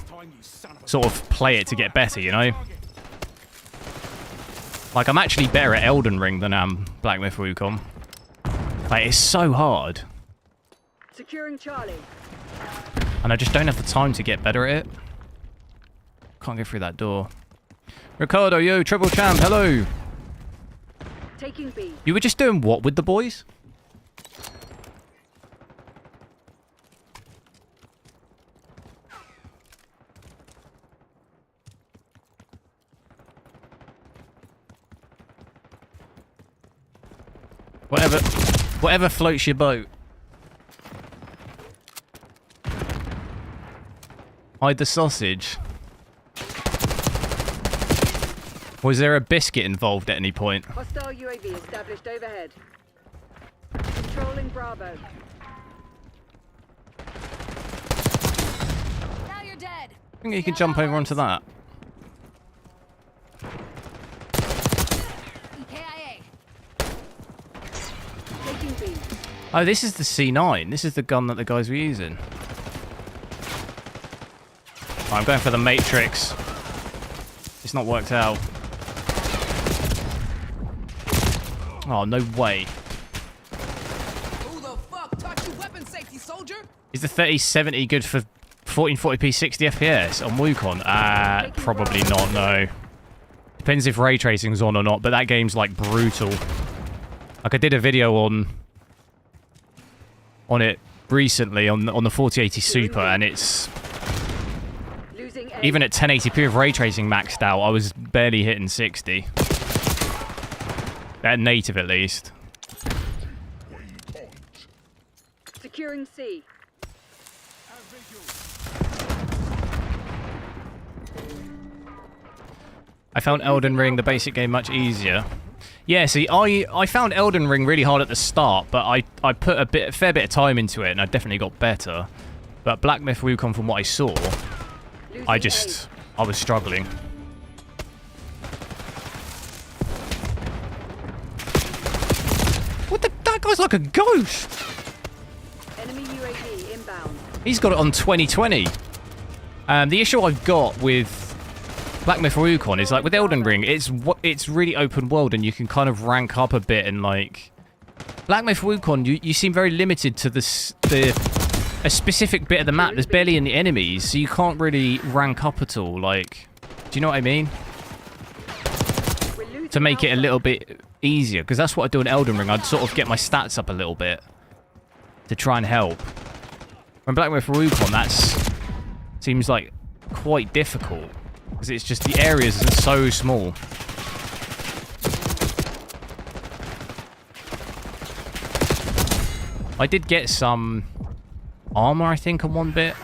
sort of play it to get better, you know? Like, I'm actually better at Elden Ring than I am Black Myth Wukong. Like, it's so hard. Securing Charlie. And I just don't have the time to get better at it. Can't go through that door. Ricardo, yo, Triple Champ, hello. Taking B. You were just doing what with the boys? Whatever floats your boat. Hide the sausage. Was there a biscuit involved at any point? Hostile UAV established overhead. Controlling Bravo. Now you're dead. I think you can jump over onto that. EKIA. Taking B. Oh, this is the C9. This is the gun that the guys were using. Oh, I'm going for the Matrix. It's not worked out. Oh, no way. Who the fuck taught you weapon safety, soldier? Is the 3070 good for 1440p 60 FPS on Wukong? Probably not, no. Depends if ray tracing's on or not, but that game's like brutal. Like I did a video on it recently on the 4080 Super, and it's Losing A. even at 1080p with ray tracing maxed out, I was barely hitting 60. At native at least. Securing C. I found Elden Ring, the basic game, much easier. Yeah, see, I found Elden Ring really hard at the start, but I put a fair bit of time into it, and I definitely got better. But Black Myth Wukong, from what I saw, I was struggling. What the? That guy's like a ghost! Enemy UAV inbound. He's got it on 2020. The issue I've got with Black Myth Wukong is like with Elden Ring, it's really open world and you can kind of rank up a bit, and like Black Myth Wukong, you seem very limited to a specific bit of the map. There's barely any enemies, so you can't really rank up at all. Like, do you know what I mean? We're losing To make it a Alpha. little bit easier, because that's what I do in Elden Ring. I'd sort of get my stats up a little bit to try and help. When Black Myth Wukong, that's seems like quite difficult, because it's just the areas are so small. I did get some armor, I think, on one bit.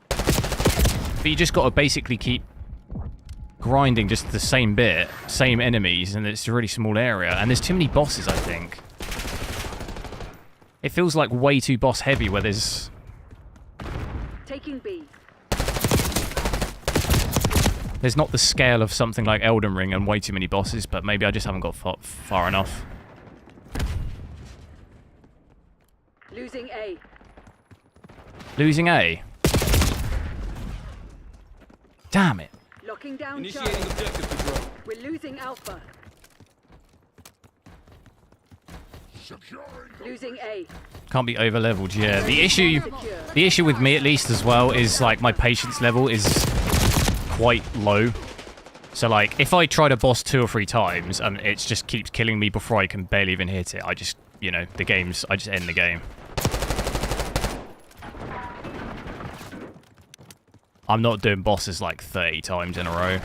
But you just got to basically keep grinding just the same bit, same enemies, and it's a really small area. And there's too many bosses, I think. It feels like way too boss heavy where there's... Taking B. There's not the scale of something like Elden Ring and way too many bosses, but maybe I just haven't got far enough. Losing A. Losing A? Damn it. Locking down Initiating Charlie. objective control. We're losing Alpha. Losing A. Can't be over leveled, yeah. The issue with me at least as well is like my patience level is quite low. So like if I try to boss 2 or 3 times and it just keeps killing me before I can barely even hit it, I just, you know, I just end the game. I'm not doing bosses like 30 times in a row.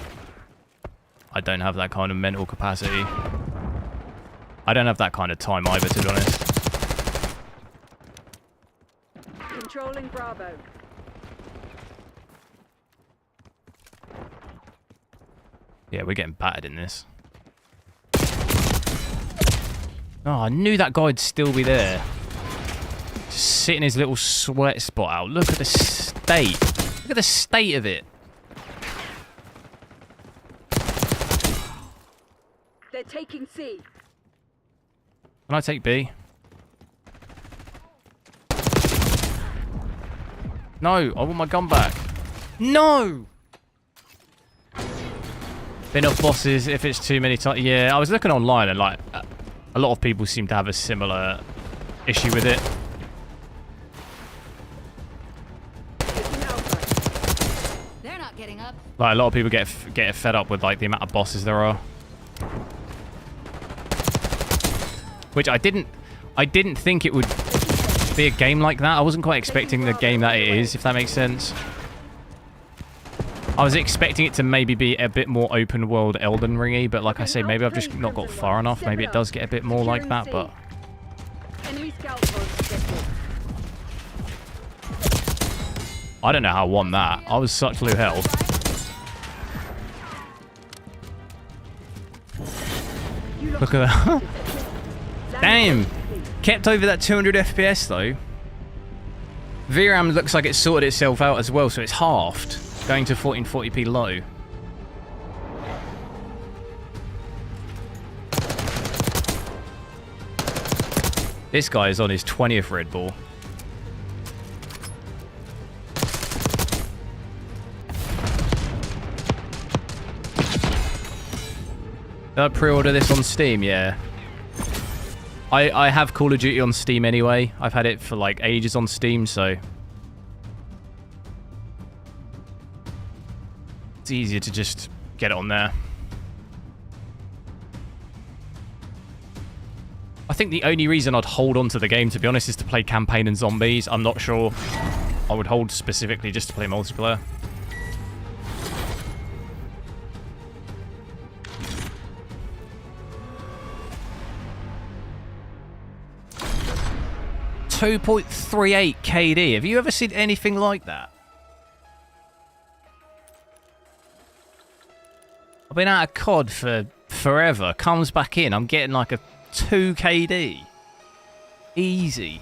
I don't have that kind of mental capacity. I don't have that kind of time either, to be honest. Controlling Bravo. Yeah, we're getting battered in this. Oh, I knew that guy'd still be there. Just sitting his little sweat spot out. Look at the state. Look at the state of it. They're taking C. Can I take B? No, I want my gun back. No! Bin off bosses if it's too many times. Yeah, I was looking online and like a lot of people seem to have a similar issue with it. They're not getting up. Like a lot of people get fed up with like the amount of bosses there are. Which I didn't think it would be a game like that. I wasn't quite expecting the game that it is, if that makes sense. I was expecting it to maybe be a bit more open world Elden Ring-y, but like I say, maybe I've just not got far enough. Maybe it does get a bit more like that, but... Enemy scout pods detected. I don't know how I won that. I was such low health. Look at that. Damn! Kept over that 200 FPS though. VRAM looks like it's sorted itself out as well, so it's halved. Going to 1440p low. This guy is on his 20th Red Bull. Did I pre-order this on Steam? Yeah. I have Call of Duty on Steam anyway. I've had it for like ages on Steam, so... it's easier to just get it on there. I think the only reason I'd hold on to the game, to be honest, is to play campaign and zombies. I'm not sure I would hold specifically just to play multiplayer. .38 KD. Have you ever seen anything like that? I've been out of COD for forever. Comes back in. I'm getting like a 2 KD. Easy.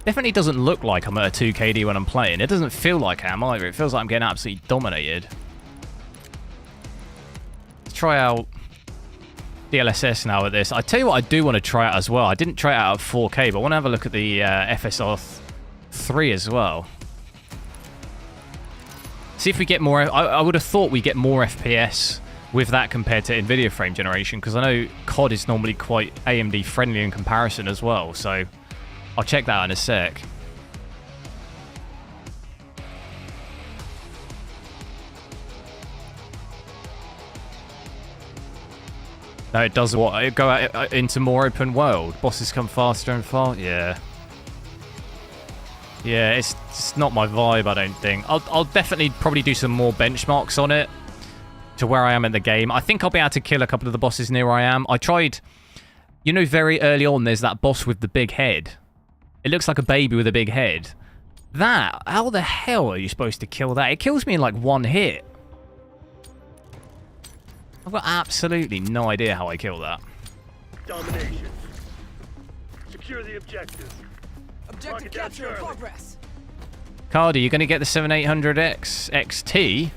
Definitely doesn't look like I'm at a 2 KD when I'm playing. It doesn't feel like I am either. It feels like I'm getting absolutely dominated. Let's try out DLSS now at this. I tell you what, I do want to try out as well. I didn't try it out at 4K, but I want to have a look at the FSR 3 as well. See if we get more... I would have thought we get more FPS with that compared to Nvidia frame generation, because I know COD is normally quite AMD friendly in comparison as well, so I'll check that out in a sec. No, it does what? It go out into more open world. Bosses come faster and faster. Yeah. Yeah, it's not my vibe, I don't think. I'll definitely probably do some more benchmarks on it to where I am in the game. I think I'll be able to kill a couple of the bosses near where I am. I tried, you know, very early on, there's that boss with the big head. It looks like a baby with a big head. That, how the hell are you supposed to kill that? It kills me in like one hit. I've got absolutely no idea how I kill that. Domination. Secure the objective. Objective Rocket down, capture in Charlie. progress. Cardi, you're going to get the 7800X XT.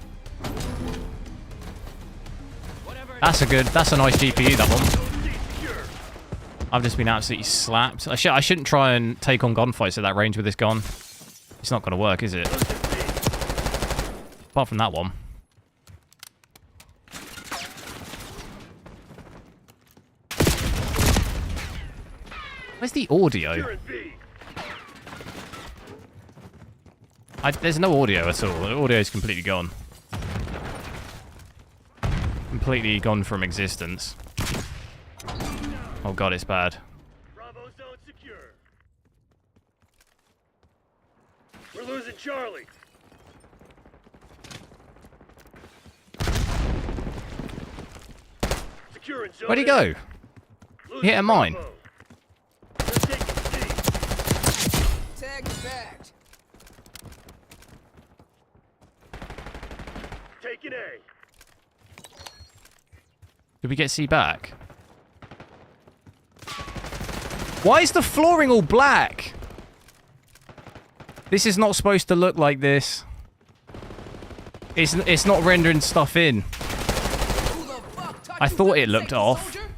That's a nice GPU, that one. Secure. I've just been absolutely slapped. I shouldn't try and take on gunfights at that range with this gun. It's not going to work, is it? Apart from that one. Where's the audio? Secure and B. There's no audio at all. The audio is completely gone. Completely gone from existence. Oh god, it's bad. Bravo zone secure. We're losing Charlie. Securing zone. Where'd he A. go? Losing He hit a mine. Bravo. They're taking C. Tag is bagged. Taking A. Did we get C back? Why is the flooring all black? This is not supposed to look like this. It's not rendering stuff in. Who the fuck touched I you, thought it fucking looked safety off. soldier?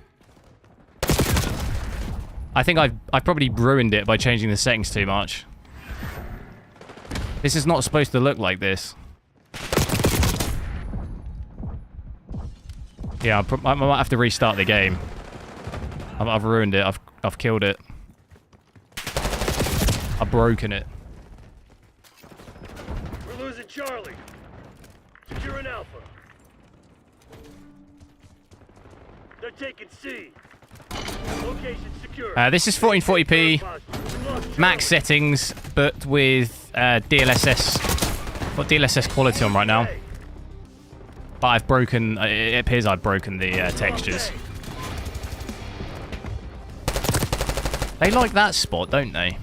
I think I probably ruined it by changing the settings too much. This is not supposed to look like this. Yeah, I might have to restart the game. I've ruined it. I've killed it. I've broken it. We're losing Charlie. Securing Alpha. They're taking C. Location secure. This is 1440p max settings, but with DLSS. Got DLSS quality on right now. But I've broken. It appears I've broken the textures. They like that spot, don't they?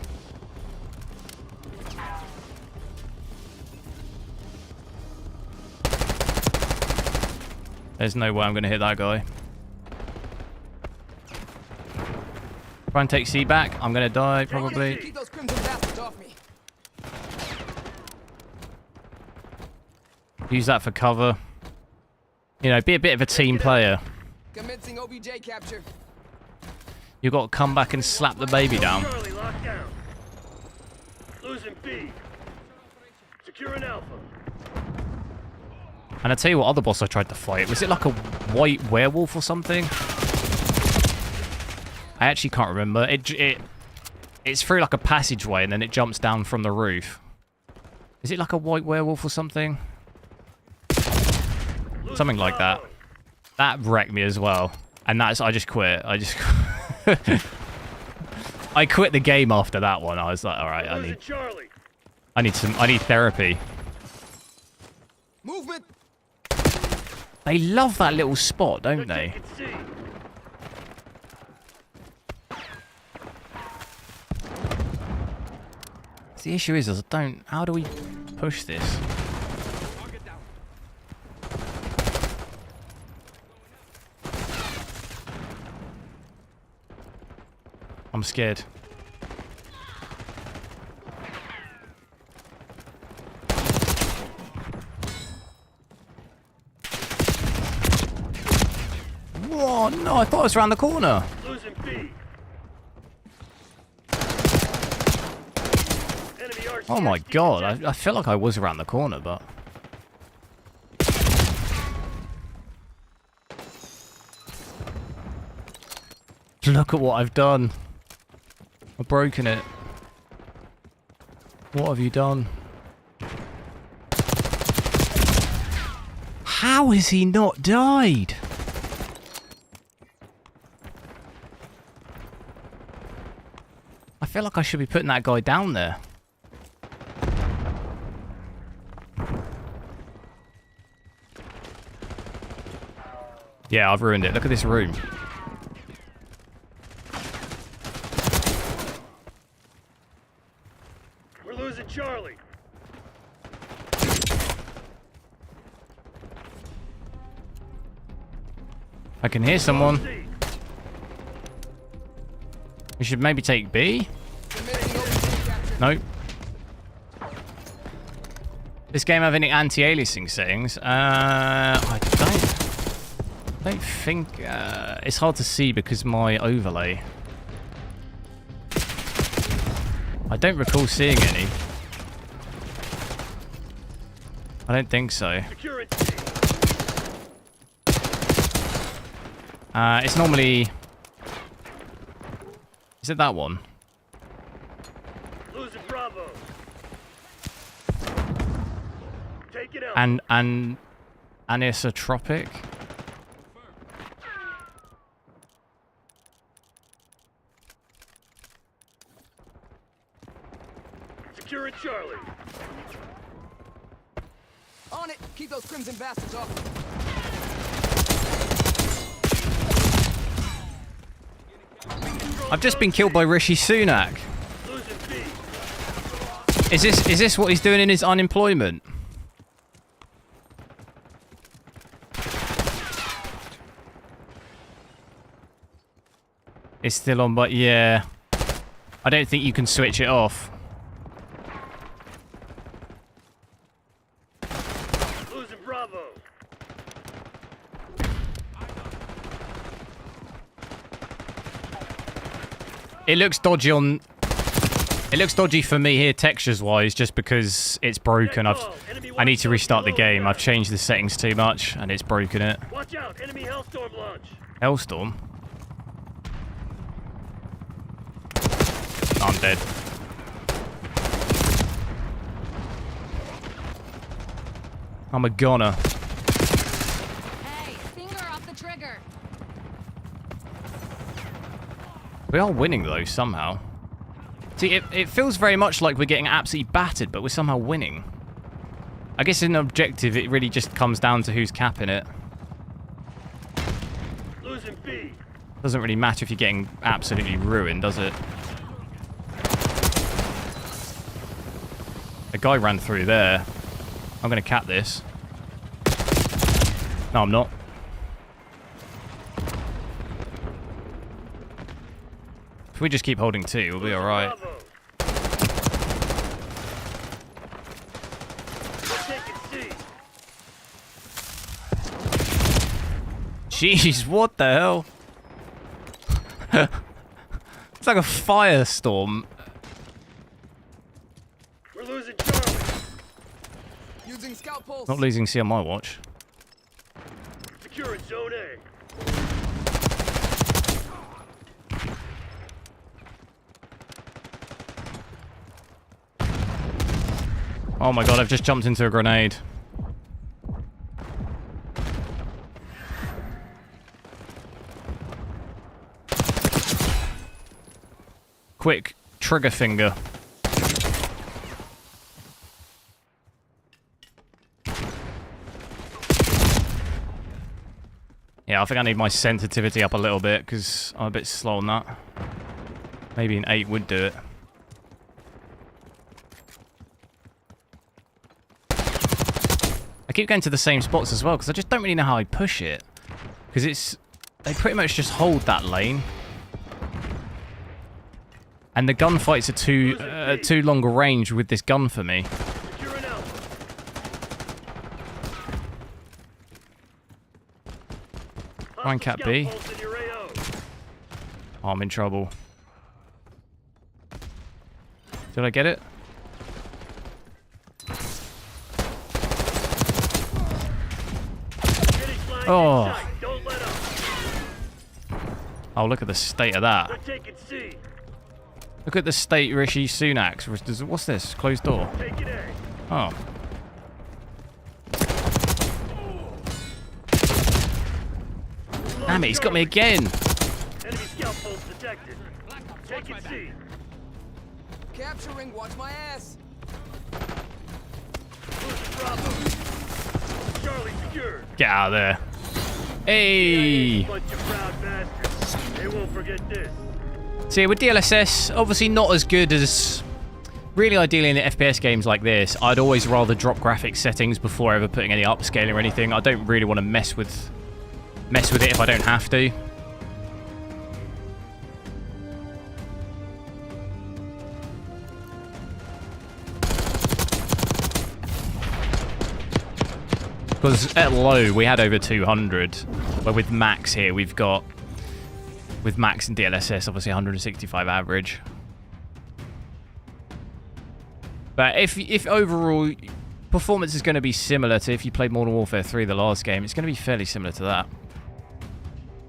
There's no way I'm going to hit that guy. Try and take C back. I'm going to die, probably. Keep those crimson bastards off me. Use that for cover. You know, be a bit of a team player. Commencing OBJ capture. You've got to come back and slap the baby down. Charlie locked down. Losing B. Securing Alpha. And I tell you what other boss I tried to fight. Was it like a white werewolf or something? I actually can't remember. It's through like a passageway and then it jumps down from the roof. Is it like a white werewolf or something? Something like that. That wrecked me as well. And I just quit. I quit the game after that one. I was like, all right, I need therapy. Movement. They love that little spot, don't they? The issue is I don't. How do we push this? I'm scared. Whoa, no, I thought it was around the corner. Losing B. Oh my god, I felt like I was around the corner, but... Look at what I've done. I've broken it. What have you done? How has he not died? feel like I should be putting that guy down there. Yeah, I've ruined it. Look at this room. We're losing Charlie. I can hear someone. C. We should maybe take B? Nope. This game have any anti-aliasing settings? I don't think... it's hard to see because my overlay. I don't recall seeing any. I don't think so. Securing C. It's normally... Is it that one? Losing Bravo. Take it out. And anisotropic? Securing Charlie. On it. Keep those crimson bastards off. I've just been killed by Rishi Sunak. Losing B. Is this what he's doing in his unemployment? It's still on, but yeah. I don't think you can switch it off. Losing Bravo. It looks dodgy on... It looks dodgy for me here textures-wise just because it's broken. I need to restart the game. I've changed the settings too much and it's broken it. Watch out, enemy Hellstorm launch. Hellstorm? I'm dead. I'm a goner. Hey, finger off the trigger. We are winning though, somehow. See, it feels very much like we're getting absolutely battered, but we're somehow winning. I guess in objective, it really just comes down to who's capping it. Losing B. Doesn't really matter if you're getting absolutely ruined, does it? A guy ran through there. I'm going to cap this. No, I'm not. If we just keep holding two, we'll be alright. Bravo. We're taking C. Jeez, what the hell? It's like a firestorm. We're losing Charlie. Using scout pulse. Not losing C on my watch. Securing Zone A. Oh my god, I've just jumped into a grenade. Quick, trigger finger. Yeah, I think I need my sensitivity up a little bit because I'm a bit slow on that. Maybe an 8 would do it. I keep going to the same spots as well because I just don't really know how I push it. Because they pretty much just hold that lane. And the gunfights are too long a range with this gun for me. Securing out. Try and cap B. Hostile scout pulse in your AO. Oh, I'm in trouble. Did I get it? Enemy flying Oh. in sight. Don't let up. Oh, look at the state of that. We're taking C. Look at the state Rishi Sunak's. What's this? Closed door. Taking A. Oh. Damn it, he's got me again. Enemy scout pulse detected. Taking C. capturing. Watch my ass. Charlie secured. Get out of there. Hey! Bunch of proud bastards. They won't forget this. So yeah, with DLSS, obviously not as good as... Really ideally in the FPS games like this, I'd always rather drop graphics settings before ever putting any upscaling or anything. I don't really want to mess with it if I don't have to. Because at low, we had over 200. But with max here, we've got... With max and DLSS, obviously 165 average. But if overall performance is going to be similar to if you played Modern Warfare 3 the last game, it's going to be fairly similar to that.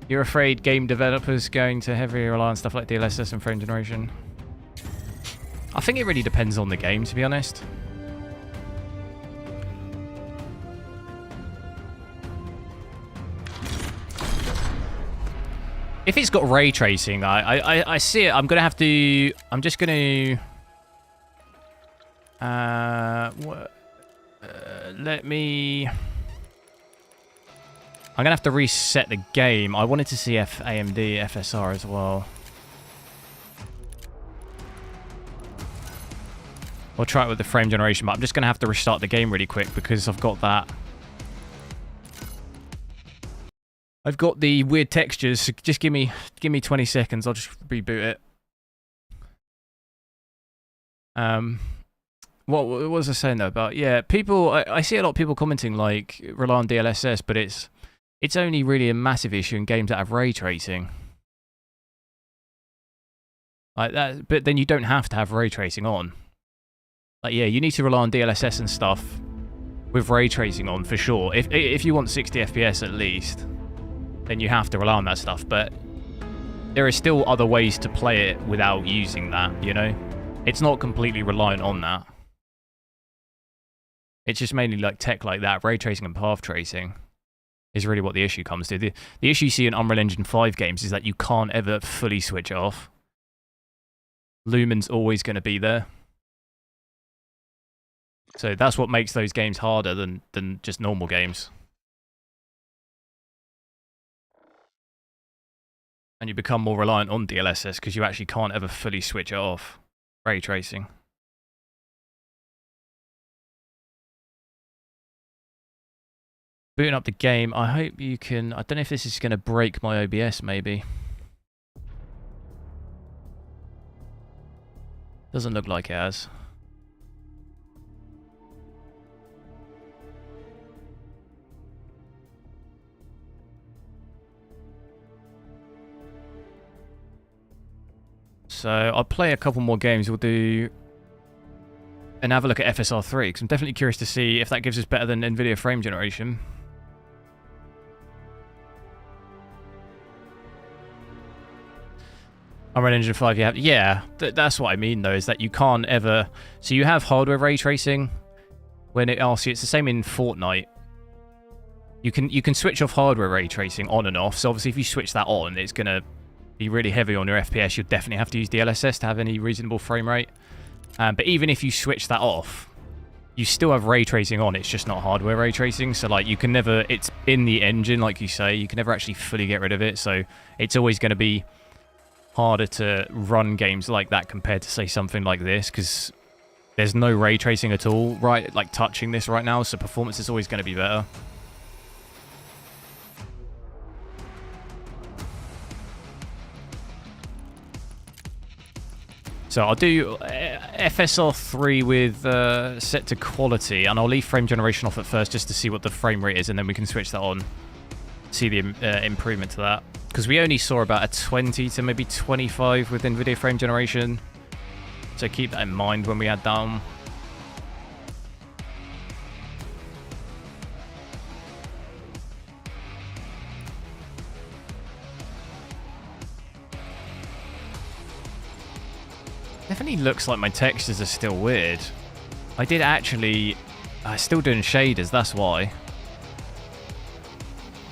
You're afraid game developers going to heavily rely on stuff like DLSS and frame generation? I think it really depends on the game, to be honest. If it's got ray tracing, I see it. I'm going to have to... I'm just going to... let me... I'm going to have to reset the game. I wanted to see AMD FSR as well. We'll try it with the frame generation, but I'm just going to have to restart the game really quick because I've got that. I've got the weird textures. So just give me 20 seconds. I'll just reboot it. What was I saying though about, yeah, people, I see a lot of people commenting like rely on DLSS, but it's only really a massive issue in games that have ray tracing. Like that, but then you don't have to have ray tracing on. Like, yeah, you need to rely on DLSS and stuff with ray tracing on for sure. If you want 60 FPS at least, then you have to rely on that stuff, but there are still other ways to play it without using that, you know? It's not completely reliant on that. It's just mainly like tech like that. Ray tracing and path tracing is really what the issue comes to. The issue you see in Unreal Engine 5 games is that you can't ever fully switch it off. Lumen's always going to be there. So that's what makes those games harder than just normal games. And you become more reliant on DLSS because you actually can't ever fully switch it off. Ray tracing. Booting up the game, I hope you can... I don't know if this is going to break my OBS, maybe. Doesn't look like it has. So I'll play a couple more games. We'll do... and have a look at FSR 3, because I'm definitely curious to see if that gives us better than Nvidia frame generation. Unreal Engine 5, yeah, that's what I mean though, is that you can't ever... So you have hardware ray tracing when it asks you, it's the same in Fortnite. You can switch off hardware ray tracing on and off, so obviously if you switch that on, it's going to be really heavy on your FPS. You'll definitely have to use DLSS to have any reasonable frame rate. But even if you switch that off, you still have ray tracing on, it's just not hardware ray tracing, so like you can never... It's in the engine, like you say, you can never actually fully get rid of it, so it's always going to be harder to run games like that compared to say something like this, because there's no ray tracing at all, right? Like touching this right now, so performance is always going to be better. So I'll do FSR 3 with set to quality, and I'll leave frame generation off at first just to see what the frame rate is, and then we can switch that on, see the improvement to that. Because we only saw about a 20 to maybe 25 with Nvidia frame generation. So keep that in mind when we add that on. Definitely looks like my textures are still weird. I did actually... I'm still doing shaders, that's why.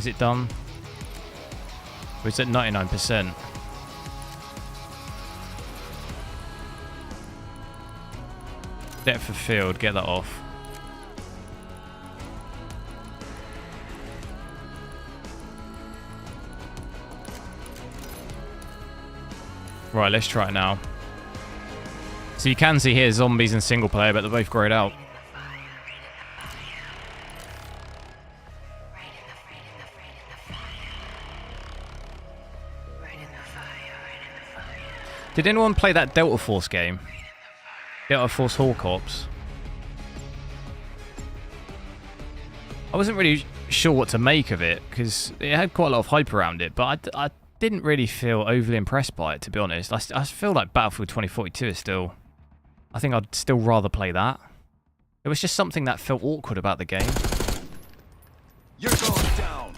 Is it done? Or is it 99%? Depth of field, get that off. Right, let's try it now. So you can see here zombies and single player, but they're both grayed out. Did anyone play that Delta Force game? Delta Force Hawk Ops? I wasn't really sure what to make of it, because it had quite a lot of hype around it, but I didn't really feel overly impressed by it, to be honest. I feel like Battlefield 2042 is still... I think I'd still rather play that. It was just something that felt awkward about the game. You're going down.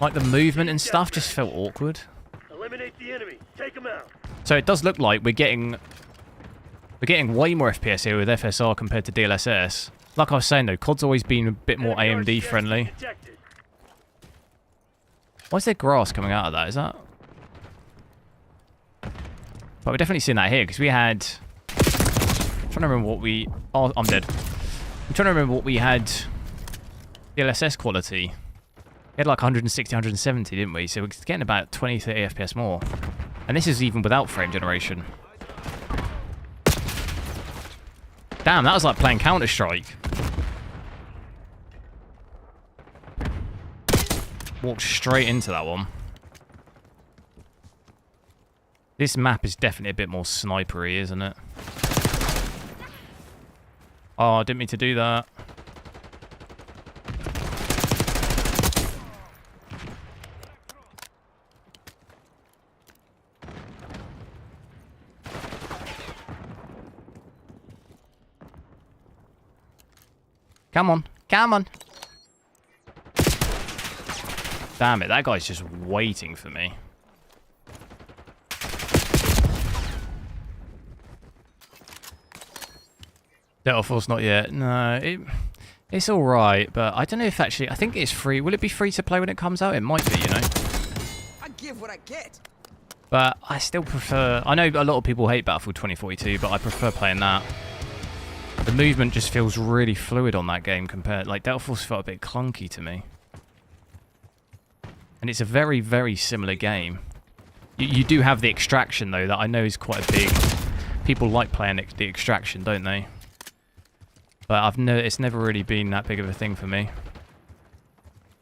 Like the movement and stuff just felt awkward. Eliminate the enemy. Take him out. So it does look like we're getting way more FPS here with FSR compared to DLSS. Like I was saying though, COD's always been a bit more AMD friendly. Why is there grass coming out of that? Is that... But we're definitely seeing that here, because we had... I'm trying to remember what we... Oh, I'm dead. I'm trying to remember what we had... DLSS quality. We had like 160, 170, didn't we? So we're getting about 20, 30 FPS more. And this is even without frame generation. Damn, that was like playing Counter-Strike. Walked straight into that one. This map is definitely a bit more snipery, isn't it? Oh, I didn't mean to do that. Come on. Come on. Damn it, that guy's just waiting for me. Delta Force not yet. No, it's alright, but I don't know if actually... I think it's free. Will it be free to play when it comes out? It might be, you know? I give what I get. But I still prefer... I know a lot of people hate Battlefield 2042, but I prefer playing that. The movement just feels really fluid on that game compared... Like, Delta Force felt a bit clunky to me. And it's a very, very similar game. You do have the extraction, though, that I know is quite a big... People like playing the extraction, don't they? But it's never really been that big of a thing for me.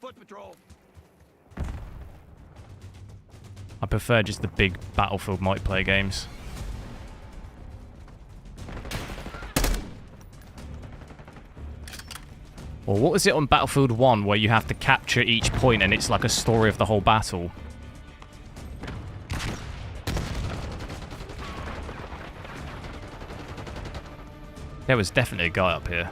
Foot patrol. I prefer just the big Battlefield multiplayer games. Or what was it on Battlefield 1 where you have to capture each point and it's like a story of the whole battle? There was definitely a guy up here.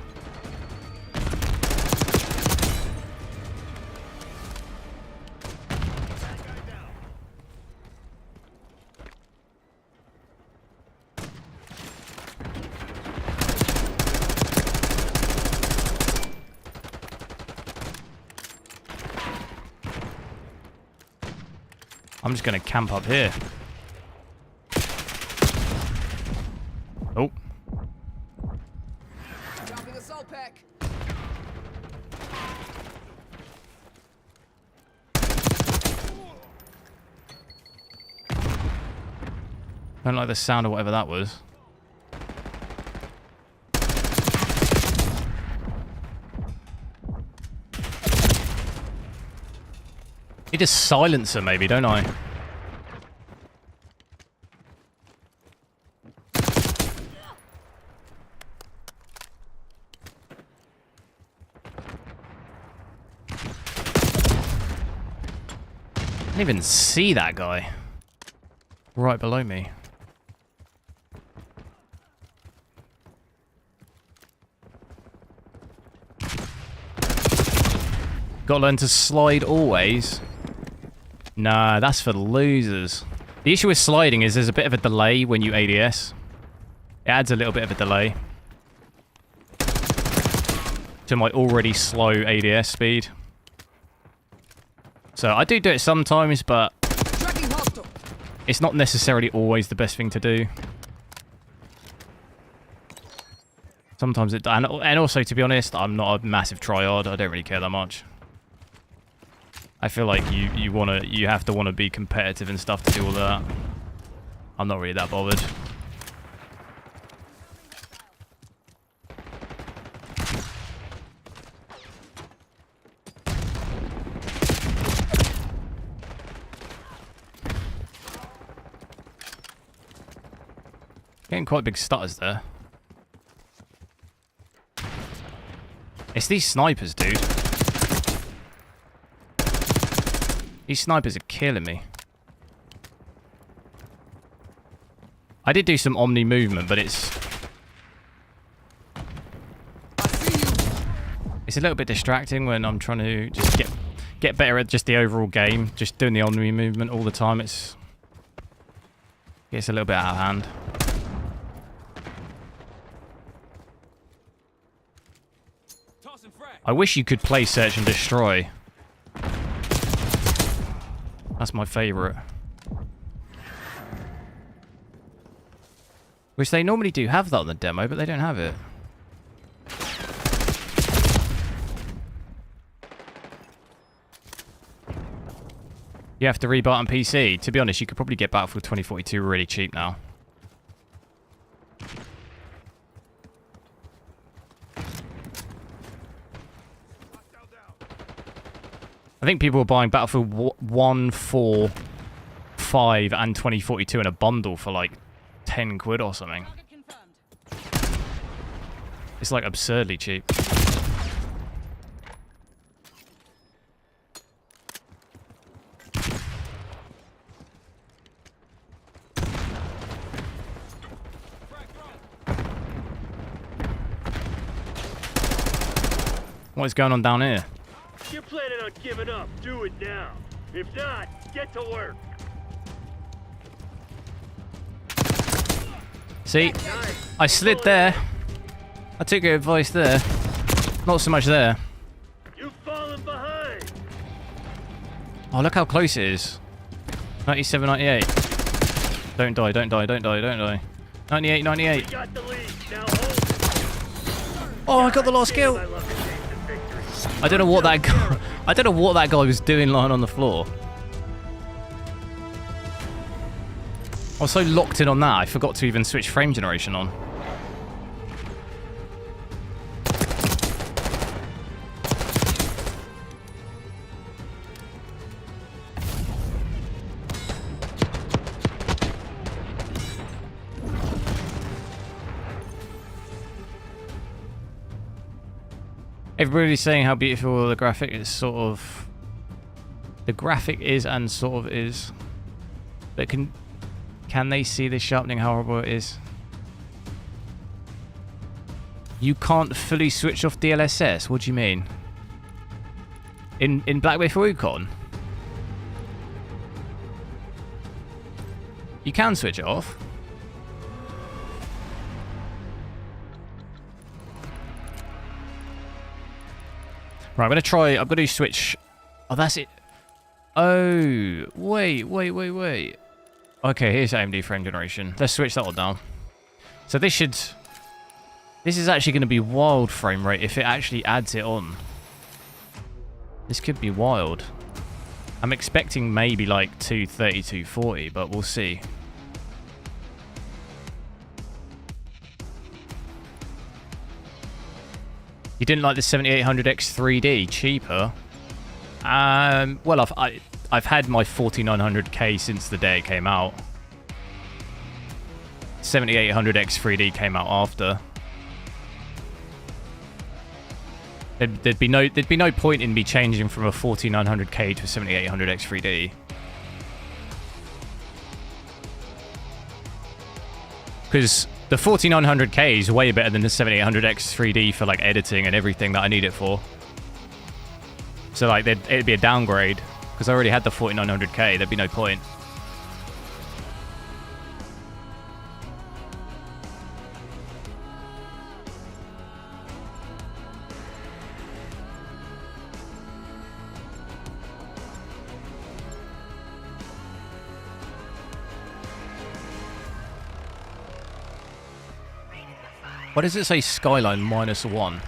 I'm just going to camp up here. Oh. Dropping assault pack. Don't like the sound of whatever that was. Need a silencer maybe, don't I? I didn't even see that guy. Right below me. Gotta learn to slide always. Nah, that's for the losers. The issue with sliding is there's a bit of a delay when you ADS. It adds a little bit of a delay to my already slow ADS speed. So I do it sometimes, but it's not necessarily always the best thing to do. Sometimes it... And also, to be honest, I'm not a massive tryhard. I don't really care that much. I feel like you have to want to be competitive and stuff to do all that. I'm not really that bothered. Getting quite big stutters there. It's these snipers, dude. These snipers are killing me. I did do some Omnimovement, but it's a little bit distracting when I'm trying to just get better at just the overall game. Just doing the Omnimovement all the time, gets a little bit out of hand. I wish you could play Search and Destroy. That's my favourite. Which they normally do have that on the demo, but they don't have it. You have to reboot on PC. To be honest, you could probably get Battlefield 2042 really cheap now. I think people were buying Battlefield 1, 4, 5, and 2042 in a bundle for like 10 quid or something. It's like absurdly cheap. What is going on down here? You're planning on giving up. Do it now. If not, get to work. See? I slid there. I took your advice there. Not so much there. You've fallen behind. Oh, look how close it is. 97, 98. Don't die, don't die, don't die, don't die. 98, 98. You got the lead. Now hold it. Oh, I got the last kill. I love the taste of victory. I don't know what that guy... I don't know what that guy was doing lying on the floor. I was so locked in on that, I forgot to even switch frame generation on. Everybody's saying how beautiful the graphic is, sort of. The graphic is and sort of is. But can they see the sharpening, how horrible it is? You can't fully switch off DLSS? What do you mean? In Black Myth Wukong? You can switch it off. Right, I'm going to switch... Oh, that's it. Oh, wait. Okay, here's AMD frame generation. Let's switch that one down. So this should... This is actually going to be wild frame rate if it actually adds it on. This could be wild. I'm expecting maybe like 230, 240, but we'll see. You didn't like the 7800X 3D? Cheaper? Well, I've had my 4900K since the day it came out. 7800X 3D came out after. There'd be no point in me changing from a 4900K to a 7800X 3D. Because the 4900K is way better than the 7800X 3D for like editing and everything that I need it for. So like it'd be a downgrade because I already had the 4900K. There'd be no point. Why does it say Skyline -1?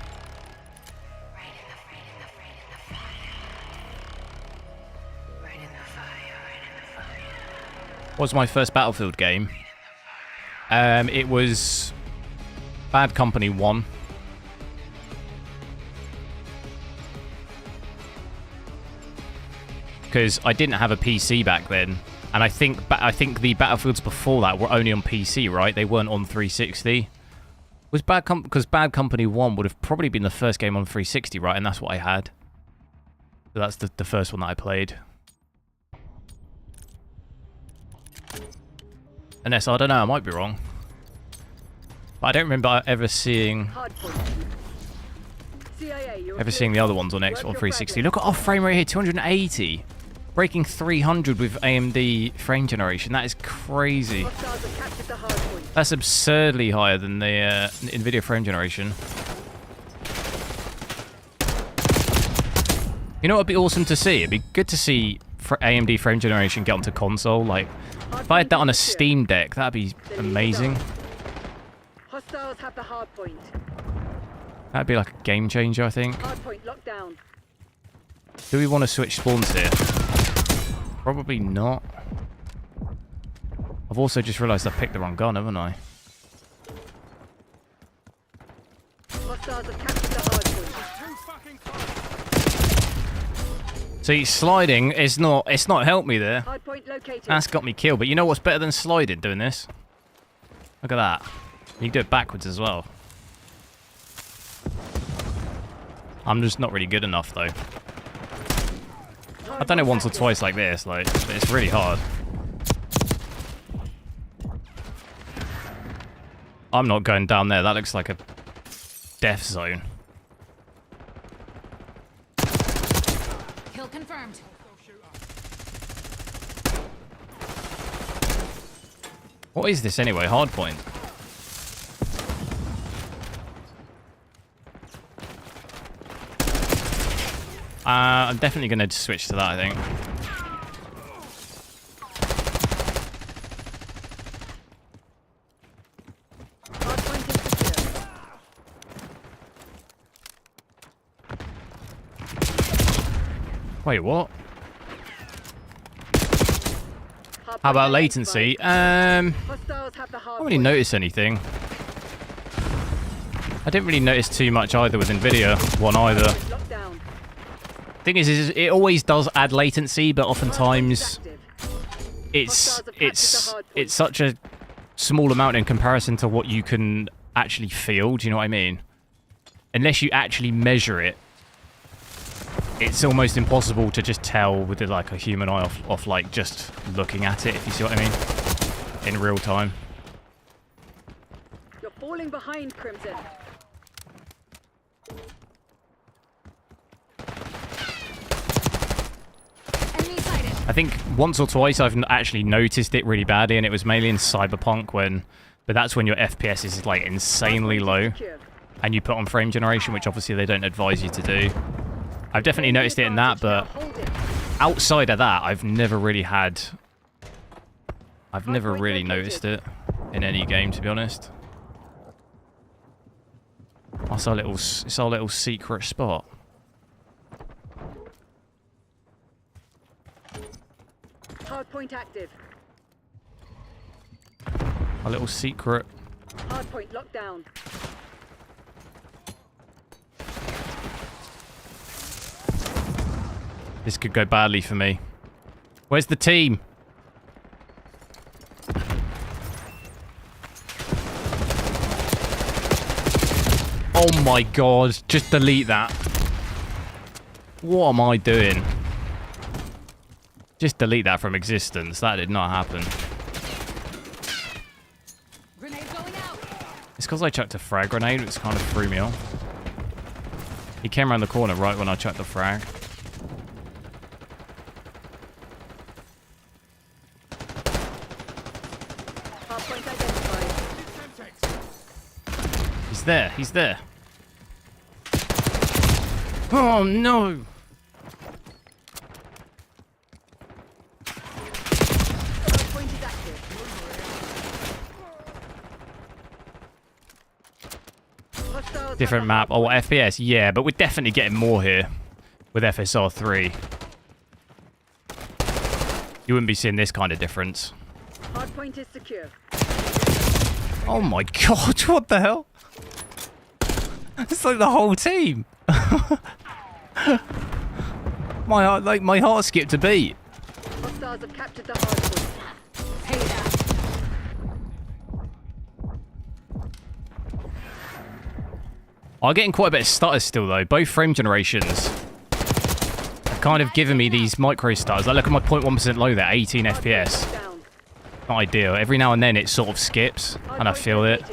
What was my first Battlefield game? It was Bad Company 1. Because I didn't have a PC back then, and I think the Battlefields before that were only on PC, right? They weren't on 360. Was because Bad Company 1 would have probably been the first game on 360, right? And that's what I had. So that's the first one that I played. Unless, I don't know, I might be wrong. But I don't remember ever seeing the other ones on 360. Look at our frame rate here, 280. Breaking 300 with AMD frame generation. That is crazy. That's absurdly higher than the Nvidia frame generation. You know what would be awesome to see? It'd be good to see AMD frame generation get onto console. Like, if I had that on a Steam Deck, that'd be amazing. Hostiles have the hard point. That'd be like a game changer, I think. Hard point locked down. Do we want to switch spawns here? Probably not. I've also just realised I picked the wrong gun, haven't I? Hostiles have captured the hard point. See, sliding is it's not helped me there. Hard point located. That's got me killed. But you know what's better than sliding doing this? Look at that. You can do it backwards as well. I'm just not really good enough though. I've done it once or twice like this, like, it's really hard. I'm not going down there, that looks like a death zone. Kill confirmed. What is this anyway? Hardpoint? I'm definitely going to switch to that, I think. Wait, what? How about latency? I don't really notice anything. I didn't really notice too much either with Nvidia one either. Thing is it always does add latency, but oftentimes it's such a small amount in comparison to what you can actually feel. Do you know what I mean? Unless you actually measure it, it's almost impossible to just tell with like a human eye off like just looking at it, if you see what I mean, in real time. You're falling behind, Crimson. I think once or twice I've actually noticed it really badly, and it was mainly in Cyberpunk but that's when your FPS is like insanely low, and you put on frame generation, which obviously they don't advise you to do. I've definitely noticed it in that, but outside of that, I've never really noticed it in any game, to be honest. It's our little secret spot. Hardpoint active. A little secret. Hardpoint locked down. This could go badly for me. Where's the team? Oh my god, just delete that. What am I doing? Just delete that from existence. That did not happen. Grenade going out. It's because I chucked a frag grenade, which kind of threw me off. He came around the corner right when I chucked the frag. Hardpoint identified. He's there. He's there. Oh no! Different map. Oh, what, FPS? Yeah, but we're definitely getting more here with FSR 3. You wouldn't be seeing this kind of difference. Hardpoint is secure. Oh my god, what the hell? It's like the whole team. my heart skipped a beat. Hostiles have captured the hardpoint. Pay that. I'm getting quite a bit of stutters still though. Both frame generations have kind of given me these micro stutters. Like look at my 0.1% low there, 18 FPS. Down. Not ideal. Every now and then it sort of skips and I feel it.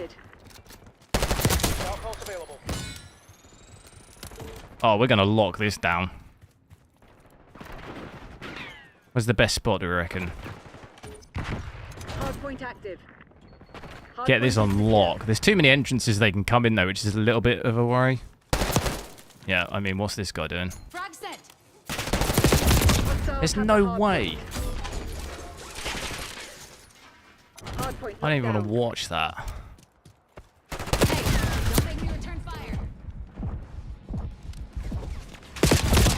Outpost available. Oh, we're gonna lock this down. Where's the best spot, do we reckon? Hardpoint active. Get this on lock. There's too many entrances they can come in though, which is a little bit of a worry. Yeah, I mean, what's this guy doing? Frag set. There's no way. I don't even want to watch that. Hey, don't make me return fire.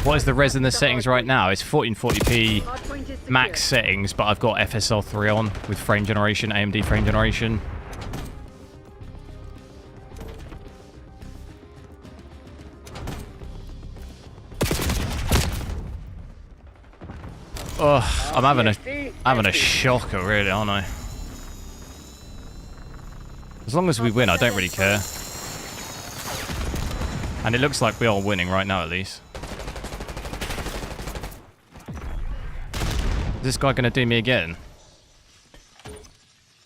What is the res in the settings right now? It's 1440p Hardpoint is secure. max settings, but I've got FSR 3 on with frame generation, AMD frame generation. Oh, I'm having a shocker, really, aren't I? As long as we win, I don't really care. And it looks like we are winning right now, at least. Is this guy going to do me again?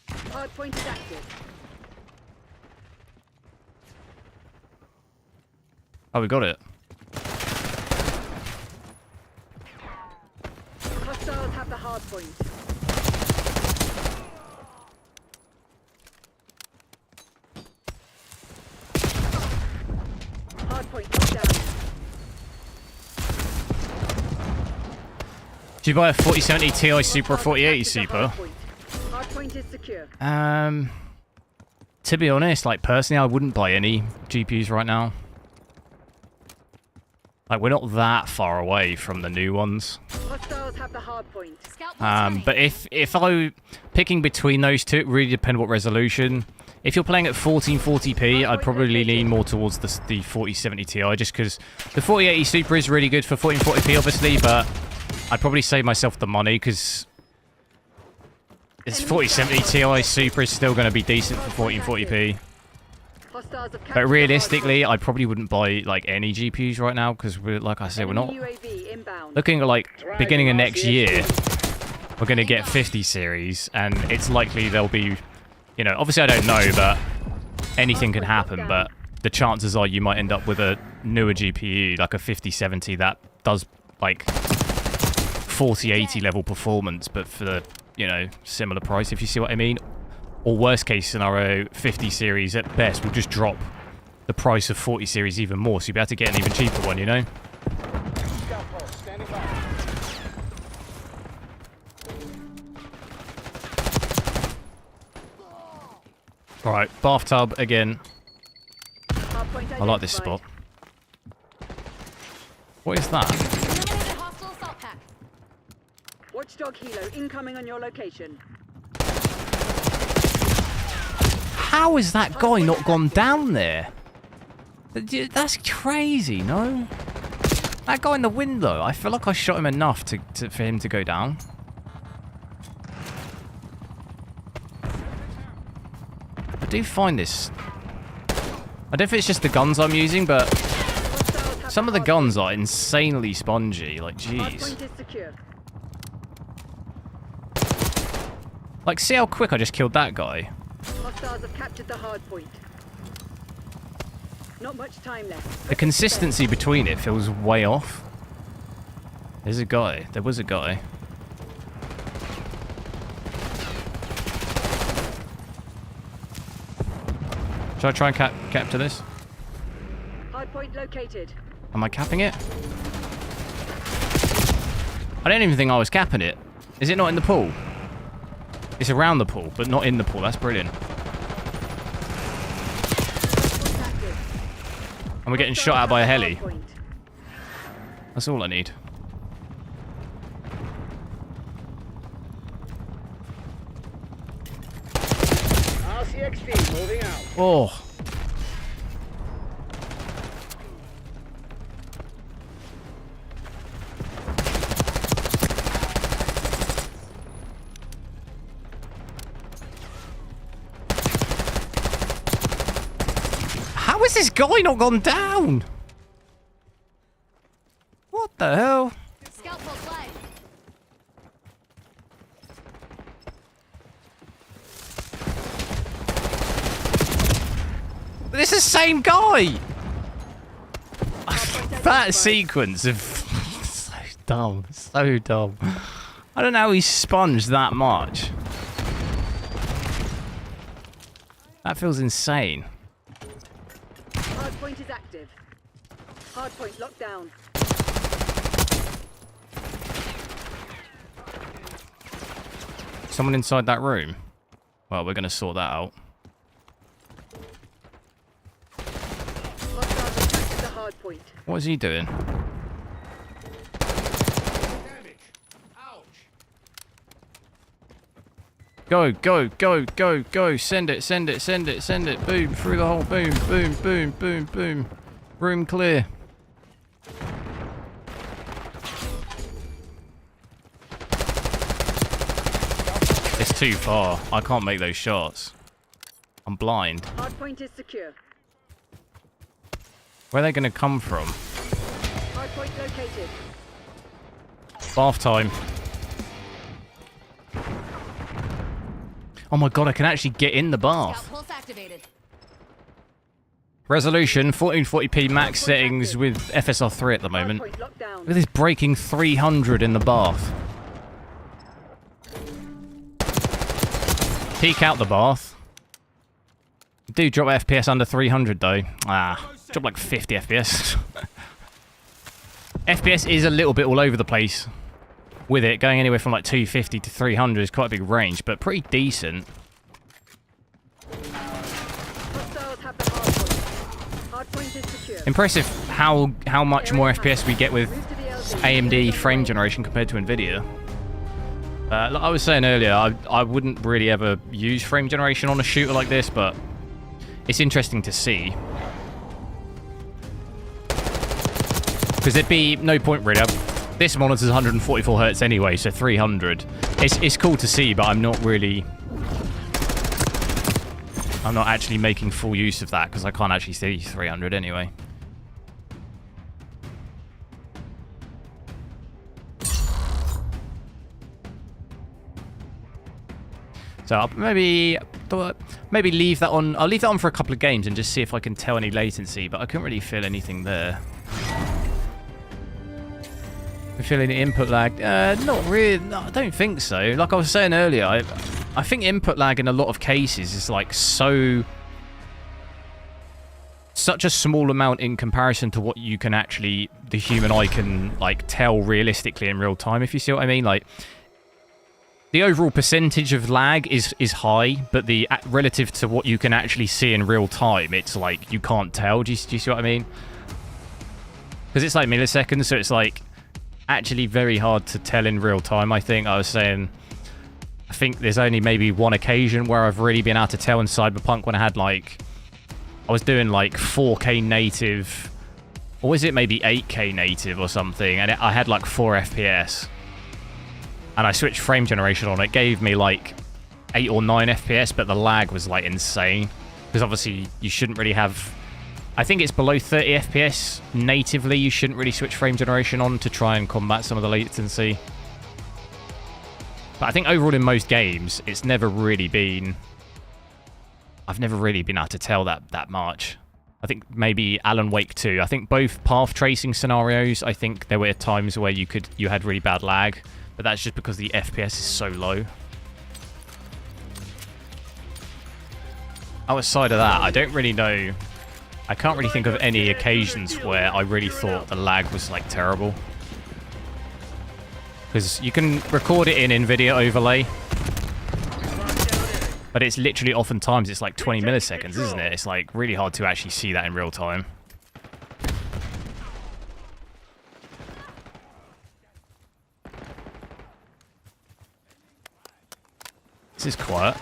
Hardpoint is active. Oh, we got it. Hostiles have the hardpoint. Hardpoint locked down. Do you buy a 4070 Ti Super or 4080 Super? Hardpoint is secure. To be honest, like personally, I wouldn't buy any GPUs right now. Like we're not that far away from the new ones. Hostiles have the hardpoint. Scout But if I picking between those two, it really depends what resolution. If you're playing at 1440p, I'd probably lean more towards the 4070 Ti, just because the 4080 Super is really good for 1440p, obviously, but I'd probably save myself the money because this 4070 Ti Super is still going to be decent for 1440p. Hostiles have captured But the realistically, I probably wouldn't buy like any GPUs right now because we're, like I said, we're not hardpoint. UAV inbound. looking at like beginning of next year. We're going to get 50 series, and it's likely there'll be, you know, obviously I don't know, but anything can happen. But the chances are you might end up with a newer GPU, like a 5070 that does like 4080 level performance, but for the, you know, similar price, if you see what I mean. Or worst case scenario, 50 series at best will just drop the price of 40 series even more, so you'll be able to get an even cheaper one, you know? Scout post standing by. Alright, bathtub again. Hardpoint I like this identified. spot. What is that? Eliminated hostile assault pack. Watchdog helo incoming on your location. How has that guy not gone down there? That's crazy, no? That guy in the window, I feel like I shot him enough for him to go down. I do find this... I don't know if it's just the guns I'm using, but Hostiles have some of the hardpoint. guns are insanely spongy. Like, jeez. Hardpoint is secure. Like, see how quick I just killed that guy? Hostiles have captured the hardpoint. Not much time left. The consistency between it feels way off. There's a guy. There was a guy. Should I try and capture this? Hardpoint located. Am I capping it? I don't even think I was capping it. Is it not in the pool? It's around the pool, but not in the pool. That's brilliant. Hardpoint active. And we're getting shot at by a heli. That's all I need. RCXD moving out. Oh. How is this guy not gone down? What the hell? Scout will play. This is the same guy! That sequence of... so dumb. So dumb. I don't know how he sponged that much. That feels insane. Hardpoint is active. Hardpoint locked down. Someone inside that room? Well, we're going to sort that out. Hostiles attacked the hardpoint. What is he doing? Go, go, go, go, go. Send it, send it, send it, send it. Boom, through the hole. Boom, boom, boom, boom, boom. Room clear. It's too far. I can't make those shots. I'm blind. Hardpoint is secure. Where are they going to come from? Hardpoint located. Bath time. Oh my god, I can actually get in the bath. Scout pulse activated. Resolution 1440p max settings with FSR3 at the moment. Hardpoint locked down. Look at this breaking 300 in the bath. Peek out the bath. Do drop FPS under 300 though. Ah, drop like 50 FPS. FPS is a little bit all over the place with it. Going anywhere from like 250 to 300 is quite a big range, but pretty decent. Hostiles have the hardpoint. Hardpoint is secure. Impressive how much more FPS we get with AMD frame generation compared to Nvidia. Like I was saying earlier, I wouldn't really ever use frame generation on a shooter like this, but it's interesting to see. Because there'd be no point really. This monitor's 144 Hz anyway, so 300. It's cool to see, but I'm not actually making full use of that because I can't actually see 300 anyway. So I'll maybe leave that on. I'll leave that on for a couple of games and just see if I can tell any latency, but I couldn't really feel anything there. I feel any input lag? Not really. No, I don't think so. Like I was saying earlier, I think input lag in a lot of cases is like such a small amount in comparison to what you can actually, the human eye can like tell realistically in real time, if you see what I mean. Like the overall percentage of lag is high, but the relative to what you can actually see in real time, it's like you can't tell. Do you see what I mean? Because it's like milliseconds, so it's like actually very hard to tell in real time. I think I think there's only maybe one occasion where I've really been able to tell in Cyberpunk when I had like, I was doing like 4K native, or was it maybe 8K native or something, and I had like 4 FPS. And I switched frame generation on. It gave me like 8 or 9 FPS, but the lag was like insane. Because obviously you shouldn't really have... I think it's below 30 FPS natively. You shouldn't really switch frame generation on to try and combat some of the latency. But I think overall in most games, it's never really been... I've never really been able to tell that much. I think maybe Alan Wake 2. I think both path tracing scenarios, I think there were times where you had really bad lag. But that's just because the FPS is so low. Outside of that, I don't really know. I can't really think of any occasions where I really thought the lag was like terrible. Because you can record it in Nvidia overlay. But it's literally oftentimes it's like 20 milliseconds, isn't it? It's like really hard to actually see that in real time. This is quiet.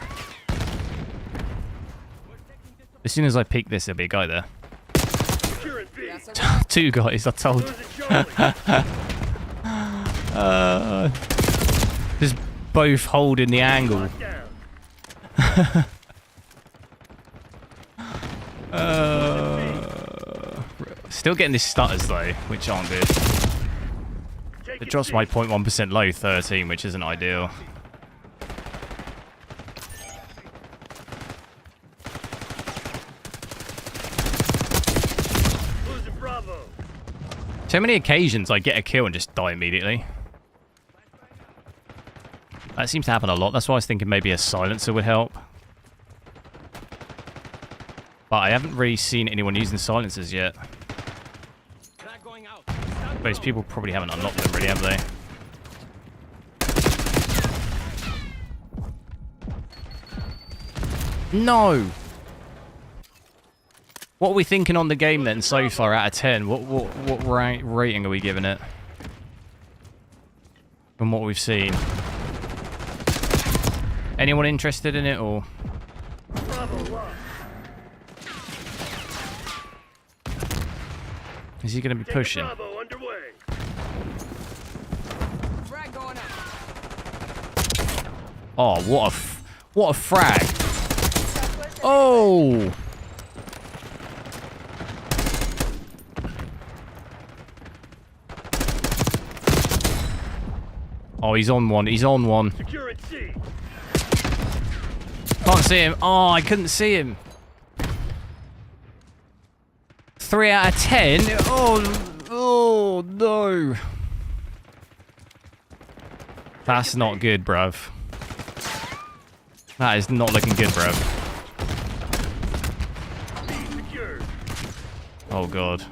As soon as I peek this, there'll be a guy there. Securing B. Two guys, I told. Losing Charlie. Just both holding the angle. Down. Still getting these stutters though, which aren't good. Take It drops C. my 0.1% low 13, which isn't ideal. Losing Bravo. So many occasions I get a kill and just die immediately. That seems to happen a lot. That's why I was thinking maybe a silencer would help. But I haven't really seen anyone using silencers yet. Most people probably haven't unlocked them really, have they? No! What are we thinking on the game then so far out of 10? What rating are we giving it? From what we've seen. Anyone interested in it or? Bravo lost. Is he going to be pushing? Bravo underway. Frag going up. Oh, what a frag! Oh! Oh, he's on one. He's on one. Securing C. Can't see him. Oh, I couldn't see him. 3 out of 10. Oh no. That's not good, bruv. That is not looking good, bruv. B secured. Oh god.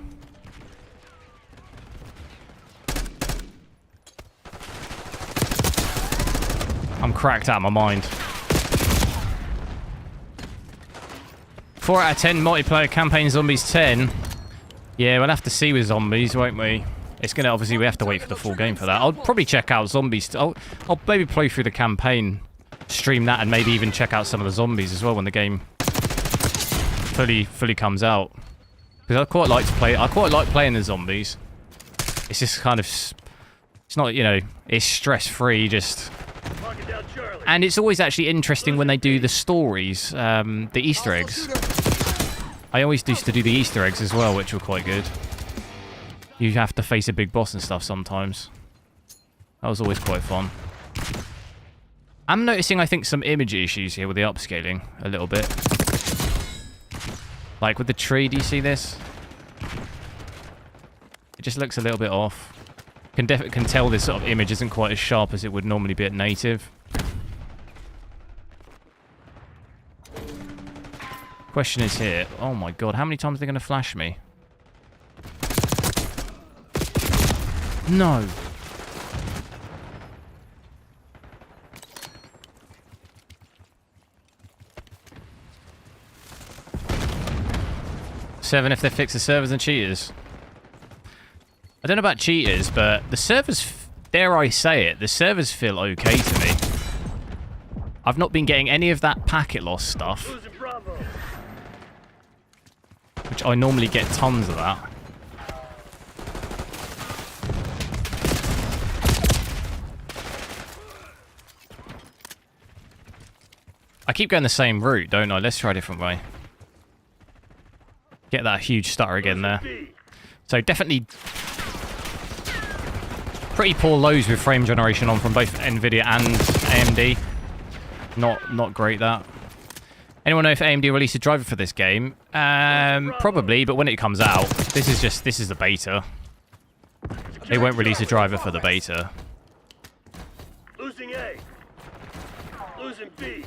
I'm cracked out of my mind. 4 out of 10 multiplayer campaign zombies 10. Yeah, we'll have to see with zombies, won't we? It's gonna obviously we have to wait for the full game for that. I'll probably check out zombies. I'll maybe play through the campaign, stream that, and maybe even check out some of the zombies as well when the game fully comes out. Because I quite like playing the zombies. It's just kind of, it's not, you know, it's stress free, just. Locking down Charlie. And it's always actually interesting when they do the stories, the Easter eggs. I always used to do the Easter eggs as well, which were quite good. You have to face a big boss and stuff sometimes. That was always quite fun. I'm noticing, I think, some image issues here with the upscaling a little bit. Like with the tree, do you see this? It just looks a little bit off. Can tell this sort of image isn't quite as sharp as it would normally be at native. Question is here. Oh my god, how many times are they going to flash me? No. Seven if they fix the servers and cheaters. I don't know about cheaters, but the servers, dare I say it, the servers feel okay to me. I've not been getting any of that packet loss stuff, Losing Bravo. which I normally get tons of that. I keep going the same route, don't I? Let's try a different way. Get that huge stutter again there. B. So definitely pretty poor lows with frame generation on from both Nvidia and AMD. Not great that. Anyone know if AMD released a driver for this game? Probably, but when it comes out, this is the beta. They won't release a driver for the beta. Losing A. Losing B.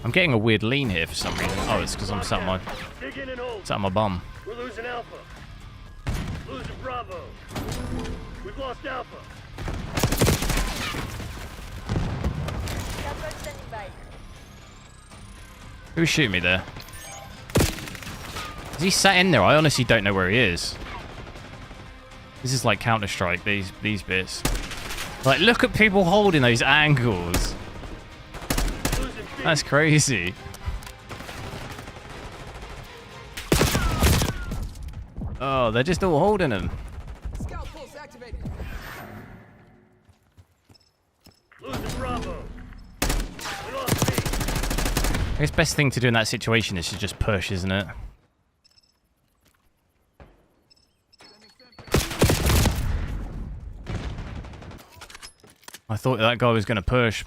I'm getting a weird lean here for some reason. Oh, it's because I'm sat on Dig in and hold. my bum. We're losing Alpha. Losing Bravo. We've lost Alpha. Who's shooting me there? Is he sat in there? I honestly don't know where he is. This is like Counter-Strike, these bits. Like, look at people holding those angles. That's crazy. Oh, they're just all holding him. Scout pulse activated. Losing Bravo. We lost B. I guess best thing to do in that situation is to just push, isn't it? I thought that guy was going to push.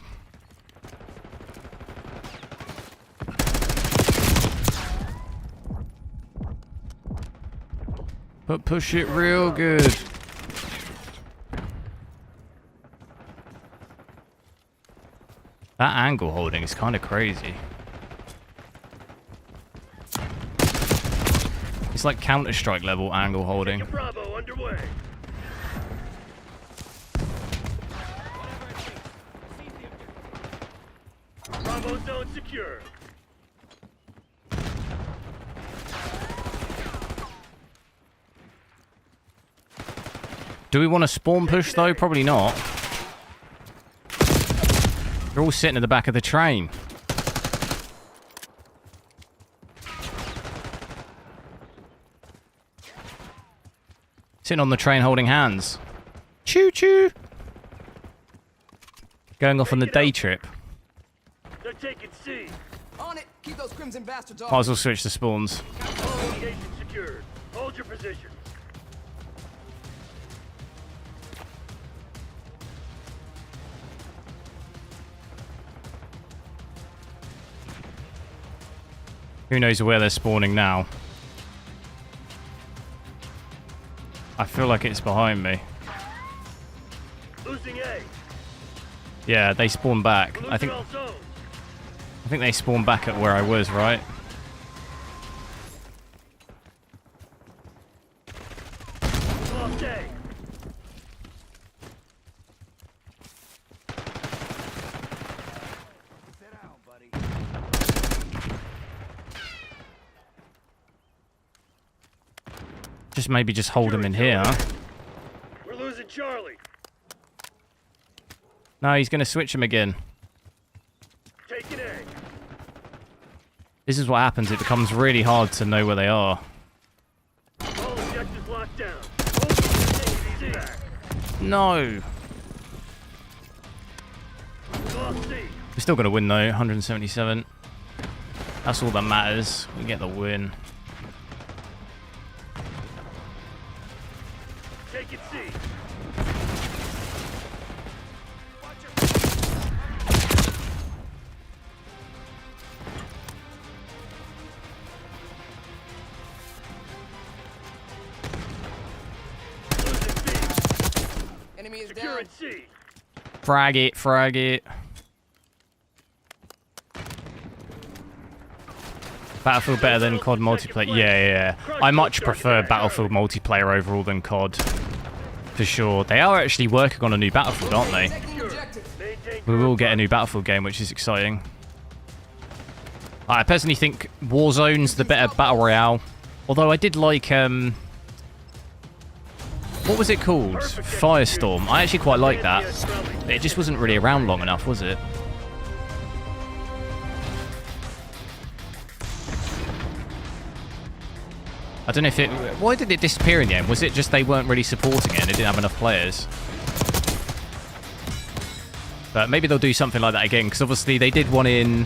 But push it real good. That angle holding is kind of crazy. It's like Counter-Strike level angle holding. Bravo underway. Bravo zone secure. Do we want to spawn push though? Probably not. They're all sitting at the back of the train. Sitting on the train holding hands. Choo choo. Going off on the day trip. They're taking C. On it. Keep those crimson bastards off. Might as well switch to spawns. All locations secured. Hold your position. Who knows where they're spawning now? I feel like it's behind me. Losing A. Yeah, they spawn back. We're I losing think all zones. they spawned back at where I was, right? Lost A. Just maybe just hold him in here. We're losing Charlie. No, he's going to switch him again. Taking A. This is what happens. It becomes really hard to know where they are. All objectives locked down. Hold your back. No. Lost C. We're still going to win though. 177. That's all that matters. We get the win. Taking C. Losing B. Enemy is down. Securing C. Frag it, frag it. Battlefield better than COD multiplayer. Yeah. I much prefer Battlefield multiplayer overall than COD. For sure. They are actually working on a new Battlefield, aren't they? Taking objective. Maintain We will get a new Battlefield game, which is exciting. I personally think Warzone's the better Battle Royale. Although I did like, what was it called? Firestorm. I actually quite like that. It just wasn't really around long enough, was it? I don't know if it... Why did it disappear in the end? Was it just they weren't really supporting it and it didn't have enough players? But maybe they'll do something like that again, because obviously they did one in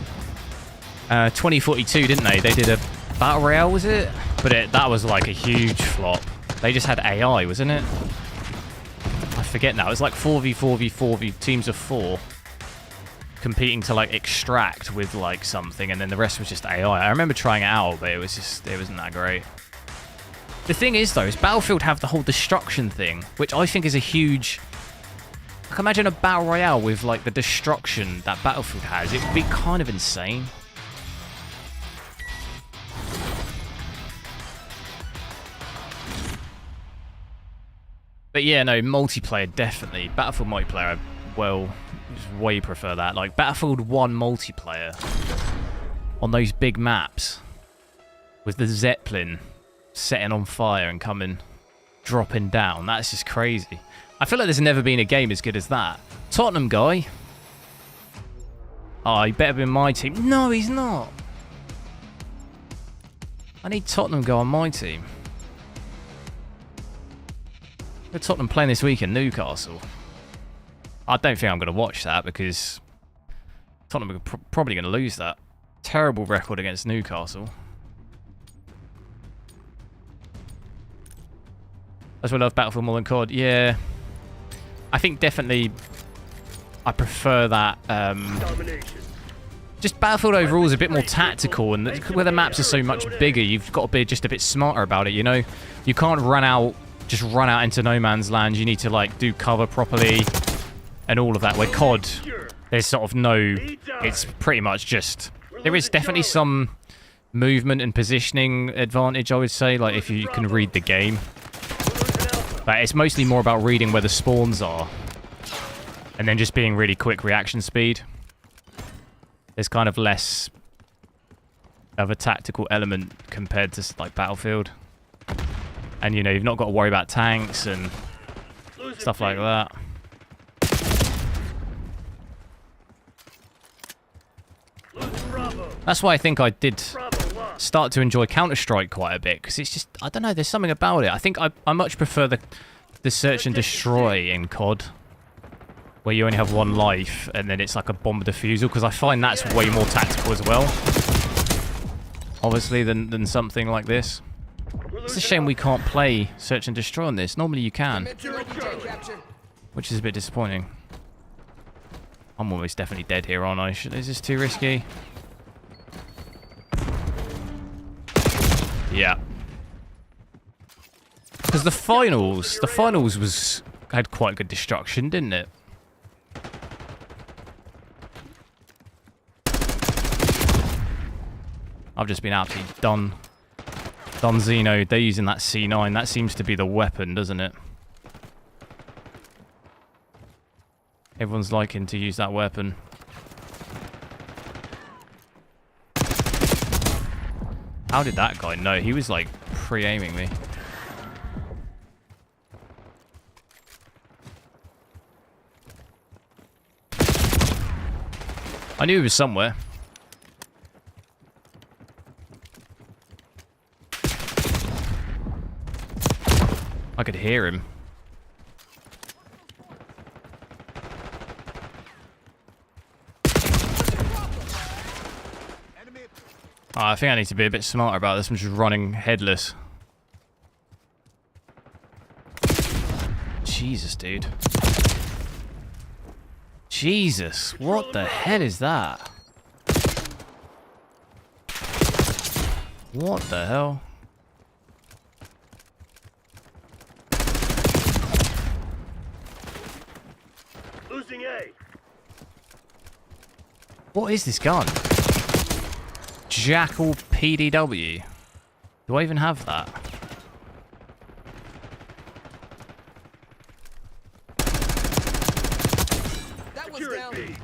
2042, didn't they? They did a Battle Royale, was it? But that was like a huge flop. They just had AI, wasn't it? I forget now. It was like 4v4v4v teams of 4 competing to like extract with like something, and then the rest was just AI. I remember trying it out, but it wasn't that great. The thing is though, is Battlefield have the whole destruction thing, which I think is a huge... I can imagine a Battle Royale with like the destruction that Battlefield has. It would be kind of insane. But yeah, no, multiplayer, definitely. Battlefield multiplayer, well, just way prefer that. Like, Battlefield 1 multiplayer on those big maps with the Zeppelin setting on fire and dropping down. That's just crazy. I feel like there's never been a game as good as that. Tottenham guy. Oh, he better be in my team. No, he's not. I need Tottenham to go on my team. We're Tottenham playing this week in Newcastle. I don't think I'm going to watch that because Tottenham are probably going to lose that. Terrible record against Newcastle. That's why I love Battlefield more than COD. Yeah. I think definitely I prefer that. Just Battlefield overall is a bit more tactical, and where the maps are so much bigger, you've got to be just a bit smarter about it, you know? You can't just run out into no man's land. You need to, like, do cover properly and all of that. Where COD, there's sort of no... It's pretty much just... There is definitely some movement and positioning advantage, I would say, like, if you can read the game. But it's mostly more about reading where the spawns are. And then just being really quick reaction speed. There's kind of less of a tactical element compared to, like, Battlefield. And, you know, you've not got to worry about tanks and stuff like that. That's why I think I did start to enjoy Counter-Strike quite a bit. Because it's just, I don't know, there's something about it. I think I much prefer the search and destroy in COD. Where you only have one life, and then it's like a bomb defusal, because I find that's way more tactical as well. Obviously, than something like this. It's a shame we can't play search and destroy on this. Normally you can. Which is a bit disappointing. I'm almost definitely dead here, aren't I? Is this too risky? Yeah. Because the finals had quite good destruction, didn't it? I've just been absolutely done. Zeno, they're using that C9. That seems to be the weapon, doesn't it? Everyone's liking to use that weapon. How did that guy know? He was like pre-aiming me. I knew he was somewhere. I could hear him. Oh, I think I need to be a bit smarter about this. I'm just running headless. Jesus, dude. Jesus, what the hell is that? What the hell? Losing A. What is this gun? Jackal PDW. Do I even have that? That was down. B.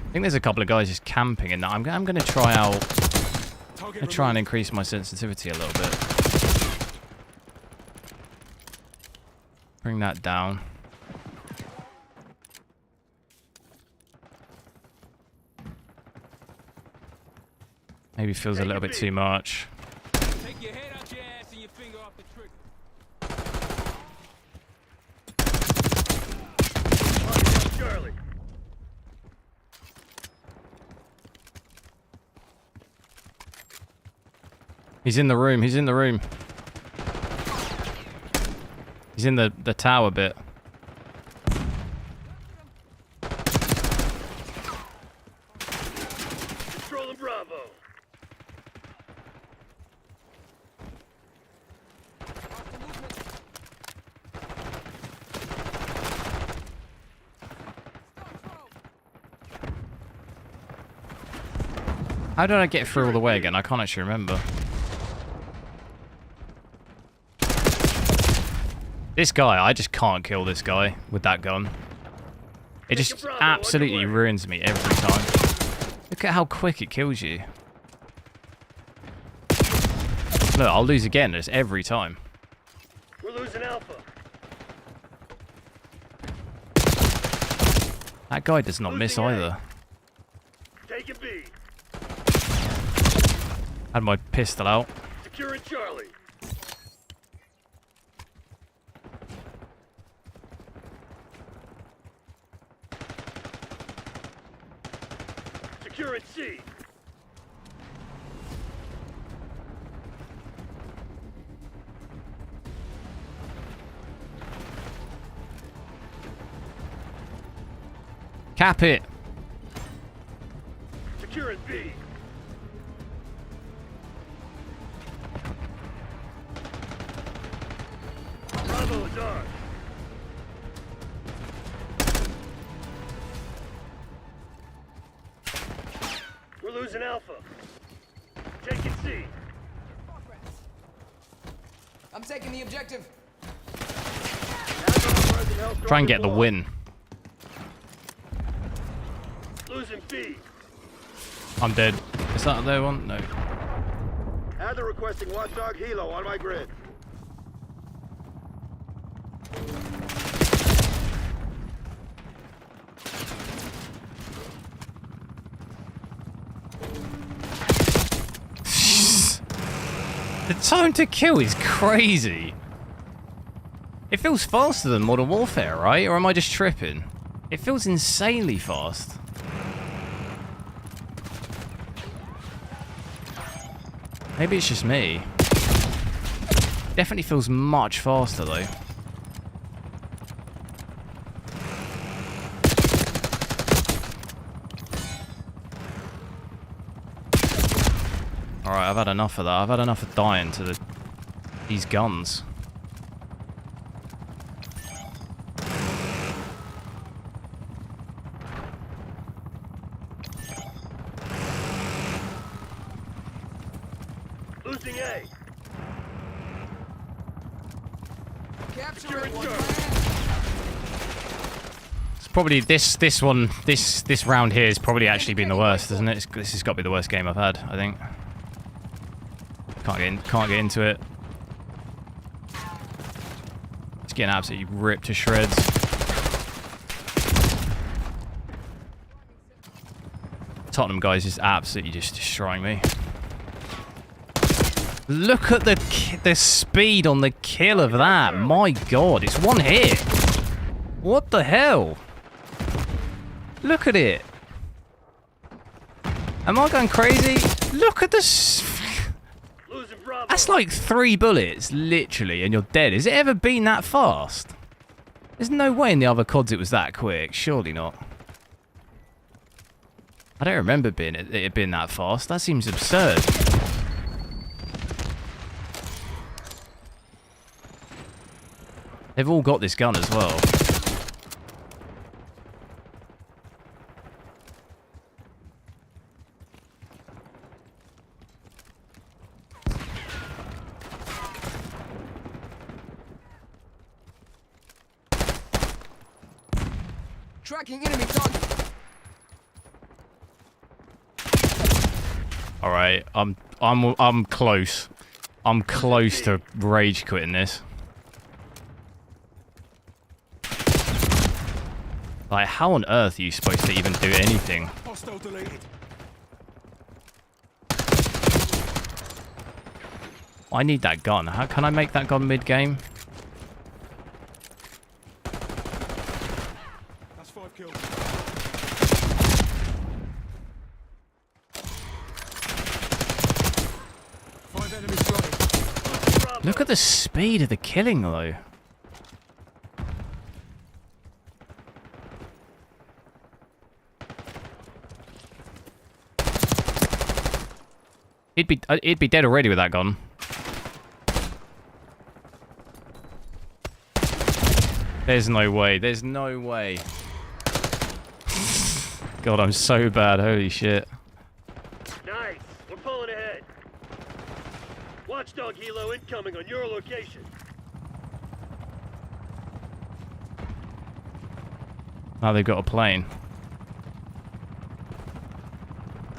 I think there's a couple of guys just camping in that. I'm going to try out... I'm going to try and increase my sensitivity a little bit. Bring that down. Maybe feels a little bit too much. Take your head out your ass and your finger off the trigger. Charlie. He's in the room. He's in the room. He's in the tower bit. Controlling Bravo. How did I get through all the way again? I can't actually remember. This guy, I just can't kill this guy with that gun. It just absolutely ruins me every time. Look at how quick it kills you. Look, I'll lose again. It's every time. We're losing Alpha. That guy does not miss Losing A. either. Taking B. Had my pistol out. Securing Charlie. Securing C. Cap it. Securing B. Bravo is ours. We're losing Alpha. Taking C. I'm taking the objective. Try and get the win. Losing B. I'm dead. Is that their one? No. Adler requesting Watchdog Helo on my grid. The time to kill is crazy. It feels faster than Modern Warfare, right? Or am I just tripping? It feels insanely fast. Maybe it's just me. Definitely feels much faster though. Alright, I've had enough of that. I've had enough of dying to these guns. Losing A. Capturing one. It's probably this one, this round here has probably actually been the worst, isn't it? This has got to be the worst game I've had, I think. Can't get into it. It's getting absolutely ripped to shreds. Tottenham guys is absolutely just destroying me. Look at the speed on the kill of that. My god, it's one hit. What the hell? Look at it. Am I going crazy? Look at this. Losing Bravo. That's like 3 bullets, literally, and you're dead. Has it ever been that fast? There's no way in the other CODs it was that quick. Surely not. I don't remember it had been that fast. That seems absurd. They've all got this gun as well. Tracking enemy target. All right, I'm close. I'm close to rage quitting this. Like, how on earth are you supposed to even do anything? Hostile deleted. I need that gun. How can I make that gun mid-game? That's 5 kills. Five enemies running. Look at the speed of the killing, though. He'd be dead already with that gun. There's no way. There's no way. God, I'm so bad. Holy shit. Nice. We're pulling ahead. Watchdog Helo incoming on your location. Now they've got a plane.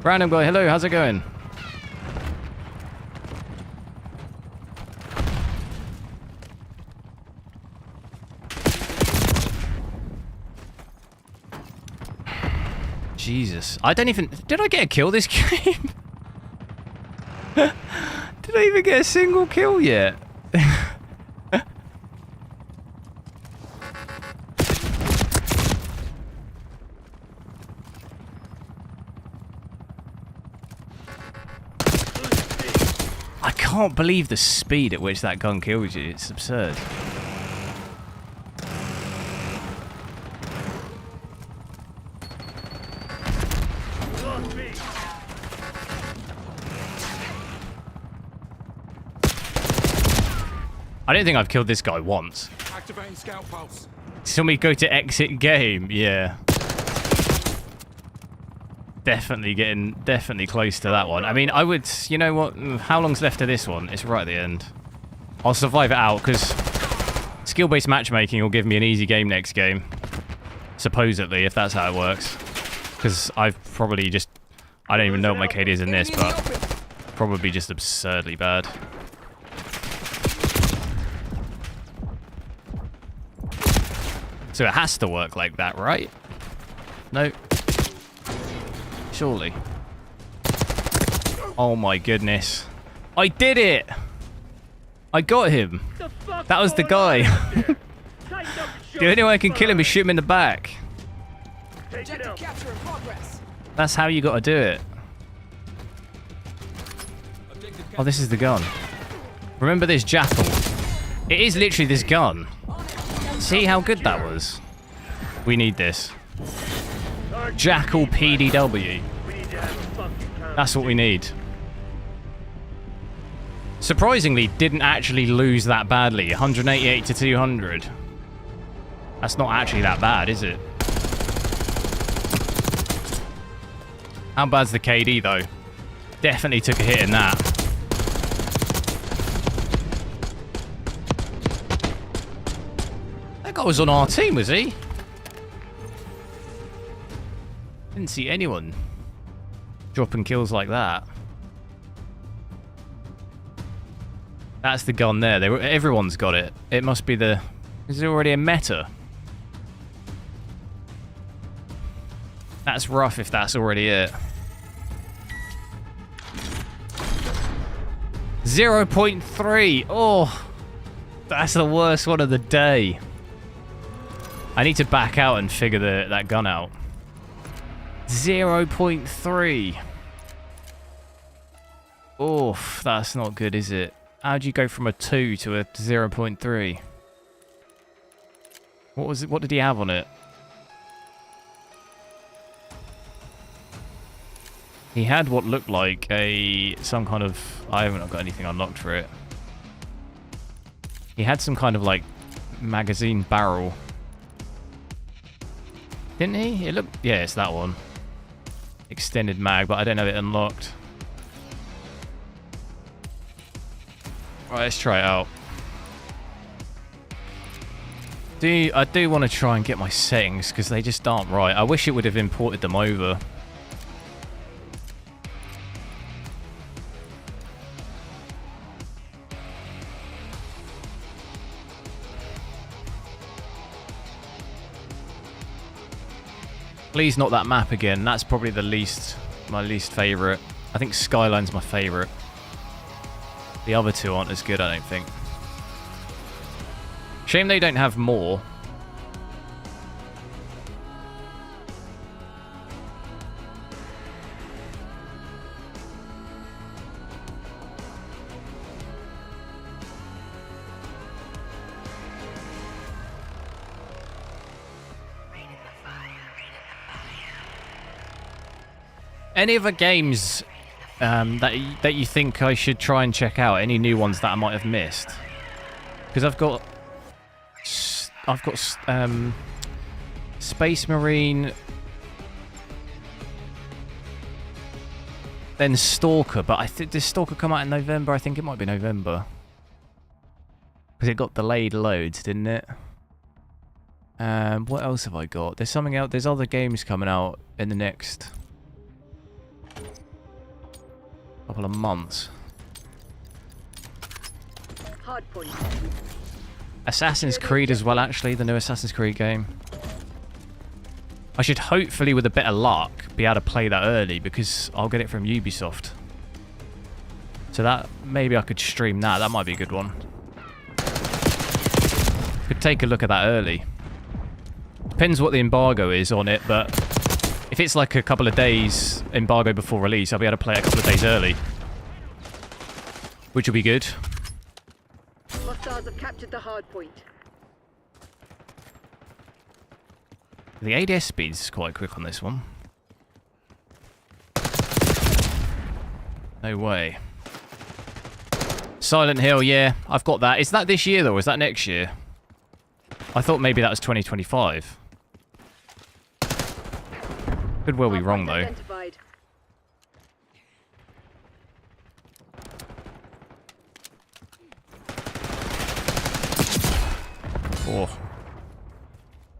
Random guy, hello, how's it going? Jesus. I don't even... Did I get a kill this game? Did I even get a single kill yet? I can't believe the speed at which that gun kills you. It's absurd. I don't think I've killed this guy once. Activating scout pulse. So we go to exit game, yeah. Definitely close to that one. I mean, I would, you know what? How long's left of this one? It's right at the end. I'll survive it out because skill-based matchmaking will give me an easy game next game. Supposedly, if that's how it works. Because I've probably just, I don't even know what my KD is in this, but probably just absurdly bad. So it has to work like that, right? No. Surely. Oh my goodness. I did it! I got him. That was the guy. The only way I can kill him is shoot him in the back. Objective capture in progress. That's how you gotta do it. Oh, this is the gun. Remember this jackal? It is literally this gun. See how good that was? We need this. Jackal PDW. That's what we need. Surprisingly, didn't actually lose that badly. 188 to 200. That's not actually that bad, is it? How bad's the KD, though? Definitely took a hit in that. That guy was on our team, was he? Didn't see anyone dropping kills like that. That's the gun there. Everyone's got it. It must be the... Is there already a meta? That's rough if that's already it. 0.3. Oh, that's the worst one of the day. I need to back out and figure that gun out. 0.3. Oof, that's not good, is it? How'd you go from a 2 to a 0.3? What was it? What did he have on it? He had what looked like some kind of... I haven't got anything unlocked for it. He had some kind of like magazine barrel. Didn't he? It looked... Yeah, it's that one. Extended mag, but I don't have it unlocked. Right, let's try it out. I do want to try and get my settings because they just aren't right. I wish it would have imported them over. Please not that map again. That's probably my least favourite. I think Skyline's my favourite. The other two aren't as good, I don't think. Shame they don't have more. Any other games that you think I should try and check out? Any new ones that I might have missed? Because I've got Space Marine, then Stalker. But I think does Stalker come out in November? I think it might be November because it got delayed loads, didn't it? What else have I got? There's something else. There's other games coming out in the next couple of months. Hardpoint. Assassin's Creed as well, actually, the new Assassin's Creed game. I should hopefully, with a bit of luck, be able to play that early because I'll get it from Ubisoft. So that, maybe I could stream that. That might be a good one. Could take a look at that early. Depends what the embargo is on it, but if it's like a couple of days embargo before release, I'll be able to play it a couple of days early. Which will be good. Hostiles have captured the hard point. The ADS speed's quite quick on this one. No way. Silent Hill, yeah, I've got that. Is that this year, though, or is that next year? I thought maybe that was 2025. Could well be wrong, though. Identified. Oh.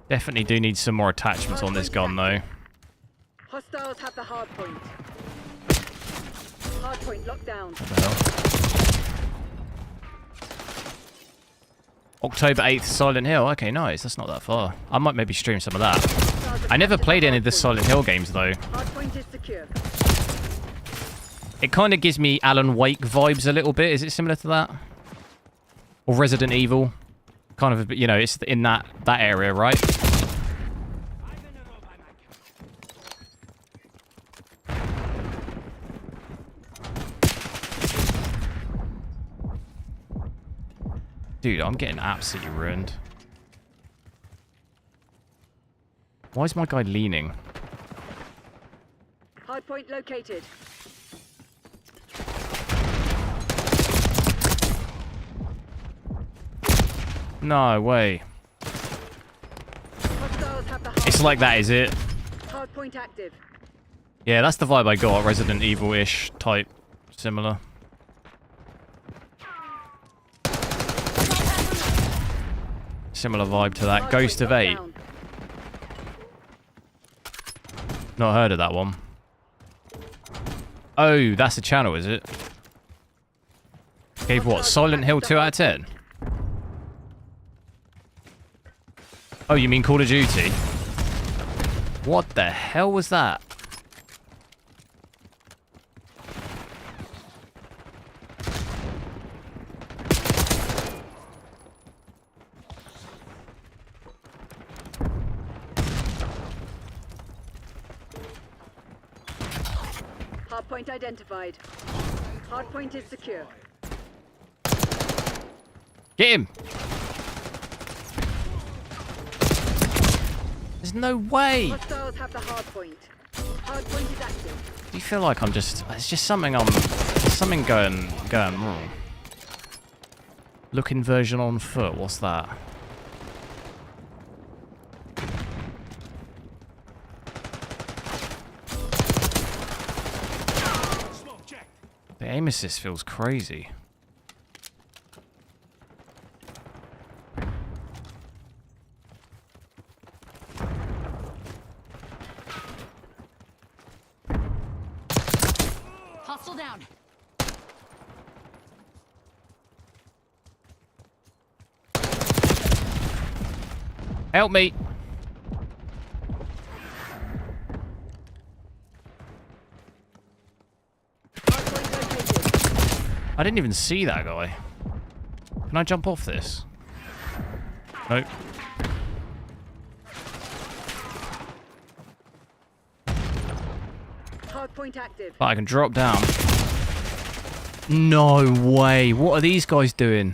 Definitely do need some more attachments on this gun, though. Hostiles have the hard point. Hard point locked down. What the hell? October 8th, Silent Hill. Okay, nice. That's not that far. I might maybe stream some of that. I never played any of the Silent Hill games, though. Hard point is secure. It kind of gives me Alan Wake vibes a little bit. Is it similar to that? Or Resident Evil? Kind of, you know, it's in that area, right? Dude, I'm getting absolutely ruined. Why is my guy leaning? Hard point located. No way. Hostiles have the hard It's like that, is it? hard point active. Yeah, that's the vibe I got. Resident Evil-ish type. Similar. Similar vibe to that. Hard Ghost point of 8. locked down. Not heard of that one. Oh, that's the channel, is it? Gave what? Silent Hill 2 out of 10? Oh, you mean Call of Duty? What the hell was that? Hard point identified. Hard point is secure. Get him! There's no way! Hostiles have the hard point. Hard point is active. Do you feel like I'm just... It's just something there's something going wrong. Look inversion on foot. What's that? The aim assist feels crazy. Hostile down. Help me! Hard point located. I didn't even see that guy. Can I jump off this? Nope. Hard point active. But I can drop down. No way. What are these guys doing?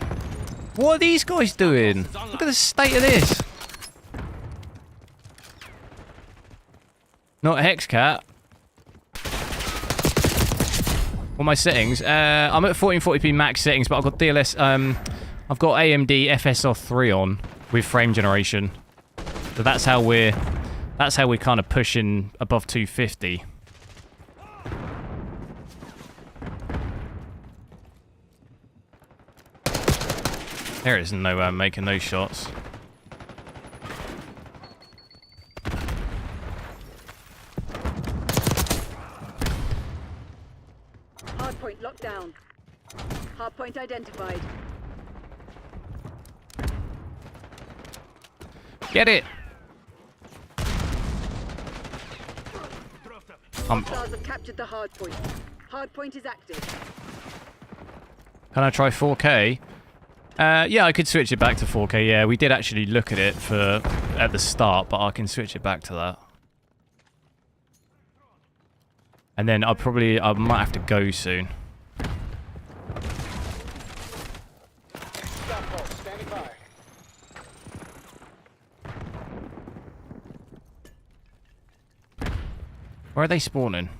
What are these guys doing? Look at the state of this. Not a Hexcat. What are my settings? I'm at 1440p max settings, but I've got I've got AMD FSR 3 on with frame generation. So that's how we're kind of pushing above 250. There is no way I'm making those shots. Hard point locked down. Hard point identified. Get it! Hostiles have captured the hard point. Hard point is active. Can I try 4K? Yeah, I could switch it back to 4K. Yeah, we did actually look at it at the start, but I can switch it back to that. And then I might have to go soon. Where are they spawning?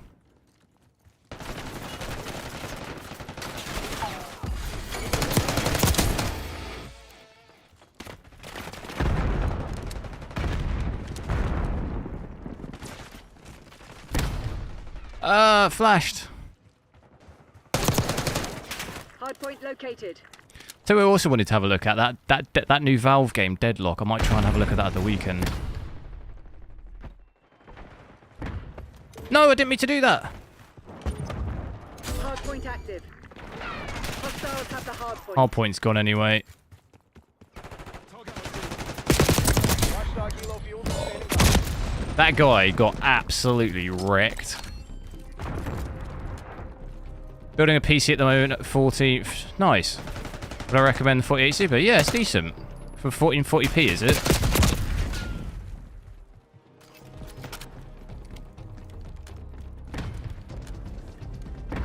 Flashed. Hardpoint located. So we also wanted to have a look at that new Valve game, Deadlock. I might try and have a look at that at the weekend. No, I didn't mean to do that. Hardpoint active. Hostiles have the hardpoint. Hardpoint's gone anyway. That guy got absolutely wrecked. Building a PC at the moment at 40. Nice. Would I recommend the 48 Super? Yeah, it's decent. For 1440p, is it?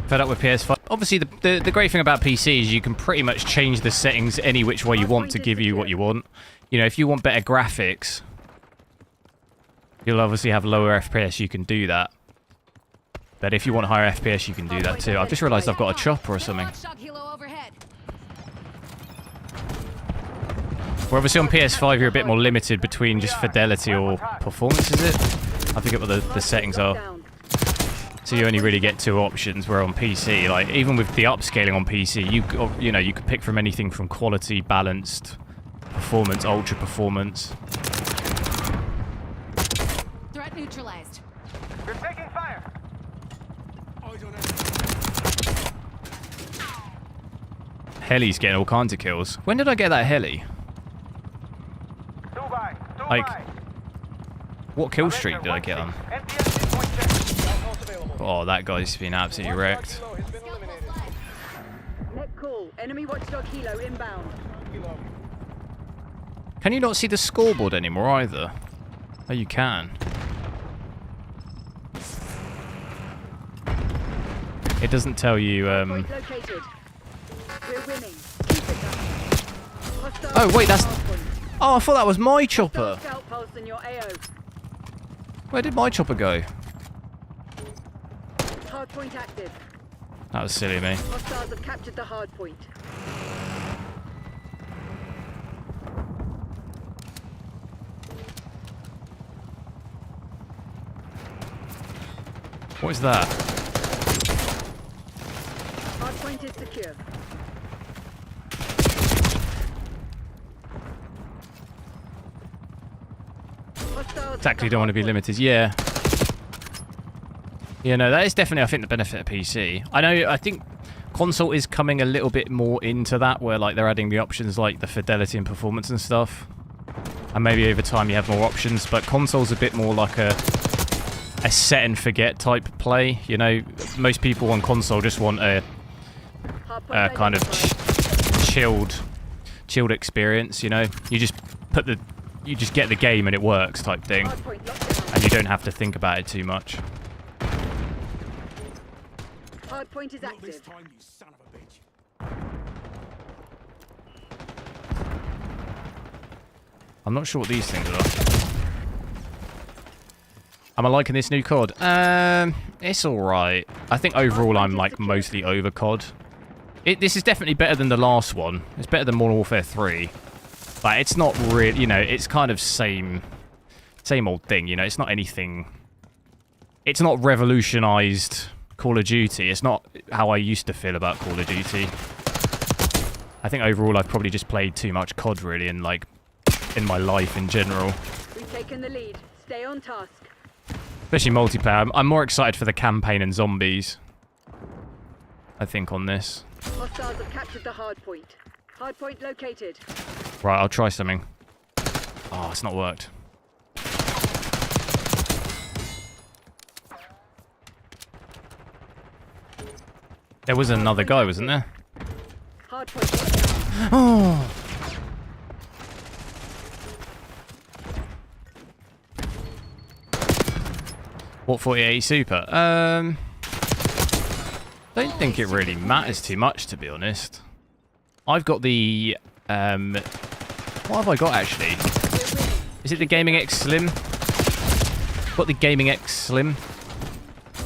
Fed up with PS5. Obviously, the great thing about PC is you can pretty much change the settings any which way you want to give you what you want. You know, if you want better graphics, you'll obviously have lower FPS, you can do that. But if you want higher FPS, you can do that too. I've just realised I've got a chopper or something. Where obviously on PS5 you're a bit more limited between just fidelity or performance, is it? I forget what the settings are. So you only really get two options, where on PC, like even with the upscaling on PC, you know, you could pick from anything from quality, balanced, performance, ultra performance. Threat neutralized. You're taking fire. Heli's getting all kinds of kills. When did I get that heli? Like, what kill streak did I get on? Oh, that guy's been absolutely wrecked. Net call. Enemy watchdog helo inbound. Can you not see the scoreboard anymore either? Oh, you can. It doesn't tell you, Point located. We're winning. Keep it up. Hostiles Oh, wait, that's... hardpoint. Oh, I thought that was my chopper. Scout pulse in your AO. Where did my chopper go? Hardpoint active. That was silly of me. Hostiles have captured the hardpoint. What is that? Hardpoint is secure. Hostiles Exactly, don't want to be limited. Yeah. Yeah, no, that is definitely, I think, the benefit of PC. I think console is coming a little bit more into that, where like they're adding the options like the fidelity and performance and stuff. And maybe over time you have more options, but console's a bit more like a set and forget type play. You know, most people on console just want a kind of chilled experience, you know. You just get the game and it works type thing. And you don't have to think about it too much. Hardpoint is active. I'm not sure what these things are. Am I liking this new COD? It's alright. I think overall I'm like mostly over COD. This is definitely better than the last one. It's better than Modern Warfare 3. But it's not really, you know, it's kind of same old thing, you know. It's not anything... It's not revolutionized Call of Duty. It's not how I used to feel about Call of Duty. I think overall I've probably just played too much COD really, and like in my life in general. We've taken the lead. Stay on task. Especially multiplayer. I'm more excited for the campaign and zombies, I think, on this. Hostiles have captured the hardpoint. Hardpoint located. Right, I'll try something. Oh, it's not worked. There was another guy, wasn't there? Hardpoint lockdown. Oh. What 48 Super? Don't think it really matters too much, to be honest. I've got the what have I got actually? Is it the Gaming X Slim? Got the Gaming X Slim.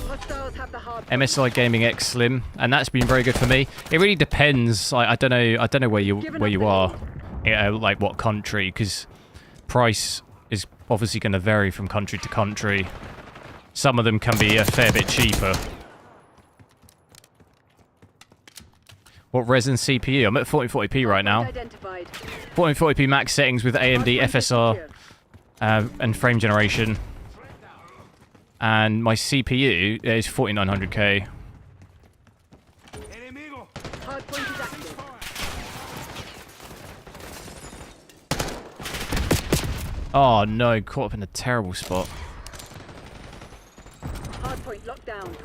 Hostiles have the hardpoint. MSI Gaming X Slim, and that's been very good for me. It really depends. I don't know where you are, like what country, because price is obviously going to vary from country to country. Some of them can be a fair bit cheaper. What Resin CPU? I'm at 1440p right now. 1440p max settings with AMD FSR and frame generation. And my CPU is 4900K. Hardpoint is active. Oh no, caught up in a terrible spot. Hardpoint locked down.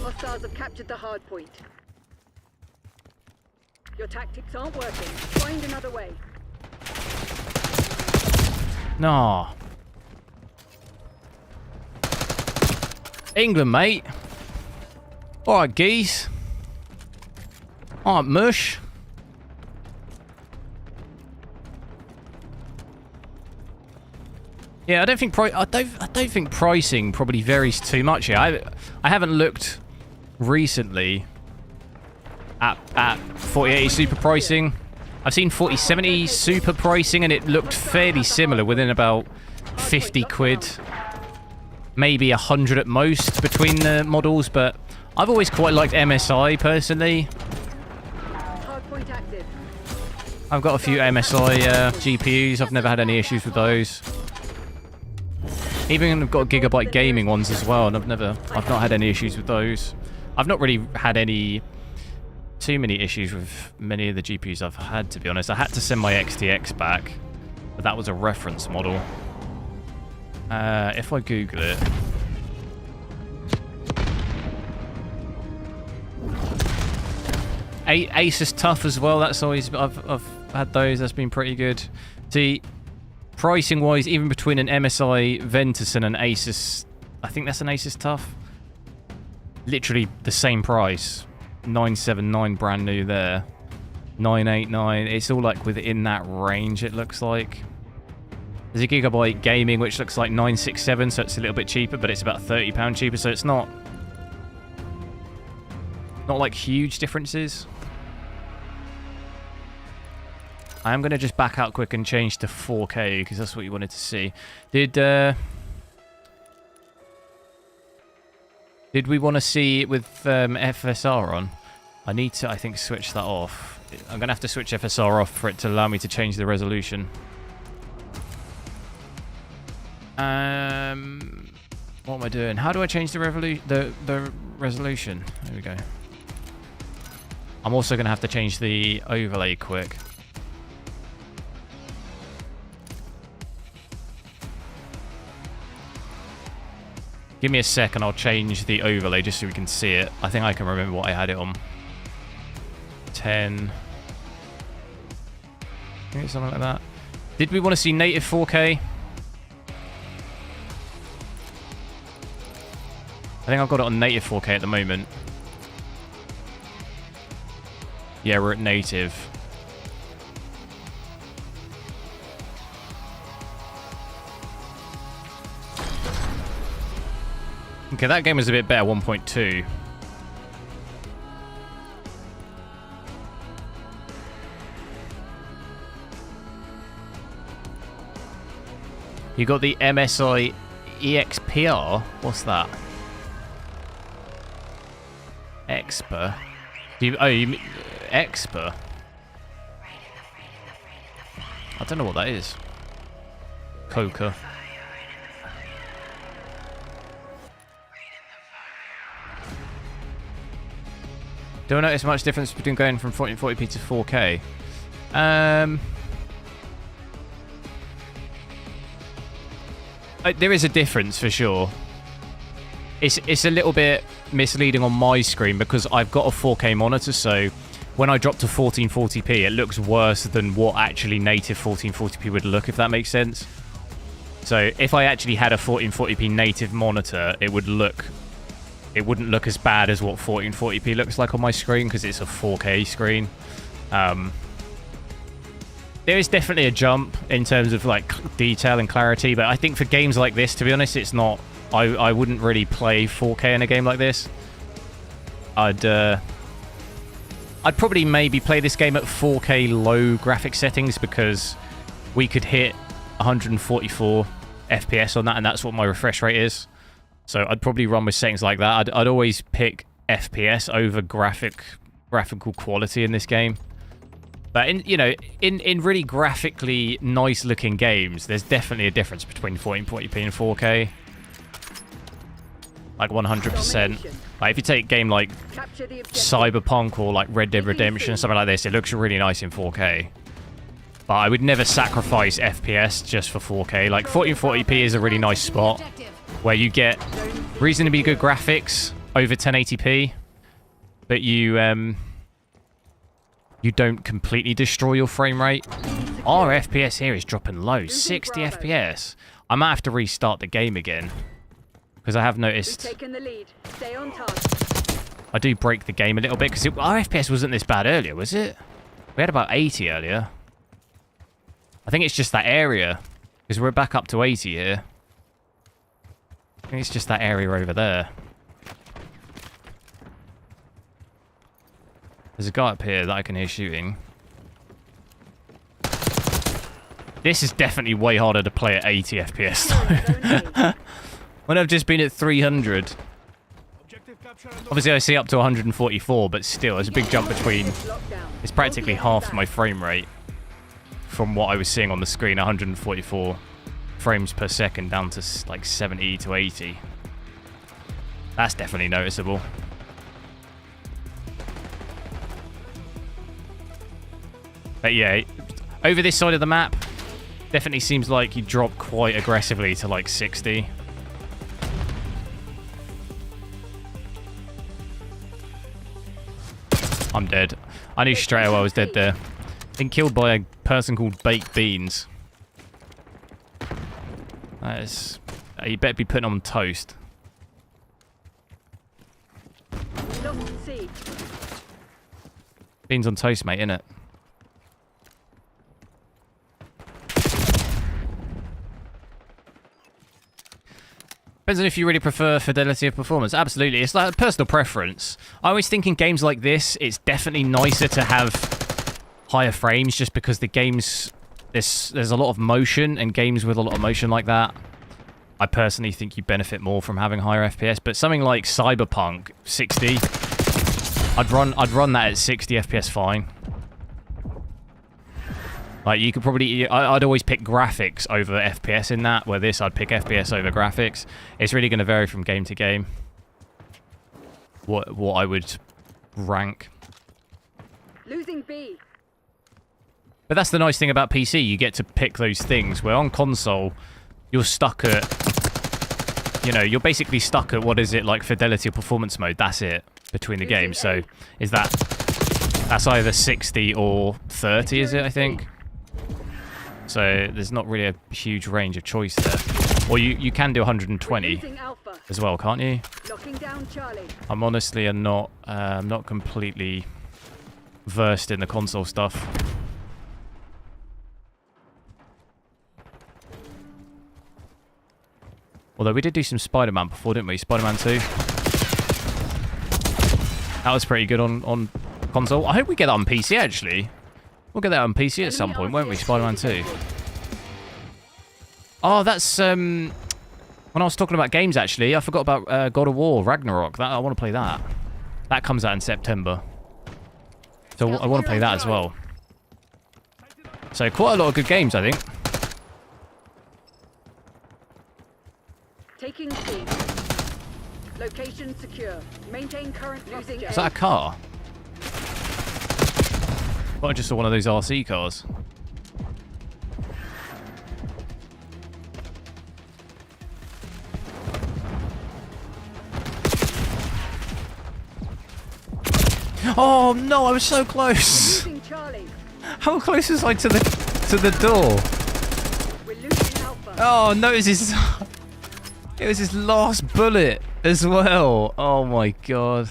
Hostiles have captured the hardpoint. Your tactics aren't working. Find another way. No. England, mate. Alright, geese. Alright, mush. Yeah, I don't think pricing probably varies too much here. I haven't looked recently at 4080 Super pricing. I've seen 4070 Super pricing and it looked fairly similar, within about 50 quid. Maybe 100 at most between the models, but I've always quite liked MSI personally. Hardpoint active. I've got a few MSI GPUs. I've never had any issues with those. Even I've got Gigabyte gaming ones as well, and I've not had any issues with those. I've not really had too many issues with many of the GPUs I've had, to be honest. I had to send my XTX back, but that was a reference model. If I Google it. Asus Tough as well. That's always I've had those. That's been pretty good. See, pricing wise, even between an MSI Ventus and an Asus, I think that's an Asus Tough. Literally the same price. 979 brand new there. 989. It's all like within that range. It looks like. There's a Gigabyte gaming which looks like 967, so it's a little bit cheaper, but it's about £30 cheaper, so it's not like huge differences. I am going to just back out quick and change to 4K because that's what you wanted to see. Did we want to see it with FSR on? I need to, I think, switch that off. I'm going to have to switch FSR off for it to allow me to change the resolution. What am I doing? How do I change the resolution? There we go. I'm also going to have to change the overlay quick. Give me a sec and I'll change the overlay just so we can see it. I think I can remember what I had it on. 10. I think it's something like that. Did we want to see native 4K? I think I've got it on native 4K at the moment. Yeah, we're at native. Okay, that game was a bit better, 1.2. You got the MSI EXPR? What's that? Exper? You mean Exper? I don't know what that is. Coca. Don't notice much difference between going from 1440p to 4K. There is a difference for sure. it's a little bit misleading on my screen because I've got a 4K monitor, so when I drop to 1440p, it looks worse than what actually native 1440p would look, if that makes sense. So if I actually had a 1440p native monitor, it wouldn't look as bad as what 1440p looks like on my screen because it's a 4K screen. There is definitely a jump in terms of like detail and clarity, but I think for games like this, to be honest, it's not. I wouldn't really play 4K in a game like this. I'd probably maybe play this game at 4K low graphic settings because we could hit 144 FPS on that, and that's what my refresh rate is. So I'd probably run with settings like that. I'd always pick FPS over graphical quality in this game. But in really graphically nice looking games, there's definitely a difference between 1440p and 4K. Like 100%. Like if you take a game like Cyberpunk or like Red Dead Redemption or something like this, it looks really nice in 4K. But I would never sacrifice FPS just for 4K. Like 1440p is a really nice spot where you get reasonably good graphics over 1080p, but you don't completely destroy your frame rate. Our FPS here is dropping low, 60 FPS. I might have to restart the game again. Because I have noticed I do break the game a little bit because our FPS wasn't this bad earlier, was it? We had about 80 earlier. I think it's just that area because we're back up to 80 here. I think it's just that area over there. There's a guy up here that I can hear shooting. This is definitely way harder to play at 80 FPS. When I've just been at 300. Obviously, I see up to 144, but still, there's a big jump between. It's practically half my frame rate from what I was seeing on the screen, 144 frames per second, down to like 70 to 80. That's definitely noticeable. But yeah, over this side of the map, definitely seems like you drop quite aggressively to like 60. I'm dead. I knew straight away I was dead there. Been killed by a person called Baked Beans. That is... You better be putting on toast. Beans on toast, mate, innit? Depends on if you really prefer fidelity of performance. Absolutely. It's like a personal preference. I always think in games like this, it's definitely nicer to have higher frames just because the games... There's a lot of motion, and games with a lot of motion like that, I personally think you benefit more from having higher FPS. But something like Cyberpunk 60, I'd run that at 60 FPS fine. Like, you could probably... I'd always pick graphics over FPS in that, where this, I'd pick FPS over graphics. It's really going to vary from game to game. What I would rank. Losing B. But that's the nice thing about PC. You get to pick those things, where on console, you're stuck at... You know, you're basically stuck at, what is it, like fidelity or performance mode. That's it, between the games. So, is that... That's either 60 or 30, is it, I think? So there's not really a huge range of choice there. Or you can do 120 as well, can't you? I'm honestly not completely versed in the console stuff. Although we did do some Spider-Man before, didn't we? Spider-Man 2. That was pretty good on console. I hope we get that on PC, actually. We'll get that on PC at some point, won't we? Spider-Man 2. Oh, that's... When I was talking about games, actually, I forgot about God of War, Ragnarok. I want to play that. That comes out in September. So I want to play that as well. So quite a lot of good games, I think. Taking C. Location secure. Maintain current losing. Is that a car? I just saw one of those RC cars. Oh no, I was so close. Losing Charlie. How close was I to the door? We're losing Alpha. Oh no, it was his last bullet as well. Oh my god.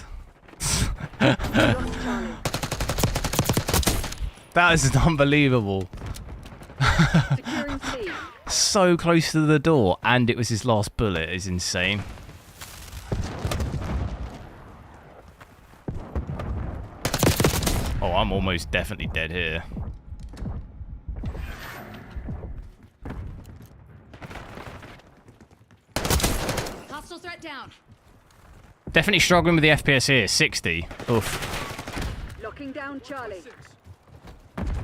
We lost Charlie. That is unbelievable. Securing C. So close to the door, and it was his last bullet. Is insane. Oh, I'm almost definitely dead here. Hostile threat down. Definitely struggling with the FPS here. 60. Oof. Locking down Charlie.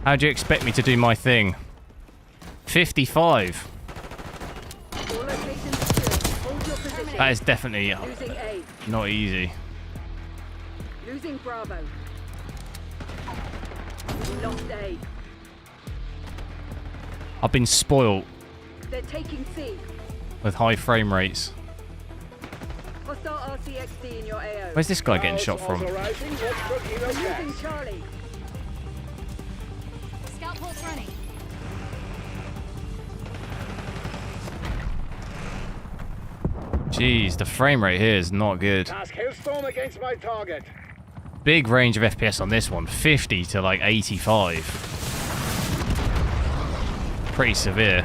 How do you expect me to do my thing? 55. All locations secure. Hold your position. That is definitely Losing A. not easy. Losing Bravo. We lost A. I've been spoilt They're taking C. with high frame rates. Hostile RTXD in your AO. Where's this guy getting shot from? Losing Charlie. Scout pulse running. Jeez, the frame rate here is not good. Task Hailstorm against my target. Big range of FPS on this one. 50 to like 85. Pretty severe.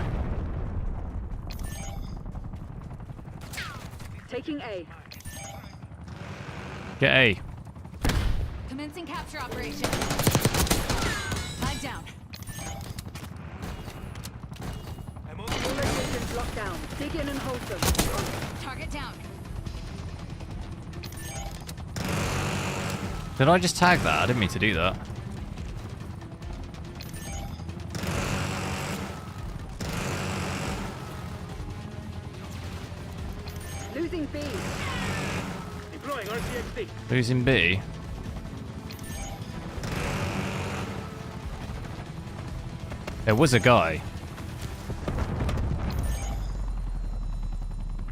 Taking A. Get A. Commencing capture operation. Tied down. All locations locked down. Dig in and hold them. Target down. Did I just tag that? I didn't mean to do that. Losing B. Deploying RTXD. Losing B. There was a guy.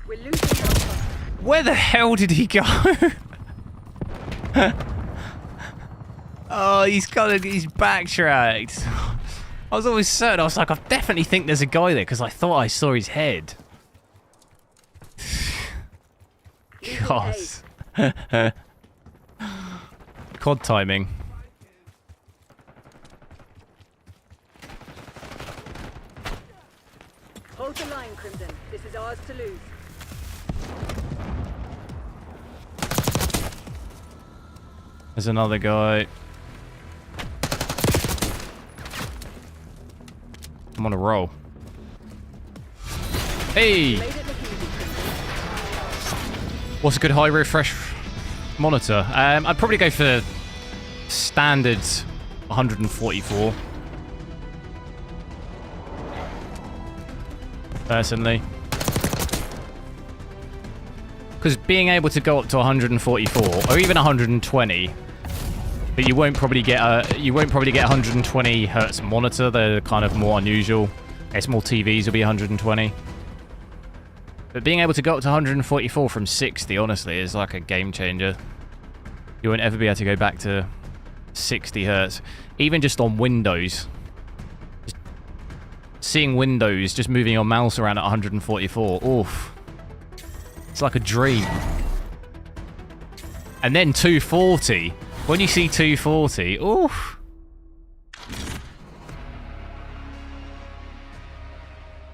We're losing Alpha. Where the hell did he go? Oh, he's backtracked. I was always certain. I was like, I definitely think there's a guy there because I thought I saw his head. God. COD timing. Hold the line, Crimson. This is ours to lose. There's another guy. I'm on a roll. Hey! Made it look easy, Crimson. What's a good high refresh monitor? I'd probably go for standard 144. Personally. Because being able to go up to 144 or even 120, but you won't probably get a 120 hertz monitor. They're kind of more unusual. It's more TVs will be 120. But being able to go up to 144 from 60, honestly, is like a game changer. You won't ever be able to go back to 60 hertz, even just on Windows. Just seeing Windows, just moving your mouse around at 144, oof. It's like a dream. And then 240. When you see 240, oof.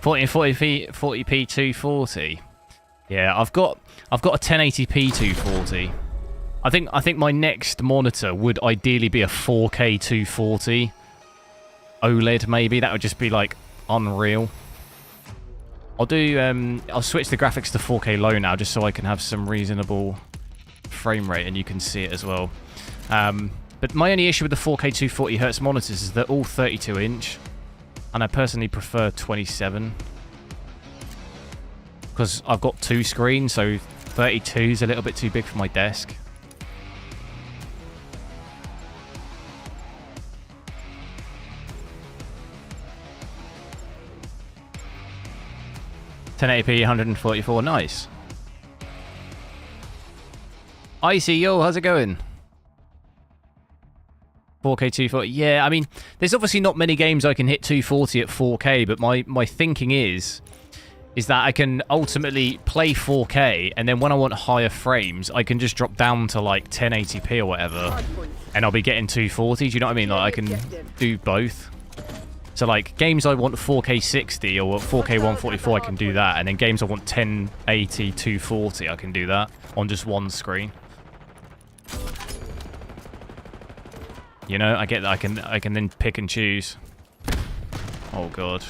40p 240. Yeah, I've got a 1080p 240. I think my next monitor would ideally be a 4K 240 OLED. Maybe that would just be like unreal. I'll switch the graphics to 4K low now, just so I can have some reasonable frame rate and you can see it as well. But my only issue with the 4K 240 Hz monitors is they're all 32 inch, and I personally prefer 27 because I've got two screens, so 32 is a little bit too big for my desk. $1080p 144, nice. Icy, yo, how's it going? 4K 240. Yeah, I mean, there's obviously not many games I can hit 240 at 4K, but my thinking is that I can ultimately play 4K, and then when I want higher frames, I can just drop down to like 1080p or whatever, and I'll be getting 240. Do you know what I mean? Like, I can do both. So like games I want 4K 60 or 4K 144, I can do that, and then games I want 1080 240, I can do that on just one screen. You know, I get that I can then pick and choose. Oh god.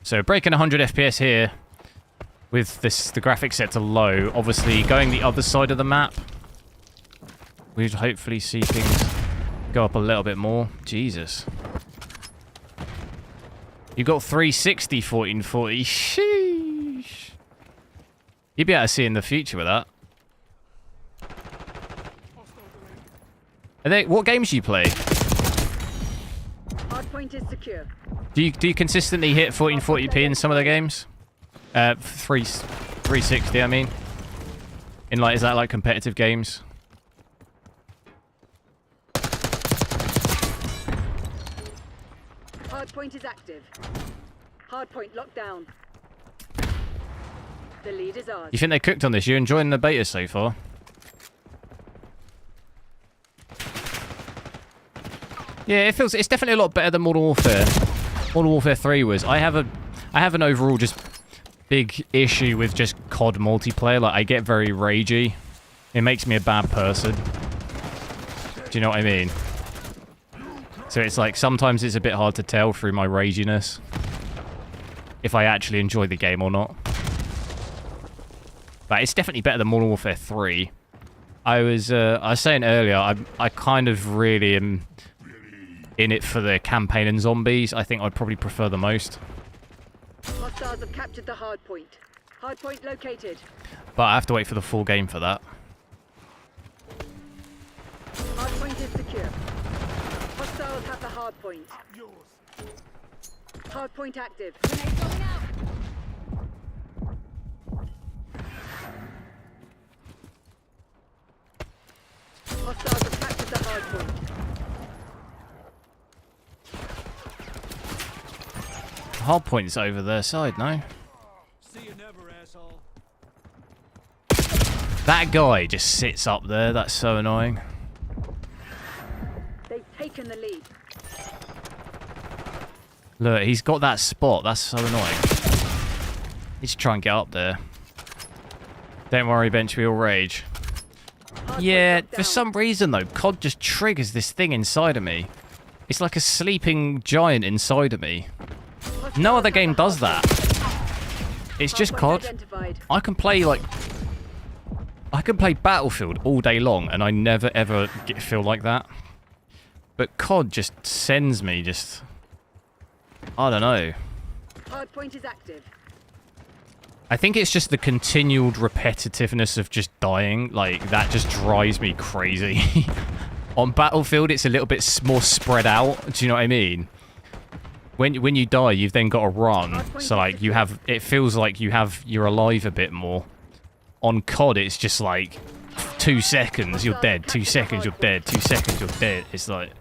So breaking 100 FPS here with the graphics set to low. Obviously going the other side of the map, we'd hopefully see things go up a little bit more. Jesus. You got 360 1440. Sheesh. You'd be able to see in the future with that. What games do you play? Hardpoint is secure. Do you consistently hit 1440p in some of the games? 360, I mean. In like, is that like competitive games? Hardpoint is active. Hardpoint locked down. The lead is ours. You think they cooked on this? You enjoying the beta so far? Yeah, it's definitely a lot better than Modern Warfare. Modern Warfare 3 was. I have an overall just big issue with just COD multiplayer. Like, I get very ragey. It makes me a bad person. Do you know what I mean? So it's like sometimes it's a bit hard to tell through my raginess if I actually enjoy the game or not. But it's definitely better than Modern Warfare 3. I was saying earlier, I kind of really am in it for the campaign and zombies. I think I'd probably prefer the most. Hostiles have captured the hardpoint. Hardpoint located. But I have to wait for the full game for that. Hardpoint is secure. Hostiles have the hardpoint. Hardpoint active. Grenade going out. Hostiles have captured the hardpoint. Hardpoint's over their side, no? See you never, asshole. That guy just sits up there. That's so annoying. They've taken the lead. Look, he's got that spot. That's so annoying. He's trying to get up there. Don't worry, Bench, we all rage. Hardpoint Yeah, locked for down. some reason, though, COD just triggers this thing inside of me. It's like a sleeping giant inside of me. Hostiles No other have game the does hardpoint. that. It's just Hardpoint COD. identified. I can play, like... I can play Battlefield all day long, and I never, ever feel like that. But COD just sends me just... I don't know. Hardpoint is active. I think it's just the continual repetitiveness of just dying. Like, that just drives me crazy. On Battlefield, it's a little bit more spread out. Do you know what I mean? When you die, you've then got to run. So, like, you have... It feels like you're alive a bit more. On COD, it's just like 2 seconds, you're dead. 2 seconds, you're dead. 2 seconds, you're dead. It's like...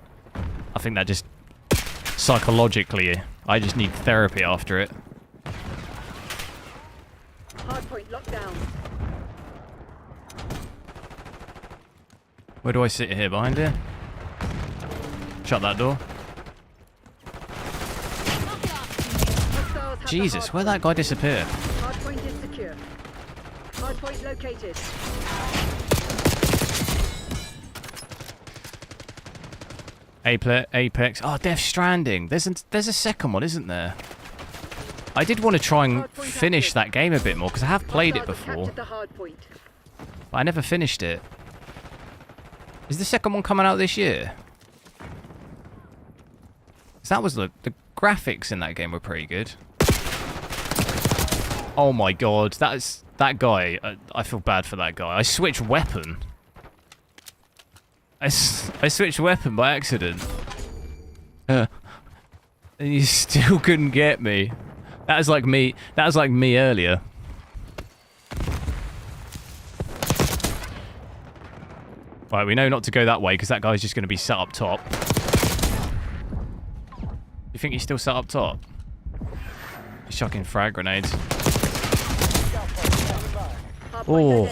I think that just... Psychologically, I just need therapy after it. Hardpoint locked down. Where do I sit here? Behind here? Shut that door. Hostiles have Jesus, the where'd that guy disappear? hardpoint is secure. Hardpoint located. Apex. Oh, Death Stranding. There's a second one, isn't there? I did want to try and finish that game a bit more, because I have played it Hostiles have before, captured the hardpoint. but I never finished it. Is the second one coming out this year? 'Cause that was the graphics in that game were pretty good. Oh my god, that guy. I feel bad for that guy. I switched weapon. I switched weapon by accident. And you still couldn't get me. That was like me. That was like me earlier. Right, we know not to go that way because that guy's just going to be set up top. You think he's still set up top? He's chucking frag grenades. Oh.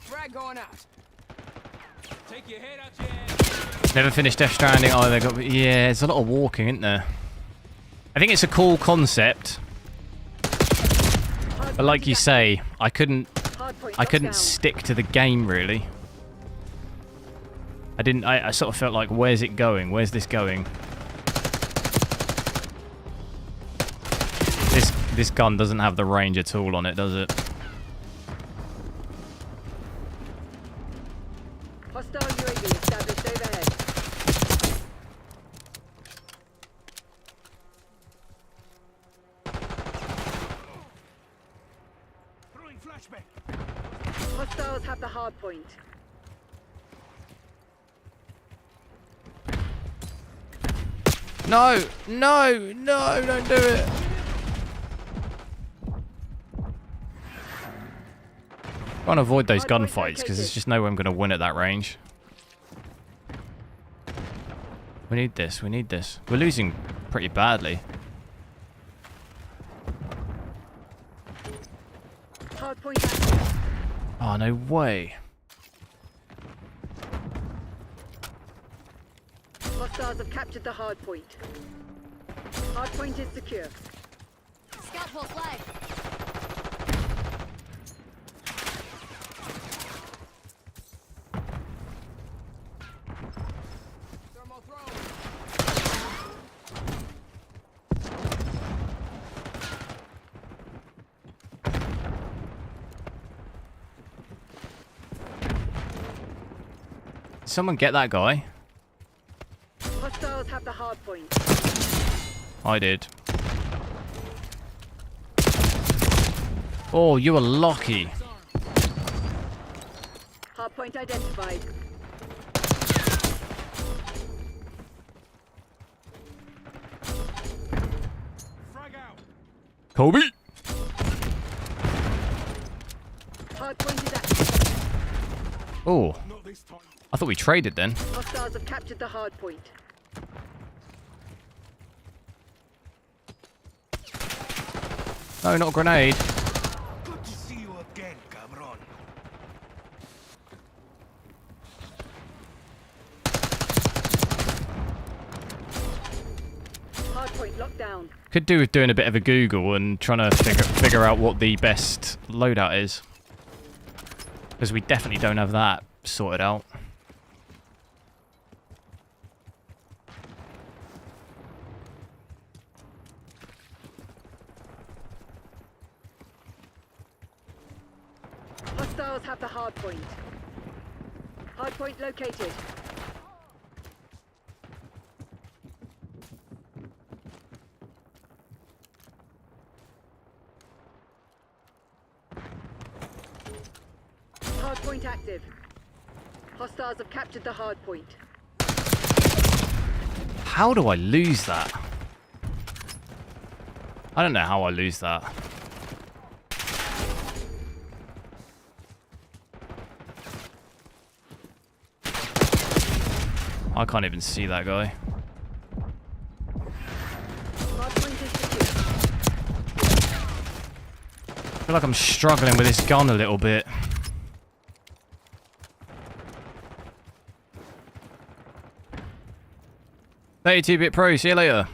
Frag going out. Take your head out your ass. Never finished Death Stranding. Oh, they got. Yeah, there's a lot of walking, isn't there? I think it's a cool concept, but like you say, I couldn't stick to the game really. I sort of felt like, where's it going? Where's this going? This gun doesn't have the range at all on it, does it? Hostile UAV established overhead. Throwing flashback. Hostiles have the hard point. No, no, no, don't do it. I want to avoid those gunfights because there's just no way I'm going to win at that range. We need this, we need this. We're losing pretty badly. Hard point active. Oh, no way. Hostiles have captured the hard point. Hard point is secure. Scout pulse flag. Thermal throw. Did someone get that guy? Hostiles have the hard point. I did. Oh, you were lucky. Hard point identified. Frag out. Kobe! Hard point is active. Oh, Not this time. I thought we traded then. Hostiles have captured the hard point. No, not a grenade. Good to see you again, cabron. Hard point locked down. Could do with doing a bit of a Google and trying to figure out what the best loadout is. Because we definitely don't have that sorted out. Hostiles have the hard point. Hard point located. Hard point active. Hostiles have captured the hard point. How do I lose that? I don't know how I lose that. I can't even see that guy. Hard point is secure. I feel like I'm struggling with this gun a little bit. Hey, 2-bit pro, see you later.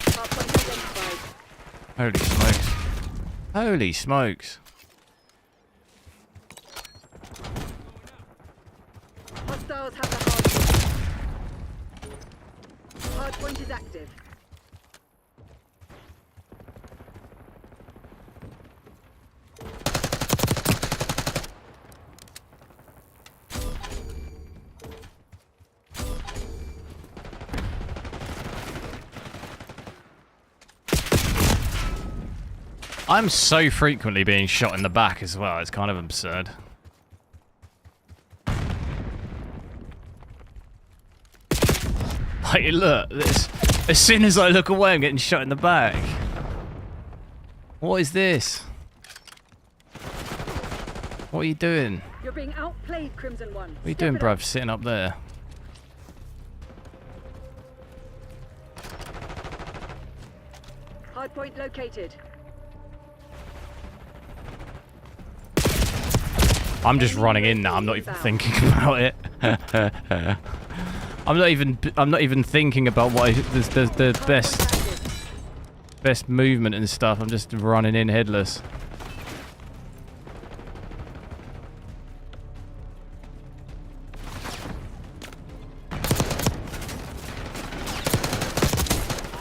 Hard point identified. Holy smokes. Holy smokes. Hostiles have the hard point. Hard point is active. I'm so frequently being shot in the back as well, it's kind of absurd. Like, look, this. As soon as I look away, I'm getting shot in the back. What is this? What are you doing? You're being outplayed, Crimson One. What are you doing, bruv? Sitting up there. Hardpoint located. I'm just running in now. I'm not even thinking about it. I'm not even thinking about what the best movement and stuff. I'm just running in headless.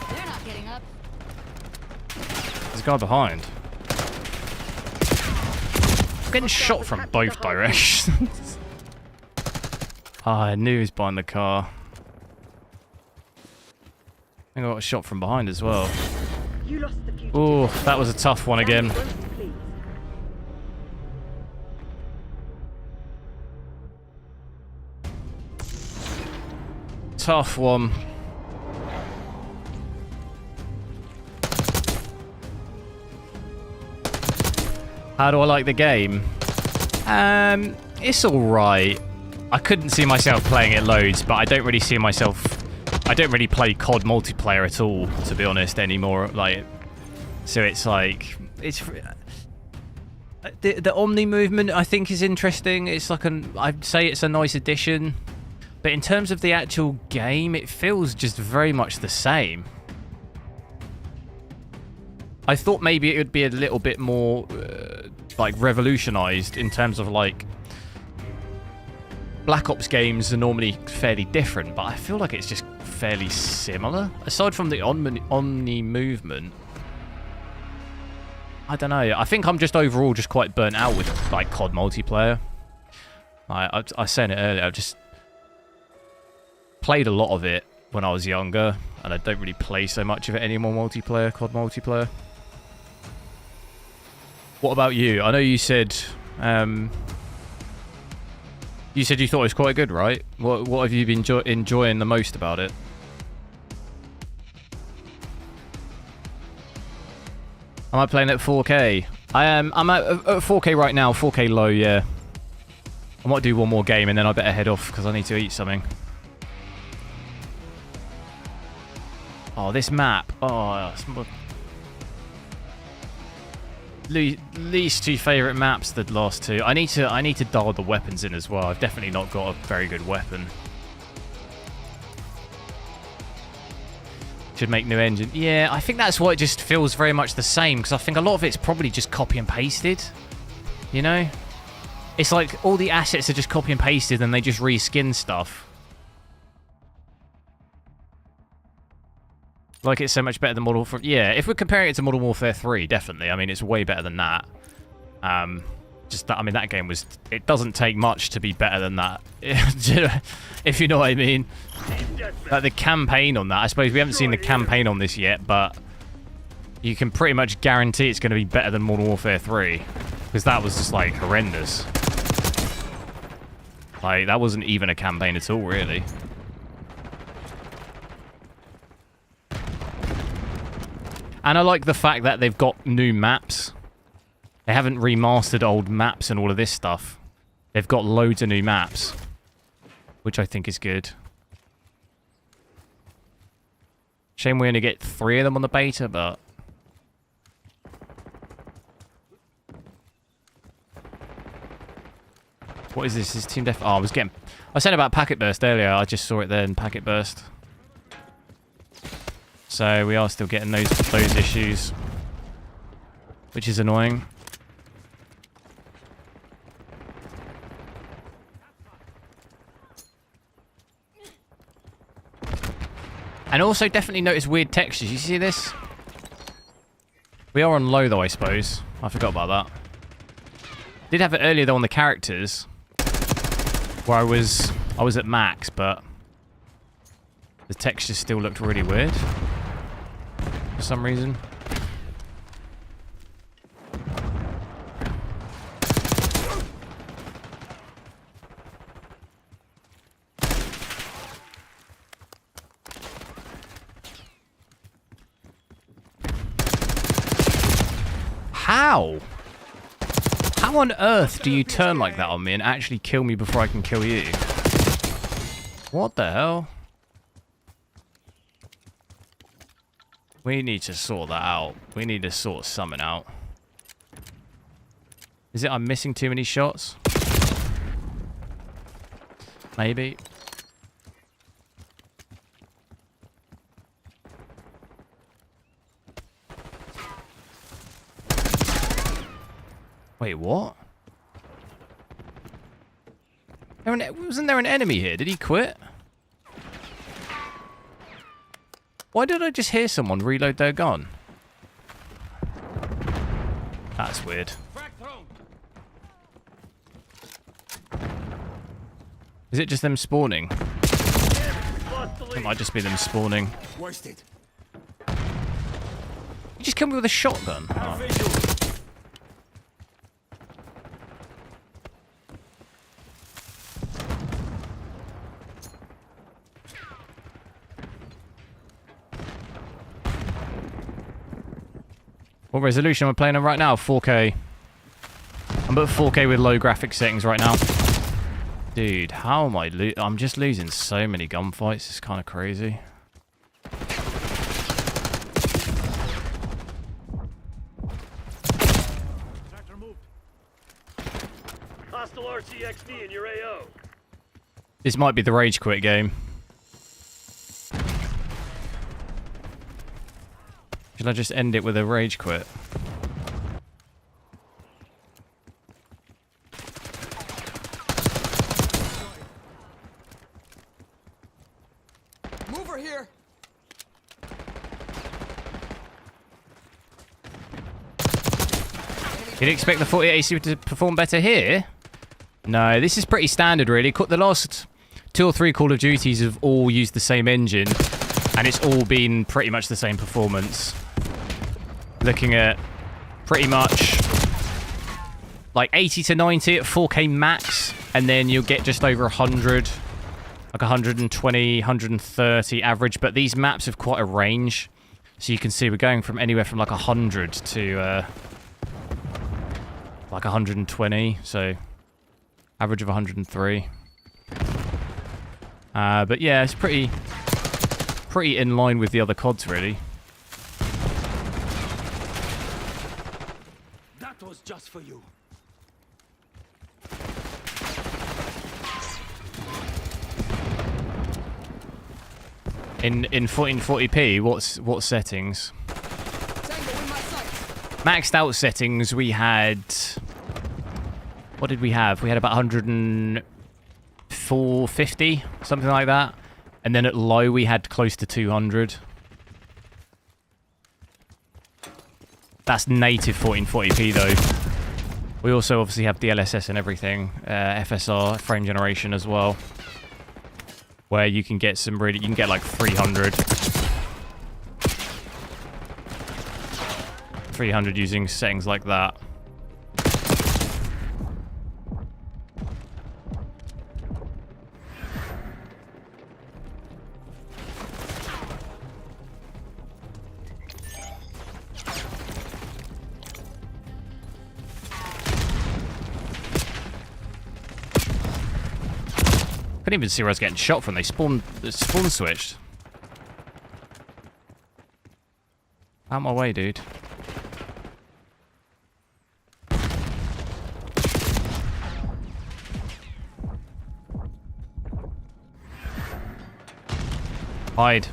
They're not getting up. There's a guy behind. I'm getting shot from both directions. I knew he was behind the car. I think I got shot from behind as well. You lost the fugitive. Oh, that was a tough one again. Tough one. How do I like the game? It's alright. I couldn't see myself playing it loads, but I don't really see myself... I don't really play COD multiplayer at all, to be honest, anymore. Like, so it's like... It's... The Omnimovement, I think, is interesting. It's like I'd say it's a nice addition. But in terms of the actual game, it feels just very much the same. I thought maybe it would be a little bit more, like, revolutionized in terms of, like... Black Ops games are normally fairly different, but I feel like it's just fairly similar. Aside from the Omnimovement, I don't know. I think I'm just overall just quite burnt out with, like, COD multiplayer. I said it earlier, I've just played a lot of it when I was younger, and I don't really play so much of it anymore, COD multiplayer. What about you? I know you said... You said you thought it was quite good, right? What have you been enjoying the most about it? Am I playing at 4K? I'm at 4K right now, 4K low, yeah. I might do one more game and then I better head off because I need to eat something. Oh, this map. Oh, it's least two favourite maps, the last two. I need to dial the weapons in as well. I've definitely not got a very good weapon. Should make new engine. Yeah, I think that's why it just feels very much the same, because I think a lot of it's probably just copy and pasted. You know? It's like all the assets are just copy and pasted and they just reskin stuff. Like it's so much better than Modern Warfare. Yeah, if we're comparing it to Modern Warfare 3, definitely. I mean, it's way better than that. Just that, I mean, that game was... It doesn't take much to be better than that. If you know what I mean. Like the campaign on that. I suppose we haven't seen the campaign on this yet, but you can pretty much guarantee it's going to be better than Modern Warfare 3. Because that was just, like, horrendous. Like, that wasn't even a campaign at all, really. And I like the fact that they've got new maps. They haven't remastered old maps and all of this stuff. They've got loads of new maps, which I think is good. Shame we only get 3 of them on the beta, but... What is this? Is Team Def? Oh, I said about Packet Burst earlier. I just saw it there in Packet Burst. So we are still getting those issues, which is annoying. And also definitely notice weird textures. You see this? We are on low though, I suppose. I forgot about that. Did have it earlier though on the characters, where I was at max, but the textures still looked really weird. For some reason. How? How on earth do you turn like that on me and actually kill me before I can kill you? What the hell? We need to sort that out. We need to sort something out. Is it I'm missing too many shots? Maybe. Wait, what? Wasn't there an enemy here? Did he quit? Why did I just hear someone reload their gun? That's weird. Is it just them spawning? It might just be them spawning. You just killed me with a shotgun. Oh. What resolution am I playing on right now? 4K. I'm at 4K with low graphic settings right now. Dude, how am I I'm just losing so many gunfights. It's kind of crazy. Hostile RTX in your AO. This might be the rage quit game. Should I just end it with a rage quit? Mover here. You'd expect the 40 AC to perform better here? No, this is pretty standard really. The last 2 or 3 Call of Duties have all used the same engine, and it's all been pretty much the same performance. Looking at pretty much like 80 to 90 at 4K max, and then you'll get just over 100, like 120, 130 average. But these maps have quite a range, so you can see we're going from anywhere from like 100 to like 120, so average of 103. But yeah, it's pretty in line with the other CODs really. That was just for you. In 1440p, what settings? Maxed out settings, we had... What did we have? We had about 150, something like that. And then at low, we had close to 200. That's native 1440p though. We also obviously have DLSS and everything. FSR, frame generation as well. Where you can get some really... You can get like 300. 300 using settings like that. Couldn't even see where I was getting shot from. They spawn switched. Out my way, dude. Hide.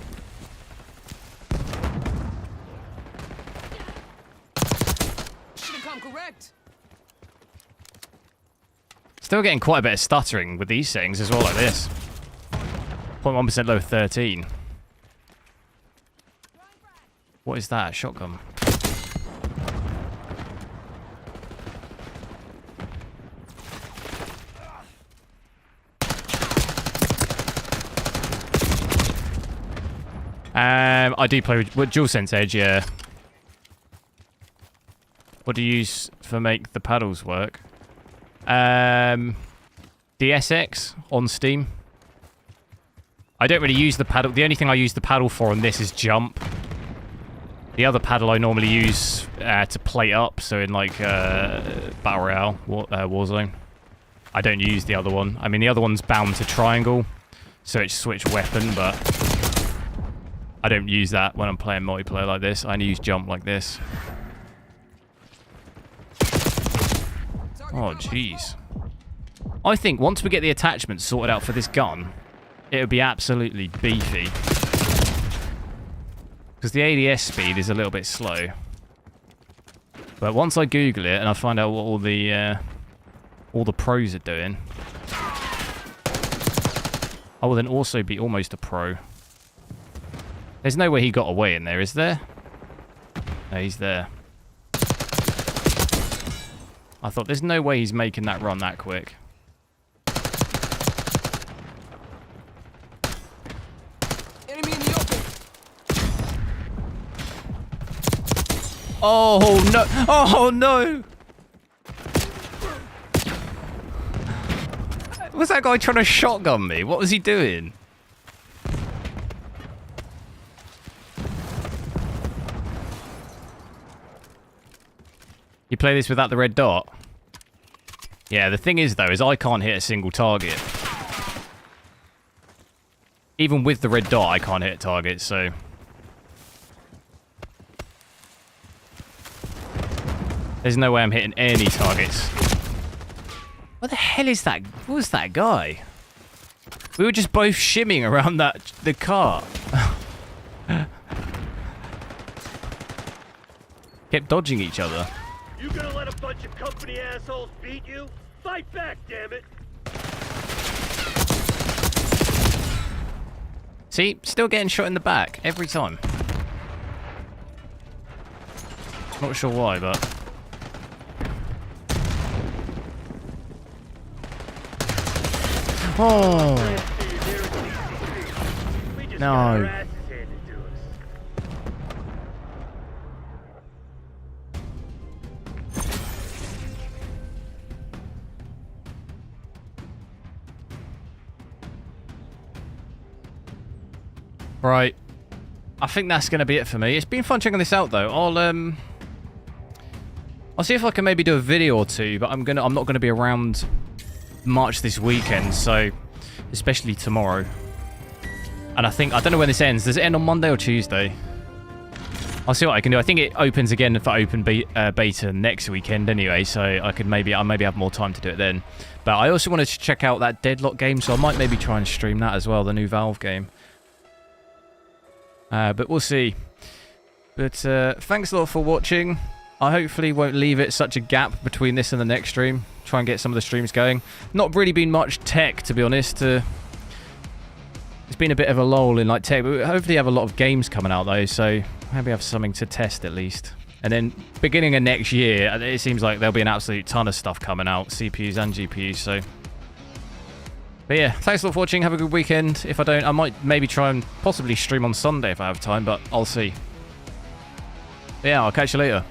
Should've come correct. Still getting quite a bit of stuttering with these settings as well, like this. 0.1% low 13. What is that? Shotgun. I do play with DualSense Edge, yeah. What do you use for make the paddles work? DSX on Steam. I don't really use the paddle. The only thing I use the paddle for on this is jump. The other paddle I normally use to plate up, so in like Battle Royale, Warzone. I don't use the other one. I mean, the other one's bound to triangle, so it's switch weapon, but I don't use that when I'm playing multiplayer like this. I only use jump like this. Oh, jeez. I think once we get the attachments sorted out for this gun, it would be absolutely beefy. Because the ADS speed is a little bit slow. But once I Google it and I find out what all the pros are doing, I will then also be almost a pro. There's no way he got away in there, is there? No, he's there. I thought there's no way he's making that run that quick. Enemy in the open. Oh no! Oh no! Was that guy trying to shotgun me? What was he doing? You play this without the red dot? Yeah, the thing is though, is I can't hit a single target. Even with the red dot, I can't hit a target, so... There's no way I'm hitting any targets. What the hell is that? What was that guy? We were just both shimmying around the car. Kept dodging each other. You gonna let a bunch of company assholes beat you? Fight back, damn it! See? Still getting shot in the back. Every time. Not sure why, but... Oh! No. Right. I think that's going to be it for me. It's been fun checking this out, though. I'll see if I can maybe do a video or two, but I'm not going to be around much this weekend, so especially tomorrow. And I don't know when this ends. Does it end on Monday or Tuesday? I'll see what I can do. I think it opens again for open beta next weekend anyway, so I'll maybe have more time to do it then. But I also wanted to check out that Deadlock game, so I might maybe try and stream that as well, the new Valve game. But we'll see. But thanks a lot for watching. I hopefully won't leave it such a gap between this and the next stream. Try and get some of the streams going. Not really been much tech, to be honest. It's been a bit of a lull in like tech, but we hopefully have a lot of games coming out though, so maybe have something to test at least. And then beginning of next year, it seems like there'll be an absolute ton of stuff coming out, CPUs and GPUs, so... But yeah, thanks a lot for watching. Have a good weekend. If I don't, I might maybe try and possibly stream on Sunday if I have time, but I'll see. But yeah, I'll catch you later.